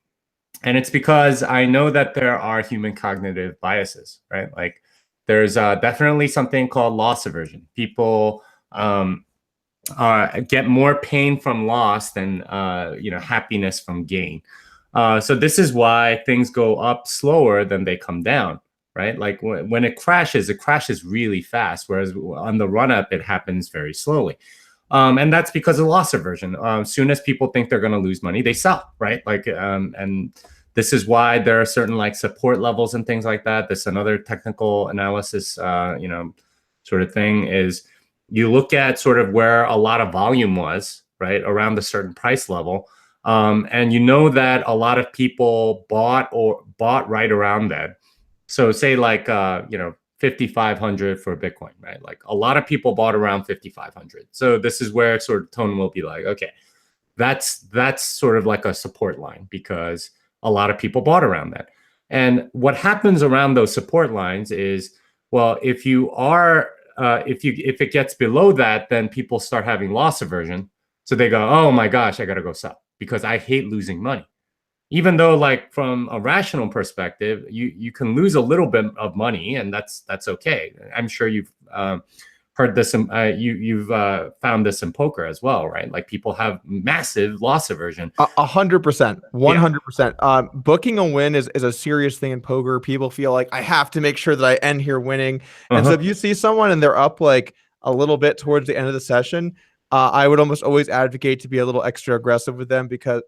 And it's because I know that there are human cognitive biases, right? Like, there's definitely something called loss aversion. People get more pain from loss than happiness from gain. So this is why things go up slower than they come down, right? Like when it crashes really fast, whereas on the run up, it happens very slowly. And that's because of loss aversion. As soon as people think they're going to lose money, they sell, right? Like, and this is why there are certain like support levels and things like that. This another technical analysis, sort of thing is you look at sort of where a lot of volume was, right, around a certain price level. And you know that a lot of people bought right around that. So say like, 5,500 for Bitcoin, right? Like a lot of people bought around 5,500. So this is where sort of Tone will be like, okay, that's sort of like a support line because a lot of people bought around that. And what happens around those support lines is, well, if it gets below that, then people start having loss aversion. So they go, oh my gosh, I got to go sell because I hate losing money. Even though, like, from a rational perspective, you can lose a little bit of money, and that's okay. I'm sure you've heard this. You've found this in poker as well, right? Like, people have massive loss aversion. 100%, 100%. Booking a win is a serious thing in poker. People feel like, I have to make sure that I end here winning. And so if you see someone and they're up like a little bit towards the end of the session, I would almost always advocate to be a little extra aggressive with them because,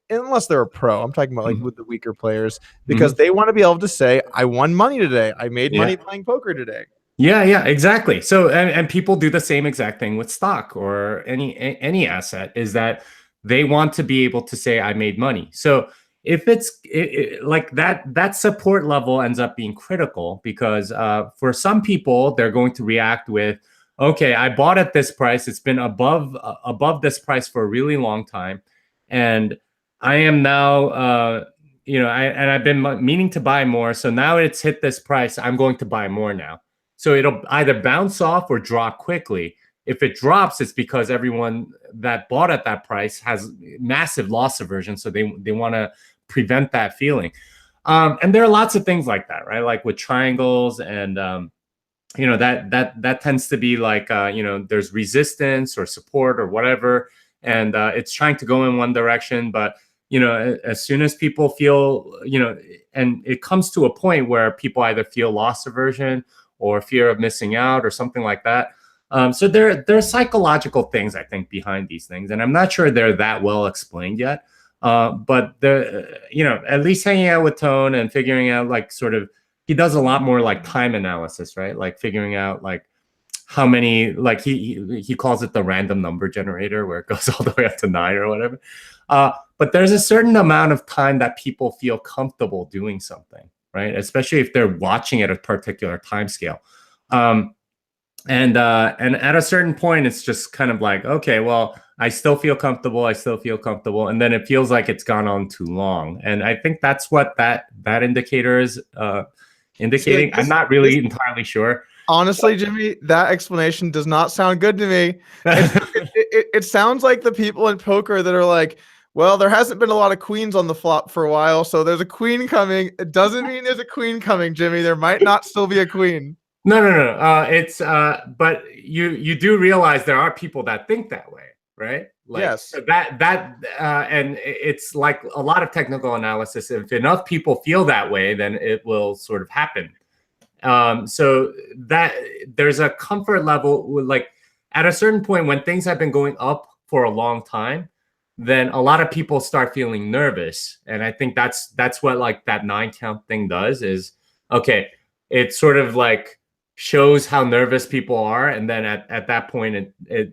unless they're a pro, I'm talking about like with the weaker players, because they want to be able to say, I won money today. I made money playing poker today. Yeah, exactly. So, and people do the same exact thing with stock or any asset, is that they want to be able to say, I made money. So if it's like that support level ends up being critical, because for some people, they're going to react with, okay, I bought at this price. It's been above this price for a really long time, and I am now, I've been meaning to buy more. So now it's hit this price. I'm going to buy more now. So it'll either bounce off or drop quickly. If it drops, it's because everyone that bought at that price has massive loss aversion. So they want to prevent that feeling. And there are lots of things like that, right? Like with triangles, and that tends to be like there's resistance or support or whatever, and it's trying to go in one direction, but as soon as people feel, and it comes to a point where people either feel loss aversion or fear of missing out or something like that. So there are psychological things, I think, behind these things, and I'm not sure they're that well explained yet. But at least hanging out with Tone and figuring out, like, sort of, he does a lot more like time analysis, right? Like figuring out like how many, like he calls it the random number generator, where it goes all the way up to 9 or whatever. But there's a certain amount of time that people feel comfortable doing something, right? Especially if they're watching at a particular time scale. And at a certain point, it's just kind of like, okay, well, I still feel comfortable. And then it feels like it's gone on too long. And I think that's what that indicator is indicating. I'm not really entirely sure. Honestly, Jimmy, that explanation does not sound good to me. It sounds like the people in poker that are like, well, there hasn't been a lot of queens on the flop for a while, so there's a queen coming. It doesn't mean there's a queen coming, Jimmy. There might not still be a queen. No. It's but you do realize there are people that think that way, right? Like, yes. And it's like a lot of technical analysis. If enough people feel that way, then it will sort of happen. So that there's a comfort level with, like, at a certain point when things have been going up for a long time, then a lot of people start feeling nervous. And I think that's what, like, that 9 count thing does, is, okay, it sort of like shows how nervous people are, and then at that point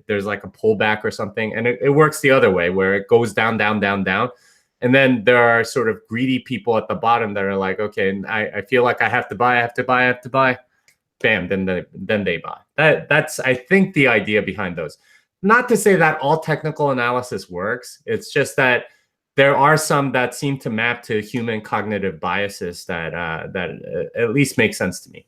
there's like a pullback or something, and it works the other way, where it goes down, and then there are sort of greedy people at the bottom that are like, okay, I feel like I have to buy, bam, then they buy. That's, I think, the idea behind those. Not to say that all technical analysis works. It's just that there are some that seem to map to human cognitive biases that at least make sense to me.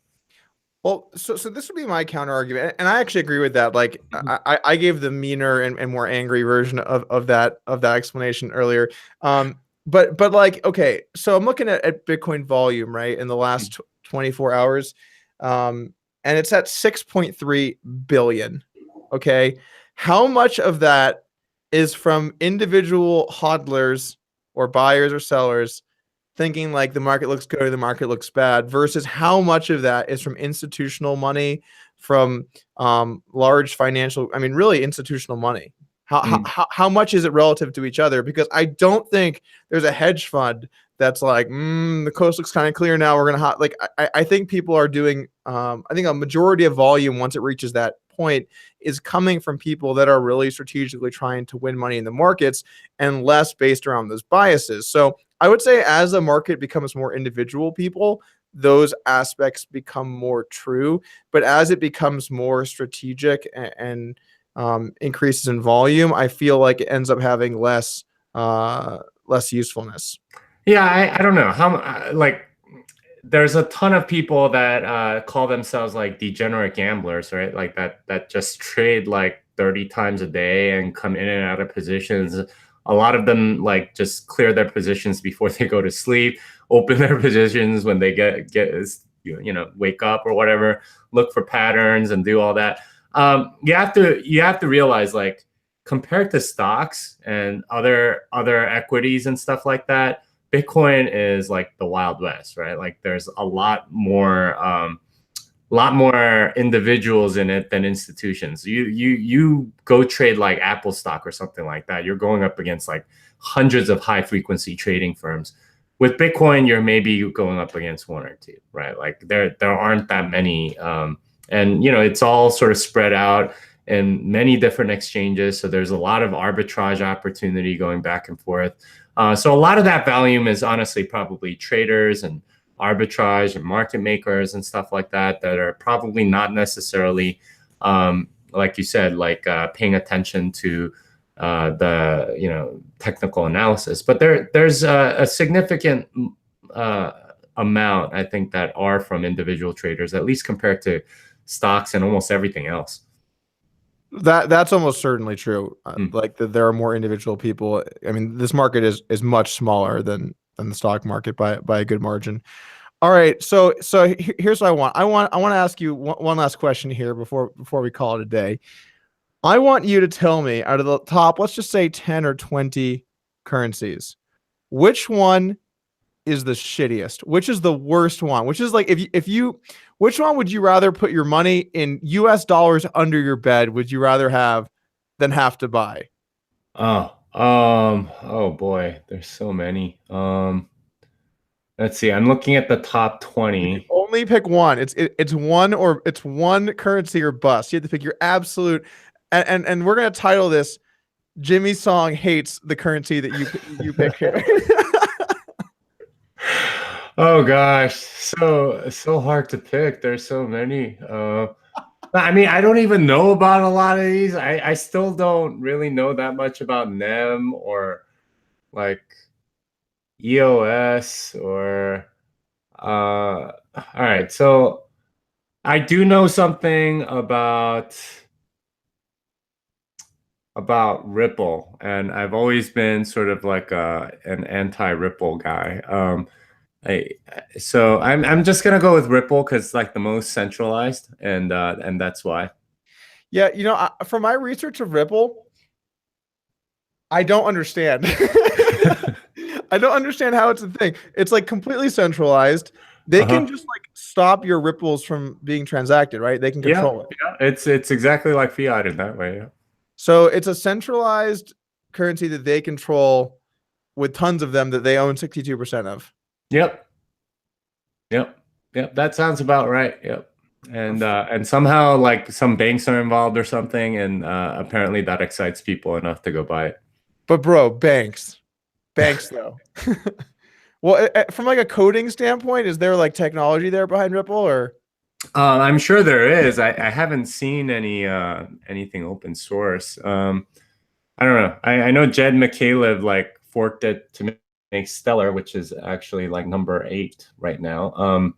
Well, so this would be my counter argument, and I actually agree with that. Like, I gave the meaner and more angry version of that explanation earlier. But like, okay, so I'm looking at Bitcoin volume, right, in the last 24 hours, and it's at 6.3 billion. Okay, how much of that is from individual hodlers or buyers or sellers thinking like the market looks good or the market looks bad, versus how much of that is from institutional money, from large financial, I mean, really institutional money? How much is it relative to each other? Because I don't think there's a hedge fund that's like, the coast looks kind of clear now, we're gonna like, I think people are doing, I think a majority of volume, once it reaches that point, is coming from people that are really strategically trying to win money in the markets, and less based around those biases. So I would say as the market becomes more individual people, those aspects become more true. But as it becomes more strategic and increases in volume, I feel like it ends up having less usefulness. Yeah, I don't know how, like, there's a ton of people that call themselves like degenerate gamblers, right? Like that just trade like 30 times a day and come in and out of positions. A lot of them like just clear their positions before they go to sleep, open their positions when they get wake up or whatever, look for patterns and do all that. You have to realize, like, compared to stocks and other equities and stuff like that, Bitcoin is like the Wild West, right? Like, there's a lot more individuals in it than institutions. You go trade like Apple stock or something like that, you're going up against like hundreds of high frequency trading firms. With Bitcoin, you're maybe going up against one or two, right? Like there aren't that many, and it's all sort of spread out. in many different exchanges. So there's a lot of arbitrage opportunity going back and forth. So a lot of that volume is honestly probably traders and arbitrage and market makers and stuff like that are probably not necessarily, like you said, like paying attention to the technical analysis. But there's a significant amount, I think, that are from individual traders, at least compared to stocks and almost everything else. That's almost certainly true. Like there are more individual people. I mean, this market is much smaller than the stock market by a good margin. All right, so here's what I want. I want to ask you one last question here before we call it a day. I want you to tell me, out of the top, let's just say 10 or 20 currencies, which one is the shittiest? Which is the worst one? Which is like, which one would you rather put your money in US dollars under your bed? Would you rather have than have to buy? Oh boy, there's so many. Let's see. I'm looking at the top 20. Only pick one. It's one currency or bust. You have to pick your absolute. And we're gonna title this "Jimmy Song Hates the Currency That You Pick Here." Oh gosh, so hard to pick. There's so many. I mean, I don't even know about a lot of these. I still don't really know that much about NEM or like EOS or all right. So I do know something about Ripple, and I've always been sort of like an anti-Ripple guy. So I'm just gonna go with Ripple because like the most centralized, and that's why. Yeah, from my research of Ripple, I don't understand. I don't understand how it's a thing. It's like completely centralized. They can just like stop your ripples from being transacted, right? They can control it. Yeah, it's exactly like fiat in that way. Yeah. So it's a centralized currency that they control with tons of them that they own 62% of. Yep. That sounds about right. Yep. And somehow like some banks are involved or something, and apparently that excites people enough to go buy it. But bro, banks though. Well, from like a coding standpoint, is there like technology there behind Ripple or? I'm sure there is. I haven't seen anything open source. I don't know. I know Jed McCaleb like forked it to make Stellar, which is actually like number 8 right now.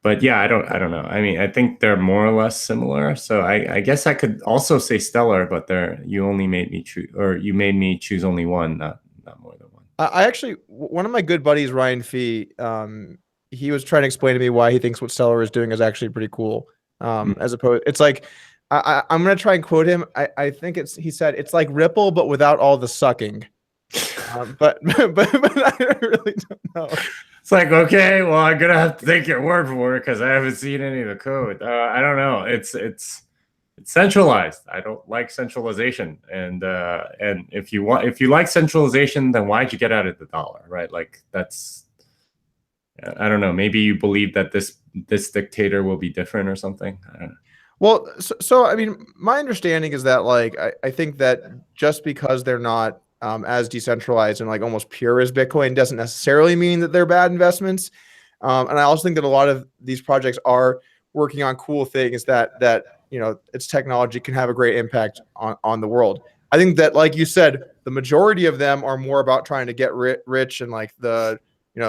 But yeah, I don't know. I mean, I think they're more or less similar. So I guess I could also say Stellar, but you made me choose only one, not more than one. I actually, one of my good buddies, Ryan Fee, he was trying to explain to me why he thinks what Stellar is doing is actually pretty cool. As opposed, it's like, I'm going to try and quote him. I think he said, it's like Ripple, but without all the sucking. But I really don't know. It's like, okay, well, I'm going to have to take your word for it because I haven't seen any of the code. I don't know. It's centralized. I don't like centralization. And if you like centralization, then why'd you get out of the dollar, right? Like I don't know. Maybe you believe that this dictator will be different or something. I don't know. Well, so I mean, my understanding is that like I think that just because they're not as decentralized and like almost pure as Bitcoin doesn't necessarily mean that they're bad investments. And I also think that a lot of these projects are working on cool things that its technology can have a great impact on the world. I think that, like you said, the majority of them are more about trying to get rich and like the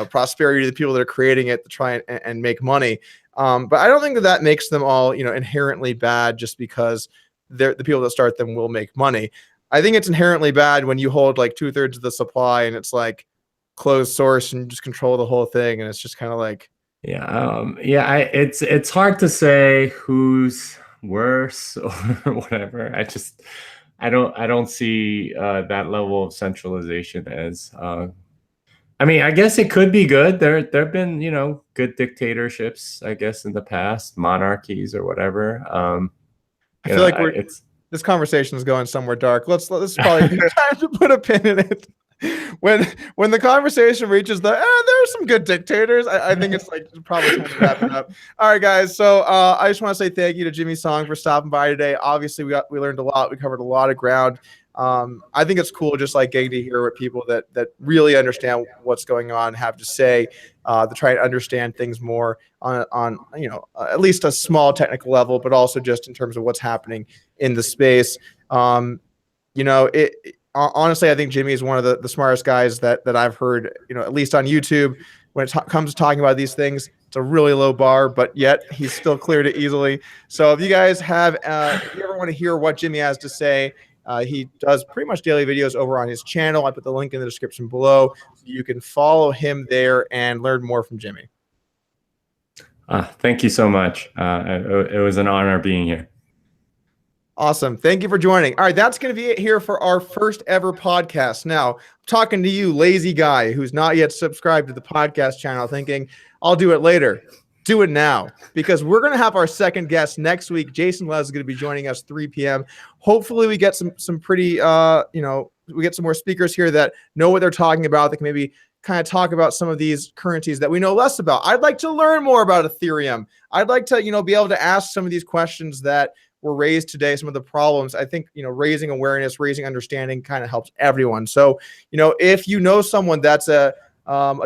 prosperity of the people that are creating it to try and make money. But I don't think that makes them all inherently bad just because the people that start them will make money. I think it's inherently bad when you hold like 2/3 of the supply and it's like closed source and you just control the whole thing, and it's just kind of like it's hard to say who's worse or whatever. I don't see that level of centralization as I mean, I guess it could be good. There've been good dictatorships, I guess, in the past, monarchies or whatever. I feel like this conversation is going somewhere dark. Let's probably time to put a pin in it. When the conversation reaches there's some good dictators. I think it's like probably time to wrap it up. All right, guys. So I just want to say thank you to Jimmy Song for stopping by today. Obviously, we learned a lot. We covered a lot of ground. I think it's cool just like getting to hear what people that really understand what's going on have to say, to try to understand things more on at least a small technical level, but also just in terms of what's happening in the space. Honestly, I think Jimmy is one of the smartest guys that I've heard, at least on YouTube. When it comes to talking about these things, it's a really low bar, but yet he's still cleared it easily. So if you guys have, if you ever want to hear what Jimmy has to say, he does pretty much daily videos over on his channel. I put the link in the description below. So you can follow him there and learn more from Jimmy. Thank you so much. It was an honor being here. Awesome. Thank you for joining. All right, that's going to be it here for our first ever podcast. Now, I'm talking to you, lazy guy who's not yet subscribed to the podcast channel, thinking, I'll do it later. Do it now, because we're going to have our second guest next week. Jason Les is going to be joining us 3 p.m. Hopefully we get some pretty, we get some more speakers here that know what they're talking about. That can maybe kind of talk about some of these currencies that we know less about. I'd like to learn more about Ethereum. I'd like to, be able to ask some of these questions that were raised today, some of the problems. I think, raising awareness, raising understanding kind of helps everyone. So, if you know someone that's a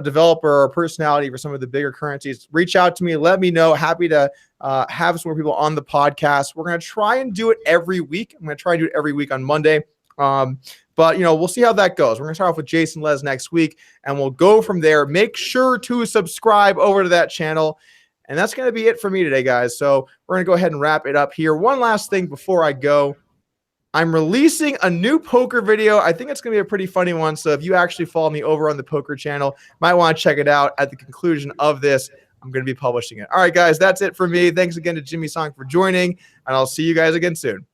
developer or a personality for some of the bigger currencies, reach out to me. Let me know. Happy to have some more people on the podcast. We're going to try and do it every week. I'm going to try and do it every week on Monday. But, we'll see how that goes. We're going to start off with Jason Les next week, and we'll go from there. Make sure to subscribe over to that channel. And that's going to be it for me today, guys. So we're going to go ahead and wrap it up here. One last thing before I go. I'm releasing a new poker video. I think it's going to be a pretty funny one. So if you actually follow me over on the poker channel, might want to check it out at the conclusion of this. I'm going to be publishing it. All right, guys, that's it for me. Thanks again to Jimmy Song for joining, and I'll see you guys again soon.